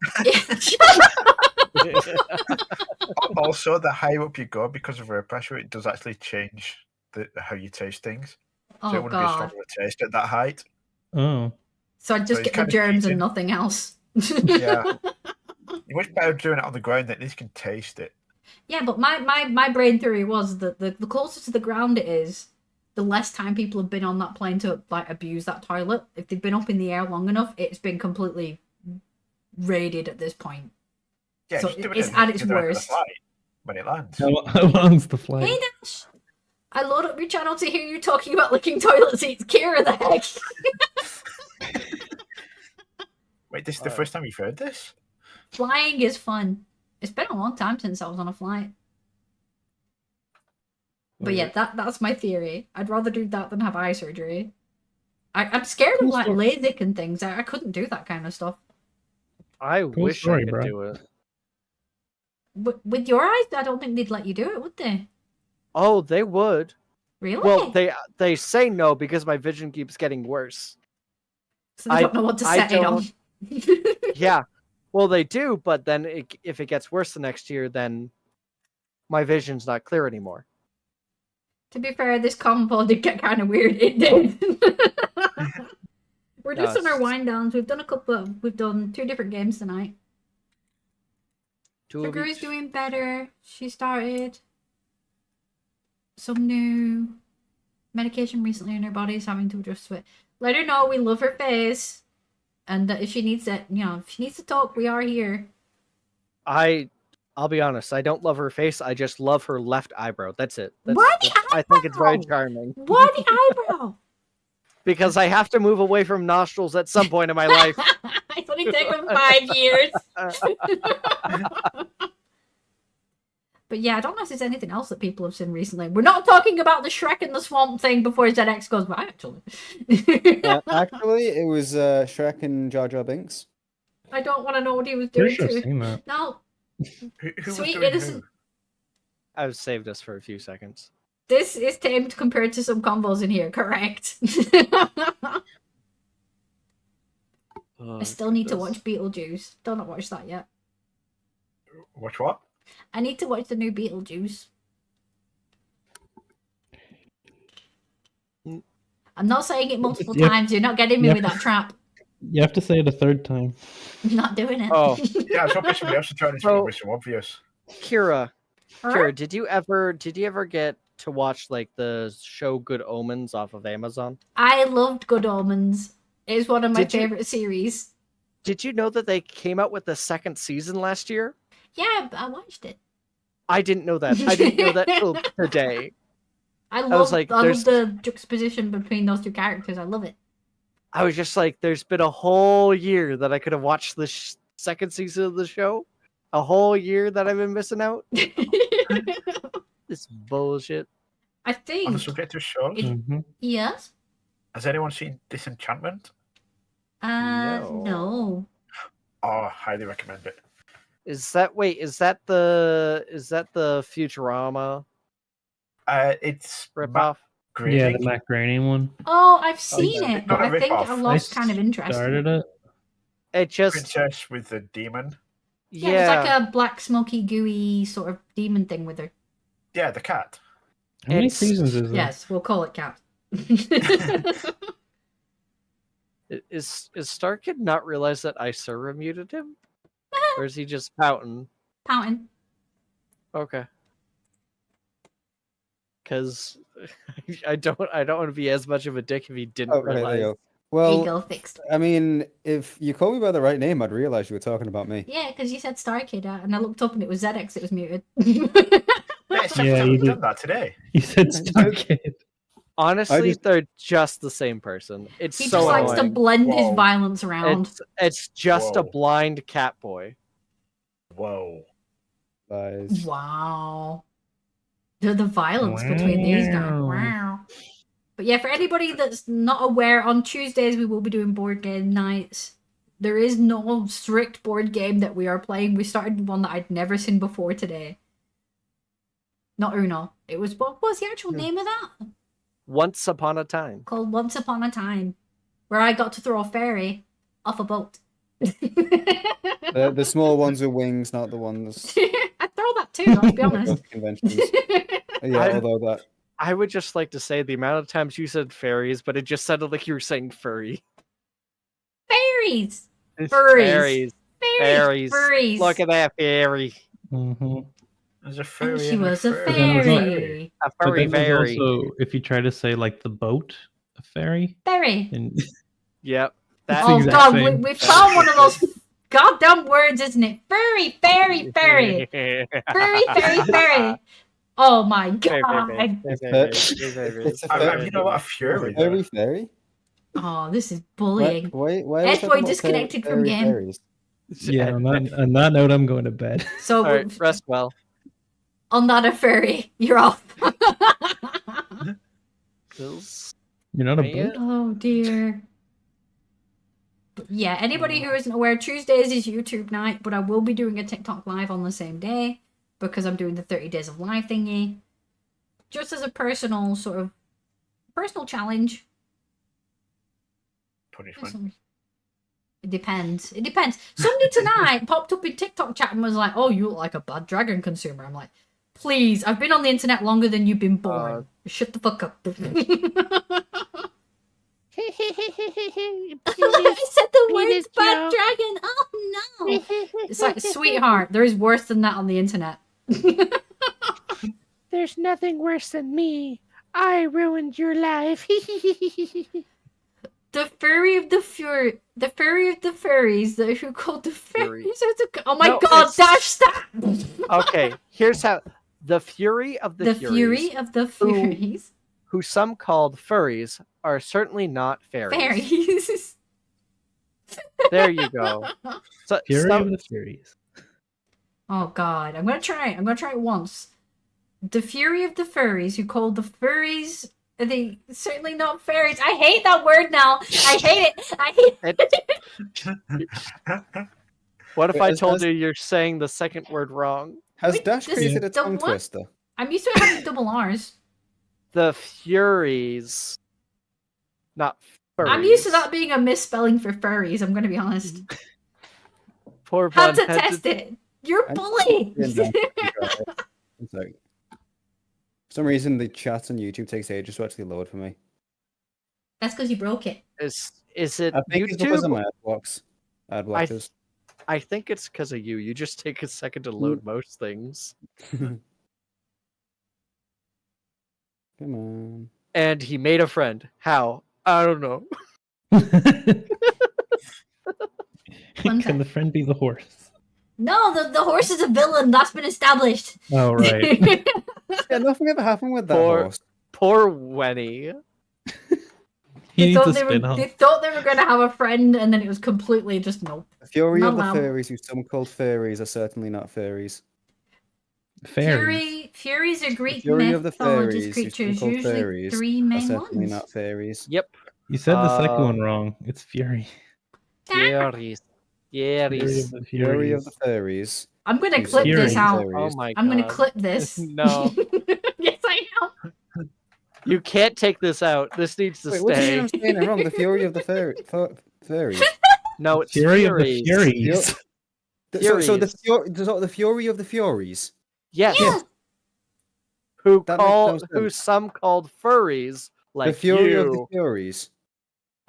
Speaker 4: Also, the higher up you go because of air pressure, it does actually change how you taste things. So it
Speaker 1: Oh,
Speaker 4: wouldn't be as
Speaker 1: God.
Speaker 4: strong of a taste at that height.
Speaker 5: Oh.
Speaker 1: So I'd just
Speaker 4: So
Speaker 1: get
Speaker 4: it's
Speaker 1: the
Speaker 4: kinda
Speaker 1: germs
Speaker 4: cheating.
Speaker 1: and nothing else.
Speaker 4: Yeah. You're much better doing it on the ground, at least you can taste it.
Speaker 1: Yeah, but my brain theory was that the closer to the ground it is, the less time people have been on that plane to like abuse that toilet. If they've been up in the air long enough, it's been completely raided at this point.
Speaker 4: Yeah,
Speaker 1: So
Speaker 4: just do it
Speaker 1: it's
Speaker 4: at
Speaker 1: at
Speaker 4: the
Speaker 1: its
Speaker 4: other end of the
Speaker 1: worst.
Speaker 4: flight when it lands.
Speaker 5: How long's the flight?
Speaker 1: Hey Dash! I load up your channel to hear you talking about licking toilet seats. Kira, the heck?
Speaker 4: Wait, this is the first time you've heard this?
Speaker 1: Flying is fun. It's been a long time since I was on a flight. But yeah, that's my theory. I'd rather do that than have eye surgery. I'm scared of
Speaker 5: Cool
Speaker 1: like
Speaker 5: story.
Speaker 1: LASIK and things. I couldn't do that kind of stuff.
Speaker 3: I wish I
Speaker 5: story,
Speaker 3: could
Speaker 5: bro.
Speaker 3: do it.
Speaker 1: But with your eyes, I don't think they'd let you do it, would they?
Speaker 3: Oh, they would.
Speaker 1: Really?
Speaker 3: Well, they say no because my vision keeps getting worse.
Speaker 1: so they don't know what to
Speaker 3: I
Speaker 1: set it on.
Speaker 3: Yeah. Well, they do, but then if it gets worse the next year, then my vision's not clear anymore.
Speaker 1: To be fair, this combo did get kind of weird. It did. We're just on our
Speaker 3: Yes.
Speaker 1: wind downs. We've done 2 different games tonight.
Speaker 3: Two of
Speaker 1: Sugar is
Speaker 3: each.
Speaker 1: doing better. She started some new medication recently in her body, is having to adjust to it. Let her know we love her face, and that if she needs it, if she needs to talk, we are here.
Speaker 3: I'll be honest. I don't love her face. I just love her left eyebrow. That's it.
Speaker 1: Why the
Speaker 3: I think it's very
Speaker 1: eyebrow?
Speaker 3: charming
Speaker 1: Why the eyebrow?
Speaker 3: because I have to move away from nostrils at some point in my life.
Speaker 1: It's only taken 5 years. But yeah, I don't know if there's anything else that people have seen recently. We're not talking about the Shrek and the Swamp thing before ZX goes by, actually.
Speaker 2: Actually, it was Shrek and Jar Jar Binks.
Speaker 1: I don't want to know what he was
Speaker 5: Pretty
Speaker 1: doing
Speaker 5: sure I've
Speaker 1: to
Speaker 5: seen that.
Speaker 1: No,
Speaker 4: Who was
Speaker 1: Sweet
Speaker 4: doing
Speaker 1: innocent-
Speaker 3: I've saved us for a few seconds.
Speaker 1: this is tamed compared to some combos in here, correct? I still need to watch Beetlejuice. Still not watched that yet.
Speaker 4: who? Watch what?
Speaker 1: I need to watch the new Beetlejuice.
Speaker 3: Mm.
Speaker 1: I'm not saying it multiple
Speaker 5: Yep.
Speaker 1: times. You're not getting me
Speaker 5: Yep.
Speaker 1: with that trap.
Speaker 5: You have to say it a third time.
Speaker 1: I'm not doing it.
Speaker 3: Oh.
Speaker 4: Yeah, I was hoping somebody else would try this
Speaker 3: So-
Speaker 4: one with some obvious.
Speaker 3: Kira,
Speaker 1: Huh?
Speaker 3: Kira, did you ever get to watch like the show Good Omens off of Amazon?
Speaker 1: I loved Good Omens. It's one of my
Speaker 3: Did you-
Speaker 1: favorite series.
Speaker 3: Did you know that they came out with the second season last year?
Speaker 1: Yeah, I watched it.
Speaker 3: I didn't know that. I didn't know that till today.
Speaker 1: I
Speaker 3: was
Speaker 1: love,
Speaker 3: like,
Speaker 1: I love
Speaker 3: there's-
Speaker 1: the juxtaposition between those 2 characters. I love it.
Speaker 3: I was just like, there's been a whole year that I could have watched the second season of the show. A whole year that I've been missing out. This bullshit.
Speaker 1: I
Speaker 4: On the
Speaker 1: think
Speaker 4: subject of shows,
Speaker 1: It-
Speaker 5: Mhm.
Speaker 1: yes.
Speaker 4: has anyone seen Disenchantment?
Speaker 3: No.
Speaker 1: No.
Speaker 4: Oh, I highly recommend it.
Speaker 3: Is that the Futurama
Speaker 4: It's
Speaker 3: ripoff?
Speaker 5: Yeah,
Speaker 4: Grady.
Speaker 5: the Mac Groening one.
Speaker 1: Oh, I've seen
Speaker 3: yeah.
Speaker 1: it, but
Speaker 4: Not a
Speaker 1: I think I
Speaker 4: rip-off.
Speaker 1: lost
Speaker 5: I
Speaker 1: kind of interest.
Speaker 5: Started it.
Speaker 3: It just
Speaker 4: Princess with the demon.
Speaker 1: Yeah, it's like a black, smoky, gooey sort of demon thing with her.
Speaker 4: Yeah, the cat.
Speaker 5: How many
Speaker 3: It's-
Speaker 5: seasons is there?
Speaker 1: Yes, we'll call it Cat.
Speaker 3: Is Starkid not realize that I server muted him? Or is he just pouting?
Speaker 1: Pouting.
Speaker 3: Okay. Because I don't want to be as much of a dick if he didn't
Speaker 2: Oh, okay, there
Speaker 3: realize.
Speaker 2: you go.
Speaker 1: There you
Speaker 2: Well,
Speaker 1: go, fixed.
Speaker 2: I mean, if you called me by the right name, I'd realize you were talking about me.
Speaker 1: Yeah, because you said Star Kid, and I looked up and it was ZX. It was muted.
Speaker 4: Yeah, it's
Speaker 5: Yeah,
Speaker 4: we've
Speaker 5: you
Speaker 4: done
Speaker 5: did.
Speaker 4: that today.
Speaker 5: You said Star Kid.
Speaker 3: Honestly,
Speaker 2: just-
Speaker 3: they're just the same person. It's
Speaker 1: He
Speaker 3: so
Speaker 1: just likes to
Speaker 3: annoying.
Speaker 1: blend his
Speaker 4: Whoa.
Speaker 1: violence around.
Speaker 3: It's just a
Speaker 4: Whoa.
Speaker 3: blind cat boy.
Speaker 4: Whoa.
Speaker 2: Guys.
Speaker 1: Wow. The violence between these guys.
Speaker 5: Wow.
Speaker 1: Wow. But yeah, for anybody that's not aware, on Tuesdays we will be doing board game nights. There is no strict board game that we are playing. We started one that I'd never seen before today. Not Uno. It was, what was the actual name of that?
Speaker 3: Once upon a time.
Speaker 1: Called Once Upon a Time. Where I got to throw a fairy off a boat.
Speaker 2: The small ones with wings, not the ones
Speaker 1: I'd throw that too, let's be honest.
Speaker 2: at conventions. Yeah,
Speaker 3: I-
Speaker 2: although that
Speaker 3: I would just like to say the amount of times you said fairies, but it just sounded like you were saying furry.
Speaker 1: Fairies! Furries.
Speaker 3: Fairies.
Speaker 1: Fairies!
Speaker 3: Fairies.
Speaker 1: Furries!
Speaker 3: Look at that fairy.
Speaker 5: Mm-hmm.
Speaker 4: There's a fairy.
Speaker 1: And she
Speaker 4: and
Speaker 1: was a
Speaker 4: fairy.
Speaker 1: fairy.
Speaker 3: A
Speaker 5: But
Speaker 3: furry
Speaker 5: then there's
Speaker 3: fairy.
Speaker 5: also, if you try to say like the boat, a ferry,
Speaker 1: Fairy.
Speaker 5: and
Speaker 3: Yep.
Speaker 5: That's
Speaker 3: That,
Speaker 5: the
Speaker 1: Oh
Speaker 5: exact
Speaker 1: god,
Speaker 5: same.
Speaker 1: we found one of those goddamn words, isn't it? Furry, fairy, fairy. Furry, fairy, fairy. Oh my god.
Speaker 2: it's a
Speaker 4: You know what? A fury. though.
Speaker 2: fairy fairy.
Speaker 1: Oh, this is bullying.
Speaker 2: Why are we
Speaker 1: Ed
Speaker 2: talking
Speaker 1: boy
Speaker 2: about
Speaker 1: disconnected from
Speaker 2: fairy
Speaker 1: game.
Speaker 2: fairies?
Speaker 5: yeah. On that note, I'm going to bed.
Speaker 1: So,
Speaker 3: All right, rest well.
Speaker 1: on that a furry, you're off.
Speaker 5: You're not a
Speaker 3: Yeah.
Speaker 5: boat.
Speaker 1: Oh dear. But yeah, anybody who isn't aware, Tuesdays is YouTube night, but I will be doing a TikTok live on the same day because I'm doing the 30 days of live thingy. Just as a personal personal challenge.
Speaker 4: Punishment.
Speaker 1: It depends. It depends. Somebody tonight popped up in TikTok chat and was like, "Oh, you look like a bad dragon consumer." I'm like, "Please, I've been on the internet longer than you've been born. Shut the fuck up." I said the words bad dragon. Oh no. It's like, sweetheart, there is worse than that on the internet.
Speaker 3: There's nothing worse than me. I ruined your life.
Speaker 1: The furry of the fury, the furry of the furries, who called the
Speaker 3: Fury.
Speaker 1: furries. Oh my
Speaker 3: No,
Speaker 1: god,
Speaker 3: it's-
Speaker 1: Dash, stop!
Speaker 3: Okay, here's how the fury of the,
Speaker 1: The
Speaker 3: furies,
Speaker 1: fury of the furies.
Speaker 3: who some called furries, are certainly not fairies.
Speaker 1: Fairies.
Speaker 3: There you go. So,
Speaker 5: Fury
Speaker 3: some-
Speaker 5: of the Furies.
Speaker 1: Oh god, I'm gonna try it. I'm gonna try it once. The fury of the furries, who called the furries, are they certainly not fairies? I hate that word now. I hate it. I hate it.
Speaker 3: what if
Speaker 2: Wait,
Speaker 3: I
Speaker 2: is
Speaker 3: told
Speaker 2: this-
Speaker 3: you you're saying the second word wrong?
Speaker 2: Has
Speaker 1: Wait,
Speaker 2: Dash
Speaker 1: this
Speaker 2: created
Speaker 1: is
Speaker 2: a
Speaker 1: the
Speaker 2: tongue
Speaker 1: what?
Speaker 2: twister?
Speaker 1: I'm used to having double R's.
Speaker 3: The furies, not furries.
Speaker 1: I'm used to that being a misspelling for furries, I'm gonna be honest.
Speaker 3: Poor
Speaker 1: Had
Speaker 3: Bun
Speaker 1: to
Speaker 3: had
Speaker 1: test it. You're
Speaker 2: I'm
Speaker 1: bullying.
Speaker 2: Yeah, no, One sec. For some reason, the chat on YouTube takes ages to actually load for me.
Speaker 1: That's because you broke it.
Speaker 3: Is it
Speaker 2: I think it's because of
Speaker 3: YouTube?
Speaker 2: my ad blocks. Ad blockers.
Speaker 3: I think it's because of you. You just take a second to load most things.
Speaker 2: Come on.
Speaker 3: And he made a friend. How? I don't know.
Speaker 1: One
Speaker 5: Can the friend be the horse?
Speaker 1: No, the horse is a villain. That's been established.
Speaker 5: Oh right.
Speaker 2: Yeah, nothing ever happened with that
Speaker 3: Poor-
Speaker 2: horse.
Speaker 3: Poor Wenny.
Speaker 5: He
Speaker 1: they,
Speaker 5: needs
Speaker 1: thought
Speaker 5: a
Speaker 1: they, were,
Speaker 5: spin-off.
Speaker 1: they thought they were going to have a friend, and then it was completely just nope.
Speaker 2: The fury
Speaker 1: Not
Speaker 2: of the
Speaker 1: allowed.
Speaker 2: fairies, who some called fairies, are certainly not fairies.
Speaker 5: Fairies.
Speaker 1: Furies are Greek
Speaker 2: fury of the
Speaker 1: mythologist
Speaker 2: fairies, who some
Speaker 1: creatures,
Speaker 2: called
Speaker 1: usually
Speaker 2: fairies,
Speaker 1: three
Speaker 2: Are
Speaker 1: main
Speaker 2: certainly
Speaker 1: ones.
Speaker 2: not fairies.
Speaker 3: Yep.
Speaker 5: You said the second
Speaker 3: Uh,
Speaker 5: one wrong. It's Fury.
Speaker 3: Furies. Furies.
Speaker 5: the
Speaker 2: Fury of
Speaker 5: Furies.
Speaker 2: the fairies.
Speaker 1: I'm going to
Speaker 2: who
Speaker 1: clip
Speaker 2: some
Speaker 1: this
Speaker 5: Fury.
Speaker 2: called
Speaker 1: out.
Speaker 3: Oh
Speaker 2: fairies.
Speaker 3: my god.
Speaker 1: I'm going to clip this.
Speaker 3: No.
Speaker 1: Yes, I am.
Speaker 3: You can't take this out. This needs to
Speaker 2: Wait, what do you mean
Speaker 3: stay.
Speaker 2: I'm saying it wrong? The fury of the fairies.
Speaker 3: No, it's
Speaker 5: Fury of
Speaker 3: Furies.
Speaker 5: the Furies.
Speaker 2: So the
Speaker 3: Furies.
Speaker 2: the fury of the furies.
Speaker 3: Yes.
Speaker 1: Yeah.
Speaker 3: Who
Speaker 2: That makes no
Speaker 3: who
Speaker 2: sense.
Speaker 3: some called furries, like
Speaker 2: The fury
Speaker 3: you.
Speaker 2: of the furies.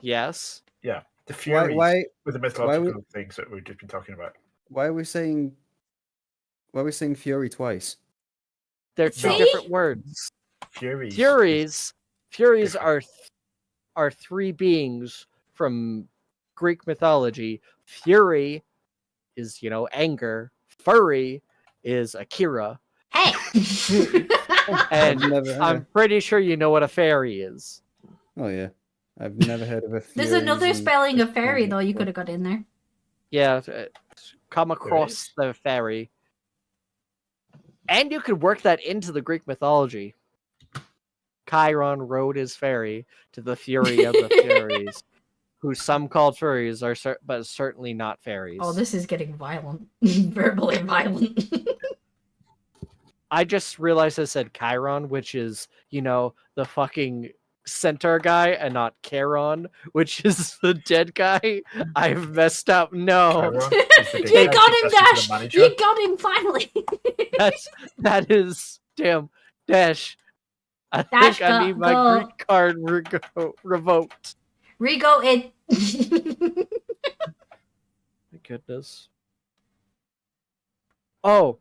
Speaker 3: Yes.
Speaker 4: Yeah, the furies
Speaker 2: Why
Speaker 4: with the
Speaker 2: why
Speaker 4: mythological things that we've just been talking about.
Speaker 2: Why are we saying Fury twice?
Speaker 3: They're two
Speaker 1: See?
Speaker 3: different words.
Speaker 4: Furies.
Speaker 3: Furies
Speaker 4: different.
Speaker 3: are three beings from Greek mythology. Fury is, anger. Furry is Akira.
Speaker 1: Hey!
Speaker 3: And
Speaker 2: never.
Speaker 3: I'm pretty sure you know what a fairy is.
Speaker 2: Oh yeah, I've never heard of a.
Speaker 1: There's another
Speaker 2: Furies and
Speaker 1: spelling of
Speaker 2: Christian
Speaker 1: fairy, though, you
Speaker 2: before.
Speaker 1: could have got in there.
Speaker 3: Yeah, come across the fairy. And you could work that into the Greek mythology. Chiron rode his fairy to the fury of the Furies, who some called furries, but certainly not fairies.
Speaker 1: Oh, this is getting violent. Verbally violent.
Speaker 3: I just realized I said Chiron, which is, the fucking centaur guy, and not Charon, which is the dead guy. I've messed up. No,
Speaker 4: Chiron is the
Speaker 1: You
Speaker 4: data
Speaker 1: got him,
Speaker 4: assistant to the
Speaker 1: Dash!
Speaker 4: manager.
Speaker 1: You got him, finally!
Speaker 3: that is damn Dash. I
Speaker 1: Dash
Speaker 3: think I need my
Speaker 1: go.
Speaker 3: Greek card revoked.
Speaker 1: Rigo it.
Speaker 3: My goodness. Oh.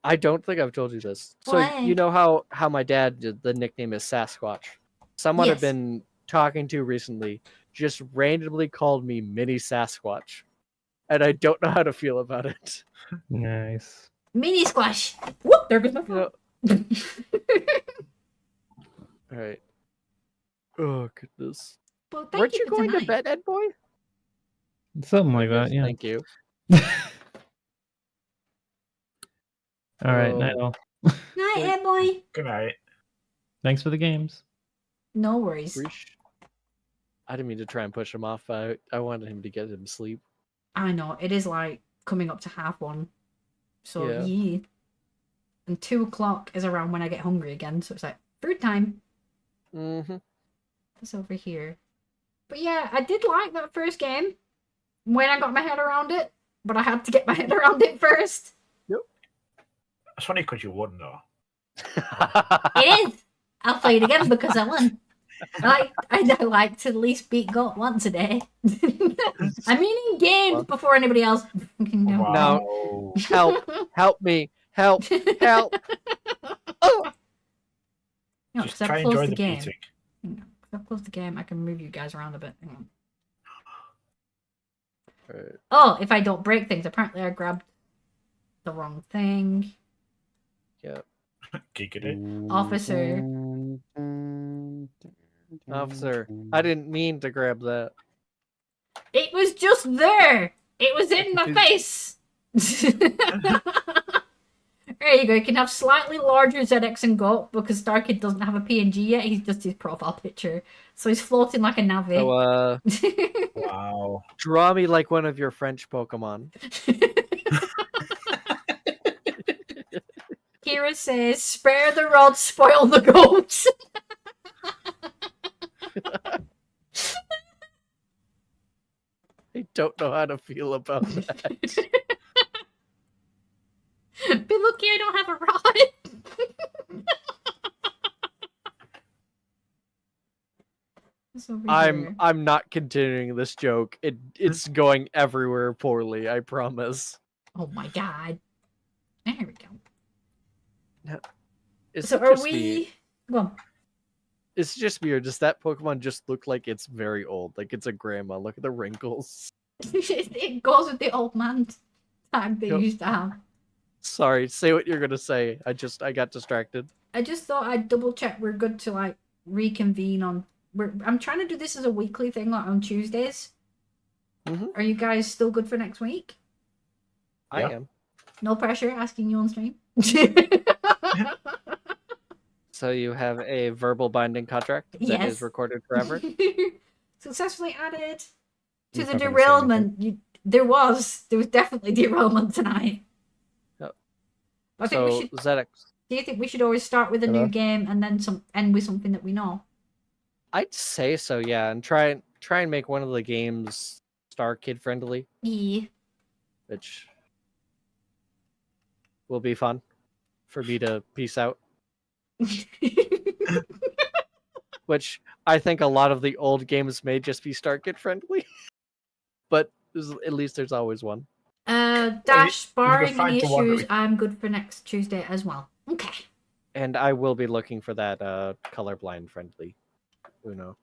Speaker 3: I don't think I've told you this. So
Speaker 1: What?
Speaker 3: you know how my dad did the nickname is Sasquatch. Someone
Speaker 1: Yes.
Speaker 3: I've been talking to recently just randomly called me Mini Sasquatch. And I don't know how to feel about it.
Speaker 5: Nice.
Speaker 1: Mini squash. Whoop! There goes my phone.
Speaker 3: All right. Oh goodness.
Speaker 1: Well, thank
Speaker 3: Weren't
Speaker 1: you
Speaker 3: you
Speaker 1: for
Speaker 3: going to
Speaker 1: tonight.
Speaker 3: bed, Ed Boy?
Speaker 5: Something like that, yeah.
Speaker 3: Thank you.
Speaker 5: All right,
Speaker 3: Oh.
Speaker 5: night all.
Speaker 1: Night, Ed boy.
Speaker 4: Good night.
Speaker 5: Thanks for the games.
Speaker 1: No worries.
Speaker 3: I didn't mean to try and push him off. I wanted him to get him sleep.
Speaker 1: I know, it is like coming up to 1:30. So,
Speaker 3: Yeah.
Speaker 1: yeah. And 2:00 is around when I get hungry again, so it's like, food time.
Speaker 3: Mm-hmm.
Speaker 1: It's over here. But yeah, I did like that first game when I got my head around it, but I had to get my head around it first.
Speaker 4: That's funny because you won, though.
Speaker 1: It is! I'll play it again because I won. I like to at least beat GOAT once a day. I mean in games before anybody else can do.
Speaker 4: Wow.
Speaker 3: Help me. Help. Help. Oh.
Speaker 1: No,
Speaker 4: Just
Speaker 1: because
Speaker 4: try
Speaker 1: I've
Speaker 4: and
Speaker 1: closed
Speaker 4: enjoy
Speaker 1: the
Speaker 4: the
Speaker 1: game.
Speaker 4: beating.
Speaker 1: I've closed the game, I can move you guys around a bit. Hang on.
Speaker 3: Alright.
Speaker 1: Oh, if I don't break things, apparently I grabbed the wrong thing.
Speaker 3: Yeah.
Speaker 4: Gigged it.
Speaker 1: Officer.
Speaker 3: Officer, I didn't mean to grab that.
Speaker 1: It was just there! It was in my face! There you go, you can have slightly larger ZX and GOAT because Starkid doesn't have a PNG yet, he's just his profile picture. So he's floating like a Navi.
Speaker 3: So,
Speaker 4: Wow.
Speaker 3: draw me like one of your French Pokemon.
Speaker 1: Kira says, spare the rod, spoil the goats.
Speaker 3: I don't know how to feel about that.
Speaker 1: Be lucky I don't have a rod. It's over here.
Speaker 3: I'm not continuing this joke. It's going everywhere poorly, I promise.
Speaker 1: Oh my god. There we go.
Speaker 3: It's
Speaker 1: So are
Speaker 3: just
Speaker 1: we...
Speaker 3: me.
Speaker 1: Go on.
Speaker 3: It's just weird. Does that Pokemon just look like it's very old? Like it's a grandma. Look at the wrinkles.
Speaker 1: It goes with the old man tag they
Speaker 3: Yep.
Speaker 1: used to have.
Speaker 3: Sorry, say what you're gonna say. I got distracted.
Speaker 1: I just thought I'd double check we're good to like reconvene on. I'm trying to do this as a weekly thing, like on Tuesdays.
Speaker 3: Mhm.
Speaker 1: Are you guys still good for next week?
Speaker 3: I
Speaker 4: Yeah.
Speaker 3: am.
Speaker 1: No pressure. Asking you on stream.
Speaker 3: So you have a verbal binding contract that is
Speaker 1: Yes.
Speaker 3: recorded forever.
Speaker 1: Successfully added to
Speaker 2: You're
Speaker 1: the
Speaker 2: not gonna say anything.
Speaker 1: derailment. There was definitely derailment tonight.
Speaker 3: Yep.
Speaker 1: I think we
Speaker 3: So
Speaker 1: should.
Speaker 3: ZX,
Speaker 1: Do you think we should always start with a
Speaker 2: Hello?
Speaker 1: new game and then end with something that we know?
Speaker 3: I'd say so, yeah, and try and make one of the games Star Kid friendly,
Speaker 1: Yeah.
Speaker 3: which will be fun for me to piece out. Which I think a lot of the old games may just be Star Kid friendly, but At least there's always one.
Speaker 1: Dash, barring
Speaker 4: find
Speaker 1: any
Speaker 4: the one that
Speaker 1: issues,
Speaker 4: we-
Speaker 1: I'm good for next Tuesday as well. Okay.
Speaker 3: And I will be looking for that colorblind friendly Uno.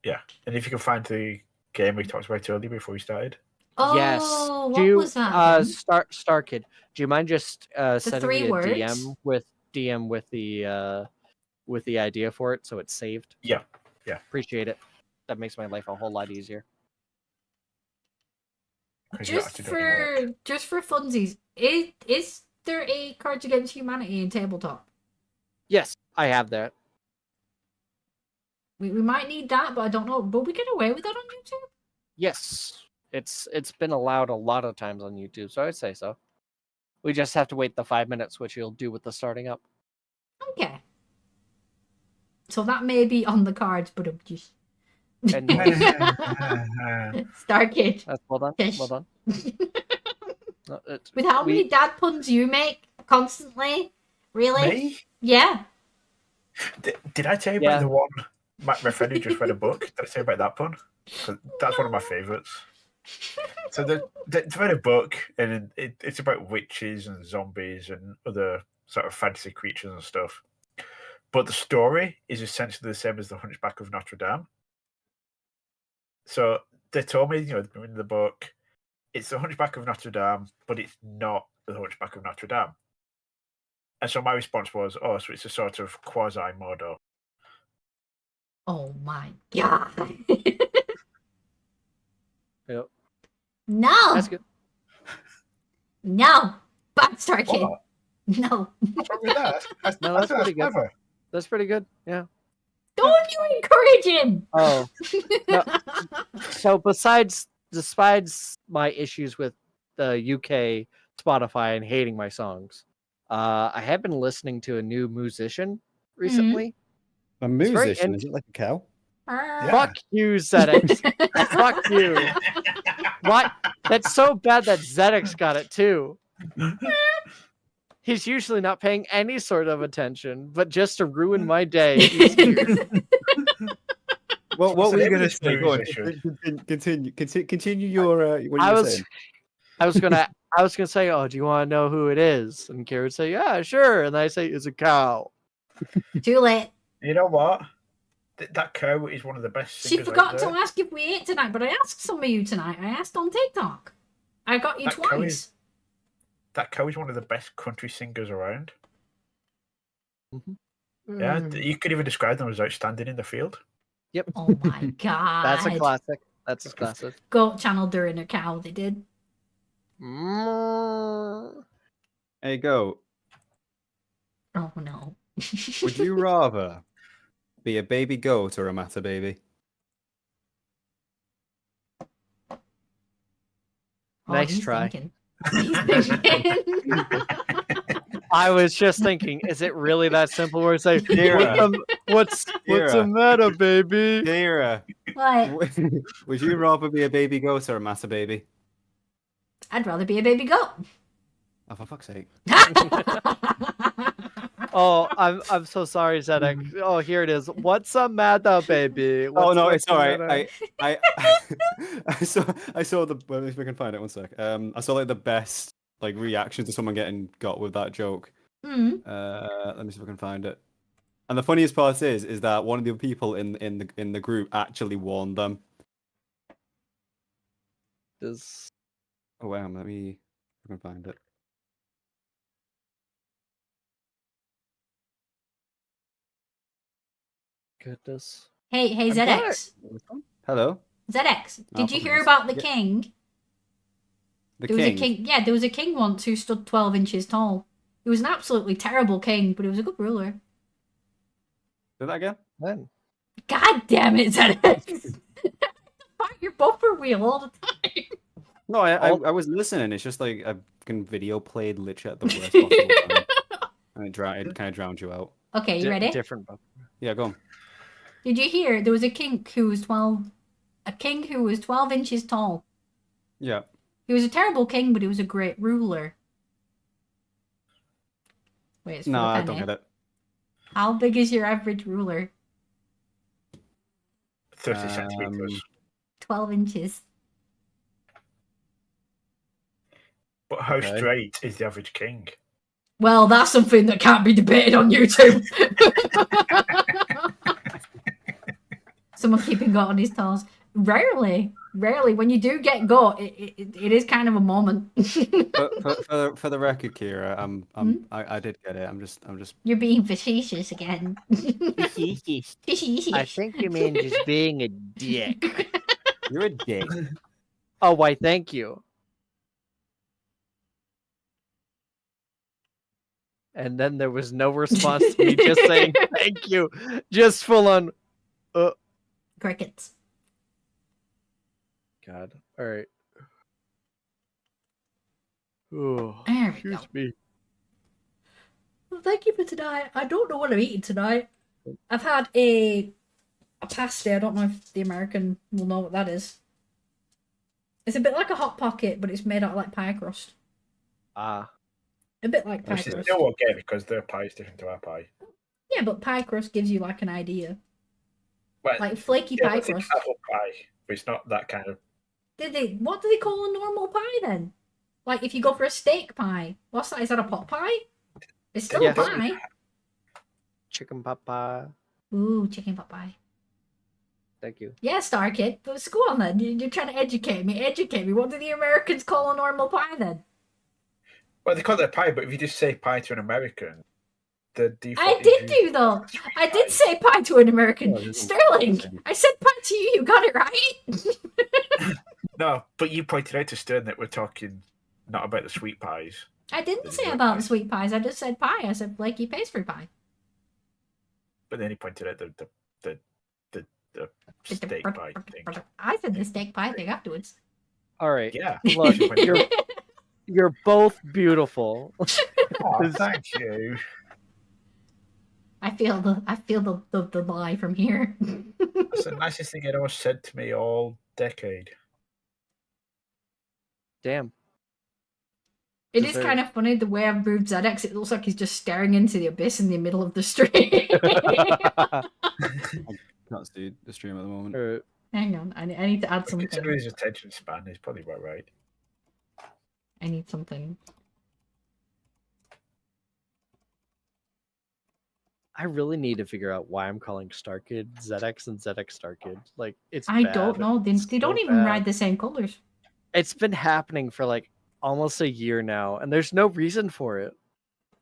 Speaker 4: And if you can find the game we talked about earlier before we started.
Speaker 3: Yes.
Speaker 1: Oh,
Speaker 3: Do
Speaker 1: what
Speaker 3: you,
Speaker 1: was that? Again?
Speaker 3: Star Kid, do you mind just sending
Speaker 1: three
Speaker 3: me a
Speaker 1: words?
Speaker 3: DM with the idea for it so it's saved?
Speaker 4: Yeah.
Speaker 3: Appreciate it. That makes my life a whole lot easier.
Speaker 4: 'Cause you don't have to do any work.
Speaker 1: Just for funsies, is there a Cards Against Humanity in tabletop?
Speaker 3: Yes, I have that.
Speaker 1: We might need that, but I don't know. Will we get away with that on YouTube?
Speaker 3: Yes. It's been allowed a lot of times on YouTube, so I'd say so. We just have to wait the 5 minutes, which you'll do with the starting up.
Speaker 1: Okay. So that may be on the cards, but I'm just
Speaker 3: And
Speaker 1: Star Kid.
Speaker 3: that's well done.
Speaker 1: Fish.
Speaker 3: Well done. No,
Speaker 1: With how
Speaker 3: we-
Speaker 1: many dad puns you make constantly? Really?
Speaker 4: Me?
Speaker 1: Yeah.
Speaker 4: Did I tell you
Speaker 3: Yeah.
Speaker 4: about the one? My friend who just read a book. Did I tell you about that pun? 'Cause that's one of my favourites. So they read a book, and it's about witches and zombies and other sort of fantasy creatures and stuff. But the story is essentially the same as the Hunchback of Notre Dame. So they told me, in the book, it's the Hunchback of Notre Dame, but it's not the Hunchback of Notre Dame. And so my response was, oh, so it's a sort of quasi-Mordor.
Speaker 1: Oh my god.
Speaker 3: Yep.
Speaker 1: No.
Speaker 3: That's good.
Speaker 1: No. Bad Star Kid.
Speaker 4: What?
Speaker 1: No.
Speaker 4: What's wrong with that?
Speaker 3: No, that's pretty good.
Speaker 4: clever.
Speaker 3: That's pretty good. Yeah.
Speaker 1: Don't you encourage him.
Speaker 3: Oh. No. So besides my issues with the UK Spotify and hating my songs, I have been listening to a new musician recently.
Speaker 2: A
Speaker 3: It's very
Speaker 2: musician? Is it like a cow?
Speaker 4: Yeah.
Speaker 3: Fuck you, Zedix. Fuck you. What? That's so bad that Zedix got it too. He's usually not paying any sort of attention, but just to ruin my day, he's here.
Speaker 2: What
Speaker 4: What's
Speaker 2: were
Speaker 4: the
Speaker 2: you
Speaker 4: name
Speaker 2: going
Speaker 4: of
Speaker 2: to
Speaker 4: this
Speaker 2: say? Go on,
Speaker 4: musician?
Speaker 2: continue your what you
Speaker 3: I
Speaker 2: were
Speaker 3: was
Speaker 2: saying.
Speaker 3: I was gonna say, oh, do you want to know who it is? And Kara would say, yeah, sure. And I say, it's a cow.
Speaker 1: Too late.
Speaker 4: You know what? That cow is one of the best
Speaker 1: She
Speaker 4: singers
Speaker 1: forgot
Speaker 4: out
Speaker 1: to
Speaker 4: there.
Speaker 1: ask if we ate tonight, but I asked some of you tonight. I asked on TikTok. I got you
Speaker 4: That cow
Speaker 1: twice.
Speaker 4: is- That cow is one of the best country singers around. Yeah,
Speaker 1: Mm.
Speaker 4: you could even describe them as outstanding in the field.
Speaker 1: Oh my god.
Speaker 3: That's a classic. That's a classic.
Speaker 1: Goat channel during a cow, they did.
Speaker 3: Mm.
Speaker 2: There you go.
Speaker 1: Oh no.
Speaker 2: Would you rather be a baby goat or a matter baby?
Speaker 1: Oh,
Speaker 3: Nice
Speaker 1: he's
Speaker 3: try.
Speaker 1: thinking. He's thinking.
Speaker 3: I was just thinking, is it really that simple? Where it's like,
Speaker 2: Kira.
Speaker 3: what's the
Speaker 2: Kira.
Speaker 3: matter, baby?
Speaker 2: Kira,
Speaker 1: What?
Speaker 2: would you rather be a baby goat or a matter baby?
Speaker 1: I'd rather be a baby goat.
Speaker 2: Oh, for fuck's sake.
Speaker 3: Oh, I'm so sorry, Zedek. Oh, here it is. What's a matter, baby?
Speaker 2: Oh no,
Speaker 3: What's
Speaker 2: it's all right.
Speaker 3: the matter?
Speaker 2: I I saw the. Well, if we can find it, one sec. I saw like the best like reaction to someone getting got with that joke.
Speaker 1: Mm.
Speaker 2: Let me see if I can find it. And the funniest part is that one of the people in the group actually warned them.
Speaker 3: Does-
Speaker 2: Oh wow, let me. I can find it.
Speaker 3: Goodness.
Speaker 1: Hey,
Speaker 3: I've got
Speaker 1: ZX.
Speaker 2: Hello,
Speaker 1: ZX,
Speaker 2: Oh,
Speaker 1: did you hear
Speaker 2: yes.
Speaker 1: about the
Speaker 2: Yeah.
Speaker 1: king?
Speaker 2: the
Speaker 1: There
Speaker 2: king.
Speaker 1: was a king. Yeah, there was a king once who stood 12 inches tall. He was an absolutely terrible king, but he was a good ruler.
Speaker 2: Do that again?
Speaker 3: When?
Speaker 1: God damn it, ZX! Fuck your bumper wheel all the time.
Speaker 2: No, I was listening. It's just like a fucking video played literally at the worst possible time, and it kind of drowned you out.
Speaker 1: Okay, you ready?
Speaker 3: Different book.
Speaker 2: Yeah, go on.
Speaker 1: Did you hear there was a king who was 12? A king who was 12 inches tall.
Speaker 2: Yeah.
Speaker 1: He was a terrible king, but he was a great ruler. Wait, it's for
Speaker 2: No,
Speaker 1: the
Speaker 2: I
Speaker 1: penny.
Speaker 2: don't get it.
Speaker 1: How big is your average ruler?
Speaker 4: 30 centimeters.
Speaker 1: 12 inches.
Speaker 4: But how
Speaker 3: Okay.
Speaker 4: straight is the average king?
Speaker 1: Well, that's something that can't be debated on YouTube. Someone keeping got on his toes. Rarely. When you do get got, it is kind of a moment.
Speaker 2: For the record, Kira, I did get it. I'm just
Speaker 1: You're being facetious again.
Speaker 3: I think you mean just being a dick.
Speaker 2: you're a dick.
Speaker 3: Oh, why, thank you. And then there was no response to me just saying thank you. Just full on.
Speaker 1: Crickets.
Speaker 3: God. All right. Oh,
Speaker 1: There we go.
Speaker 3: excuse me.
Speaker 1: Well, thank you for tonight. I don't know what I'm eating tonight. I've had a pasta. I don't know if the American will know what that is. It's a bit like a hot pocket, but it's made out of like pie crust.
Speaker 3: Ah.
Speaker 1: A bit like pie
Speaker 4: Which is
Speaker 1: crust.
Speaker 4: still okay because their pie is different to our pie.
Speaker 1: Yeah, but pie crust gives you like an idea.
Speaker 4: Well,
Speaker 1: Like flaky
Speaker 4: yeah,
Speaker 1: pie
Speaker 4: it's a
Speaker 1: crust.
Speaker 4: apple pie, but it's not that kind of.
Speaker 1: What do they call a normal pie then? Like if you go for a steak pie, what's that? Is that a pot pie? It's still
Speaker 3: Yes.
Speaker 1: a pie.
Speaker 3: Chicken pot pie.
Speaker 1: Ooh, chicken pot pie.
Speaker 3: Thank you.
Speaker 1: Yeah, Star Kid. But go on then. You're trying to educate me. Educate me. What do the Americans call a normal pie then?
Speaker 4: Well, they call it a pie, but if you just say pie to an American, the default.
Speaker 1: I
Speaker 4: is
Speaker 1: did
Speaker 4: usually
Speaker 1: do though. I
Speaker 4: pie.
Speaker 1: did say pie to an American.
Speaker 2: Oh, it isn't
Speaker 1: Sterling,
Speaker 2: pie.
Speaker 1: I said pie to you. You got it right.
Speaker 4: No, but you pointed out to Stern that we're talking not about the sweet pies.
Speaker 1: I didn't
Speaker 4: The
Speaker 1: say
Speaker 4: dessert
Speaker 1: about
Speaker 4: pie.
Speaker 1: the sweet pies. I just said pie. I said flaky pastry pie.
Speaker 4: But then he pointed out the steak pie thing.
Speaker 1: I said the steak pie thing afterwards.
Speaker 3: All right.
Speaker 4: Yeah.
Speaker 3: Look,
Speaker 4: She went,
Speaker 3: you're both beautiful.
Speaker 4: "Oh, thank you.
Speaker 1: I feel the lie from here.
Speaker 4: That's the nicest thing anyone said to me all decade.
Speaker 3: Damn.
Speaker 1: It is
Speaker 3: Deserved.
Speaker 1: kind of funny the way I've moved ZX. It looks like he's just staring into the abyss in the middle of the street.
Speaker 2: Can't see the stream at the moment.
Speaker 3: Alright.
Speaker 1: Hang on, I need to add something.
Speaker 4: Considering his attention span, he's probably about right.
Speaker 1: I need something.
Speaker 3: I really need to figure out why I'm calling StarKid ZX and ZX StarKid. Like, it's
Speaker 1: I
Speaker 3: bad.
Speaker 1: don't know. They
Speaker 3: It's
Speaker 1: don't
Speaker 3: so
Speaker 1: even
Speaker 3: bad.
Speaker 1: ride the same colors.
Speaker 3: It's been happening for like almost a year now, and there's no reason for it.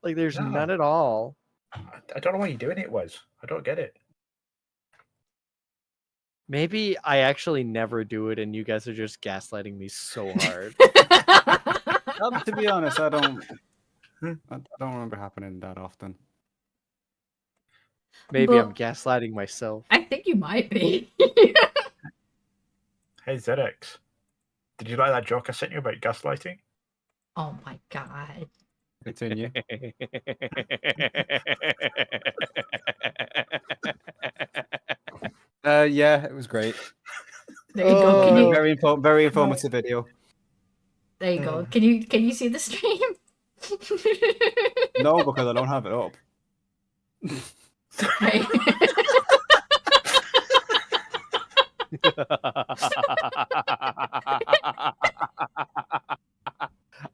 Speaker 3: Like, there's
Speaker 4: No.
Speaker 3: none at all.
Speaker 4: I don't know why you're doing it, Wes. I don't get it.
Speaker 3: Maybe I actually never do it, and you guys are just gaslighting me so hard.
Speaker 2: To be honest, I don't remember happening that often.
Speaker 3: Maybe I'm
Speaker 1: But-
Speaker 3: gaslighting myself.
Speaker 1: I think you might be.
Speaker 4: Hey, ZX. Did you like that joke I sent you about gaslighting?
Speaker 1: Oh my god.
Speaker 2: Continue. Yeah, it was great.
Speaker 1: There you go. Can
Speaker 3: Oh.
Speaker 1: you,
Speaker 2: Very informative video.
Speaker 1: there you go. Can you see the stream?
Speaker 2: No, because I don't have it up.
Speaker 1: Right.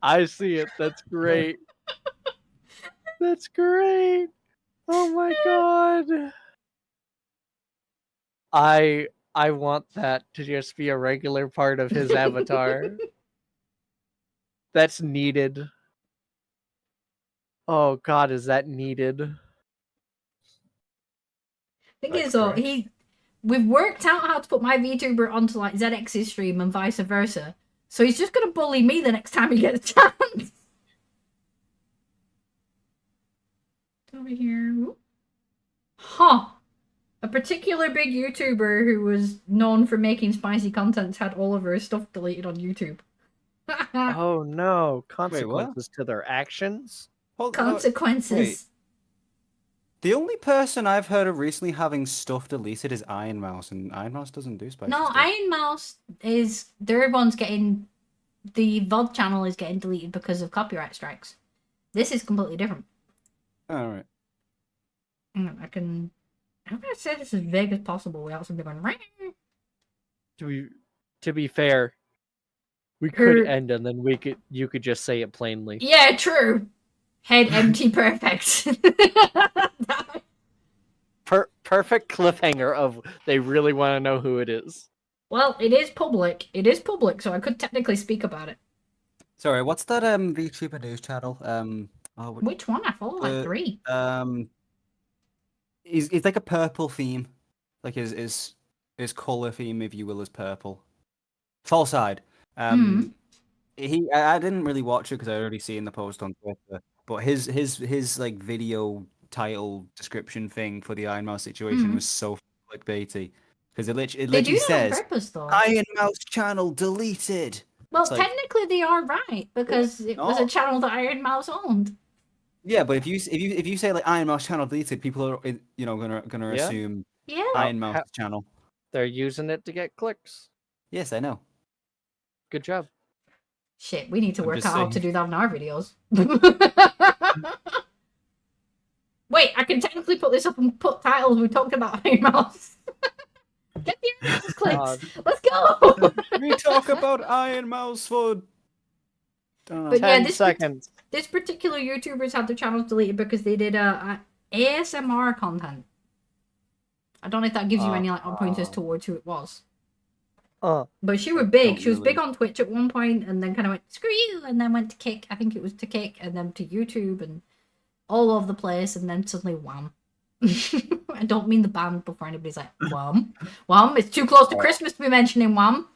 Speaker 3: I see it. That's great. That's great. Oh my god. I want that to just be a regular part of his avatar. That's needed. Oh god, is that needed?
Speaker 1: Thing
Speaker 4: That's
Speaker 1: is though,
Speaker 4: correct.
Speaker 1: we've worked out how to put my VTuber onto like ZX's stream and vice versa. So he's just gonna bully me the next time he gets a chance. Over here. Oop. Huh. A particular big YouTuber who was known for making spicy content had all of her stuff deleted on YouTube.
Speaker 3: Oh no, consequences to their actions?
Speaker 2: Hold-
Speaker 1: Consequences.
Speaker 2: wait. The only person I've heard of recently having stuff deleted is Iron Mouse, and Iron Mouse doesn't do spicy
Speaker 1: No,
Speaker 2: stuff.
Speaker 1: Iron Mouse is their one's getting the VOD channel is getting deleted because of copyright strikes. This is completely different.
Speaker 2: All right.
Speaker 1: I can. I'm gonna say this as vague as possible without something going. "Ring."
Speaker 3: To be fair, We could
Speaker 1: Her-
Speaker 3: end and then you could just say it plainly.
Speaker 1: Yeah, true. Head empty, perfect.
Speaker 3: Perfect cliffhanger of they really want to know who it is.
Speaker 1: Well, it is public. It is public, so I could technically speak about it.
Speaker 2: Sorry, what's that VTuber news channel? Oh,
Speaker 1: Which one? I follow like 3.
Speaker 2: He's like a purple theme, like his color theme, if you will, is purple. Fall Side. I didn't really watch it because I already seen the post on Twitter. But his like video title description thing for the Iron Mouse situation was so clickbaity because it
Speaker 1: They
Speaker 2: literally
Speaker 1: do that on
Speaker 2: says
Speaker 1: purpose, though.
Speaker 2: Iron Mouse channel deleted.
Speaker 1: Well,
Speaker 2: It's like-
Speaker 1: technically they are right because it was a
Speaker 2: No.
Speaker 1: channel that Iron Mouse owned.
Speaker 2: Yeah, but if you say like Iron Mouse channel deleted, people are gonna
Speaker 3: Yeah.
Speaker 2: assume
Speaker 1: Yeah.
Speaker 2: Iron Mouse channel.
Speaker 3: They're using it to get clicks.
Speaker 2: Yes, I know.
Speaker 3: Good job.
Speaker 1: Shit, we need to
Speaker 2: I'm
Speaker 1: work
Speaker 2: just
Speaker 1: out how to
Speaker 2: saying.
Speaker 1: do that in our videos. Wait, I can technically put this up and put titles. We talked about Iron Mouse. Get the Iron Mouse clicks. Let's go.
Speaker 2: We talk about Iron Mouse for
Speaker 1: But yeah,
Speaker 3: 10
Speaker 1: this
Speaker 3: seconds.
Speaker 1: This particular YouTubers had their channels deleted because they did ASMR content. I don't know if that gives you any like pointers towards who it was. But she was big.
Speaker 2: Not
Speaker 1: She was big
Speaker 2: really.
Speaker 1: on Twitch at one point, and then kind of went screw you, and then went to Kick. I think it was to Kick, and then to YouTube, and all over the place, and then suddenly wham. I don't mean the band before anybody's like wham, wham. It's too close to Christmas to be mentioning wham.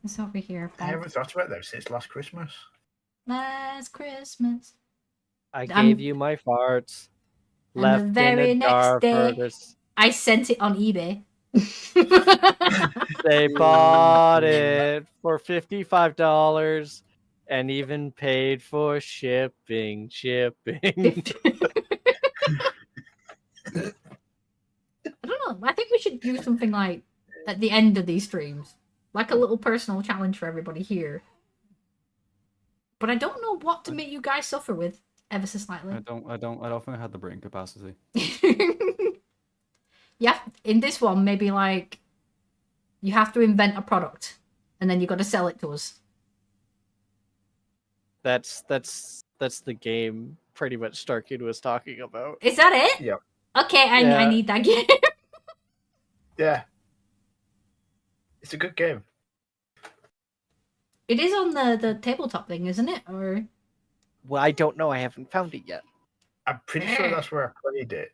Speaker 1: It's over here.
Speaker 4: I haven't thought about them since last Christmas.
Speaker 1: Last Christmas.
Speaker 3: I
Speaker 1: I'm-
Speaker 3: gave you my farts.
Speaker 1: And the
Speaker 3: Left
Speaker 1: very
Speaker 3: in a
Speaker 1: next
Speaker 3: jar
Speaker 1: day-
Speaker 3: for this.
Speaker 1: I sent it on eBay.
Speaker 3: They bought it for $55 and even paid for shipping.
Speaker 1: I don't know. I think we should do something like at the end of these streams, like a little personal challenge for everybody here. But I don't know what to make you guys suffer with ever so slightly.
Speaker 2: I don't think I had the brain capacity.
Speaker 1: Yeah, in this one, maybe like you have to invent a product and then you got to sell it to us.
Speaker 3: That's the game pretty much Starkid was talking about.
Speaker 1: Is that it?
Speaker 4: Yep.
Speaker 1: Okay, I
Speaker 3: Yeah.
Speaker 1: need that game.
Speaker 4: Yeah. It's a good game.
Speaker 1: It is on the tabletop thing, isn't it? Or
Speaker 3: Well, I don't know. I haven't found it yet.
Speaker 4: I'm pretty sure that's where I played it.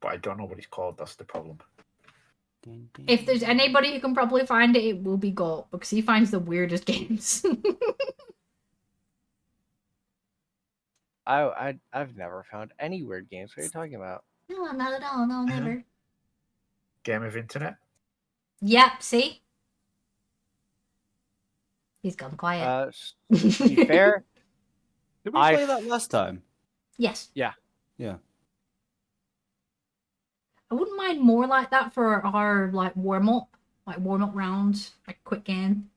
Speaker 4: But I don't know what it's called, that's the problem.
Speaker 1: if there's anybody who can probably find it, it will be Galt because he finds the weirdest games.
Speaker 3: I've never found any weird games. What are you talking about?
Speaker 1: No, not at all. No, never.
Speaker 4: Game of Internet?
Speaker 1: Yep, see? He's gone quiet.
Speaker 3: To be fair,
Speaker 2: Did we
Speaker 3: I
Speaker 2: play that last time?
Speaker 1: Yes.
Speaker 2: Yeah.
Speaker 1: I wouldn't mind more like that for our like warm up rounds, like a quick game.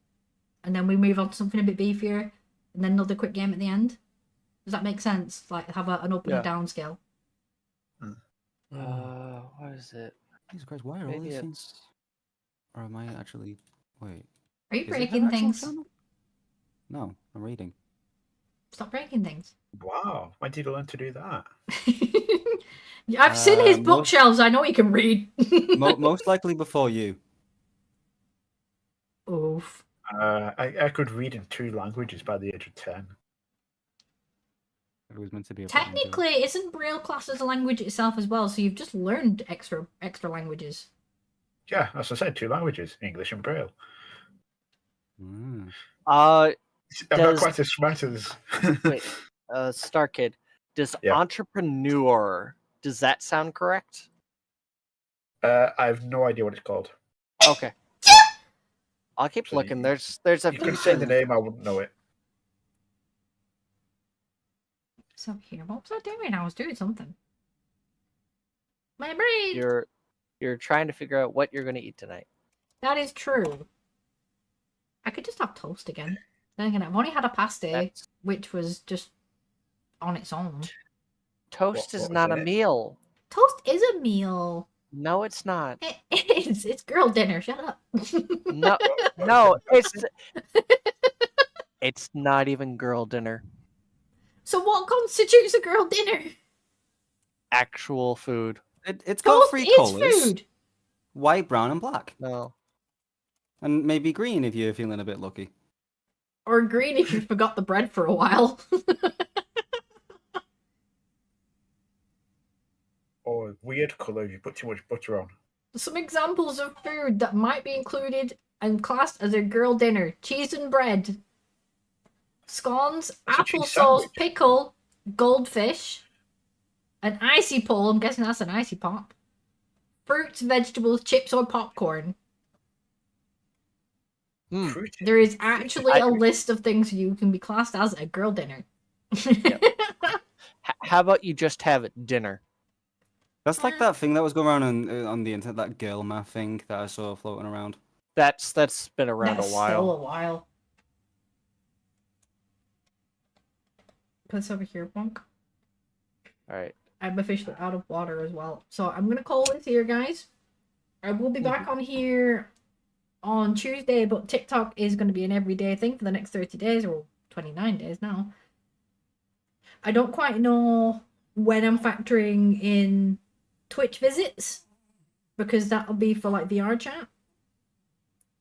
Speaker 1: And then we move on to something a bit beefier, and then another quick game at the end. Does that make sense? Like have an up and
Speaker 3: Yeah.
Speaker 1: a down scale.
Speaker 3: what is it?
Speaker 2: Jesus Christ, why are all
Speaker 3: Maybe
Speaker 2: these
Speaker 3: it's
Speaker 2: things? Or am I actually? Wait.
Speaker 1: Are you
Speaker 2: is it
Speaker 1: breaking
Speaker 2: an actual
Speaker 1: things?
Speaker 2: channel? No, I'm reading.
Speaker 1: Stop breaking things.
Speaker 4: Wow, when did you learn to do that?
Speaker 1: I've seen his
Speaker 2: most-
Speaker 1: bookshelves. I know he can read.
Speaker 2: Most likely before you.
Speaker 1: Oof.
Speaker 4: I could read in 2 languages by the age of 10.
Speaker 2: It was meant to be a button to it.
Speaker 1: Technically, isn't Braille classed as a language itself as well? So you've just learned extra languages.
Speaker 4: Yeah, as I said, 2 languages, English and Braille.
Speaker 2: Mm.
Speaker 4: I'm not
Speaker 3: Does-
Speaker 4: quite as smart as...
Speaker 3: Wait, Starkid. Does
Speaker 4: Yeah.
Speaker 3: entrepreneur? Does that sound correct?
Speaker 4: I have no idea what it's called.
Speaker 3: Okay. I'll keep
Speaker 4: So
Speaker 3: looking.
Speaker 4: you-
Speaker 3: There's a
Speaker 4: You could say the
Speaker 3: few
Speaker 4: name, I wouldn't know it.
Speaker 1: So here, what was I doing? I was doing something. My brain.
Speaker 3: You're trying to figure out what you're going to eat tonight.
Speaker 1: That is true. I could just have toast again. Then again, I've only had a pasta,
Speaker 3: That's,
Speaker 1: which was just on its own.
Speaker 3: toast
Speaker 4: What
Speaker 3: is
Speaker 4: was
Speaker 3: not
Speaker 4: in
Speaker 3: a
Speaker 4: it?
Speaker 3: meal.
Speaker 1: Toast is a meal.
Speaker 3: No, it's not.
Speaker 1: It's girl dinner. Shut up.
Speaker 3: No, no, it's not even girl dinner.
Speaker 1: So what constitutes a girl dinner?
Speaker 3: Actual food.
Speaker 2: It's got
Speaker 1: Toast
Speaker 2: 3
Speaker 1: is
Speaker 2: colours:
Speaker 1: food.
Speaker 2: white, brown, and black,
Speaker 3: No.
Speaker 2: and maybe green if you're feeling a bit lucky.
Speaker 1: Or green if you forgot the bread for a while.
Speaker 4: Or weird colour if you put too much butter on.
Speaker 1: Some examples of food that might be included and classed as a girl dinner: cheese and bread, scones,
Speaker 4: That's a cheese
Speaker 1: applesauce,
Speaker 4: sandwich.
Speaker 1: pickle, goldfish, an icy pole. I'm guessing that's an icy pop. Fruits, vegetables, chips, or popcorn.
Speaker 3: Hmm.
Speaker 4: Fruit
Speaker 1: There is actually
Speaker 3: I-
Speaker 1: a list of things you can be classed as a girl dinner.
Speaker 3: How about you just have dinner?
Speaker 2: That's like that thing that was going around on the internet, that girl math thing that I saw floating around.
Speaker 3: That's been around
Speaker 1: That's
Speaker 3: a while.
Speaker 1: still a while. Put this over here, Bonk.
Speaker 3: All right.
Speaker 1: I'm officially out of water as well. So I'm going to call this here, guys. I will be back on here on Tuesday, but TikTok is going to be an everyday thing for the next 30 days, or 29 days now. I don't quite know when I'm factoring in Twitch visits, because that'll be for like VR chat.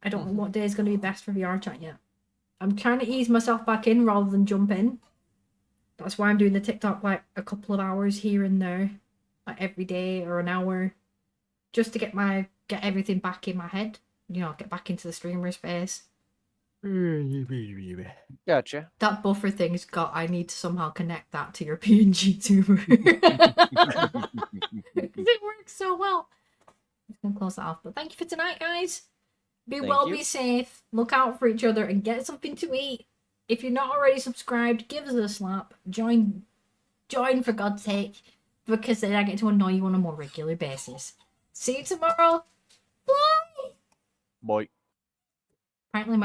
Speaker 1: I don't know what day is going to be best for VR chat yet. I'm trying to ease myself back in rather than jump in. That's why I'm doing the TikTok like a couple of hours here and there, like every day or an hour, just to get everything back in my head. You know, get back into the streamer space.
Speaker 3: Gotcha.
Speaker 1: That buffer thing's got. I need to somehow connect that to your PNG tuber. Because it works so well. I'm just gonna close that off. But thank you for tonight, guys. Be
Speaker 3: Thank
Speaker 1: well,
Speaker 3: you.
Speaker 1: be safe, look out for each other, and get something to eat. If you're not already subscribed, give us a slap. Join for God's sake, because then I get to annoy you on a more regular basis. See you tomorrow. Bye.
Speaker 3: Boy.
Speaker 1: Apparently my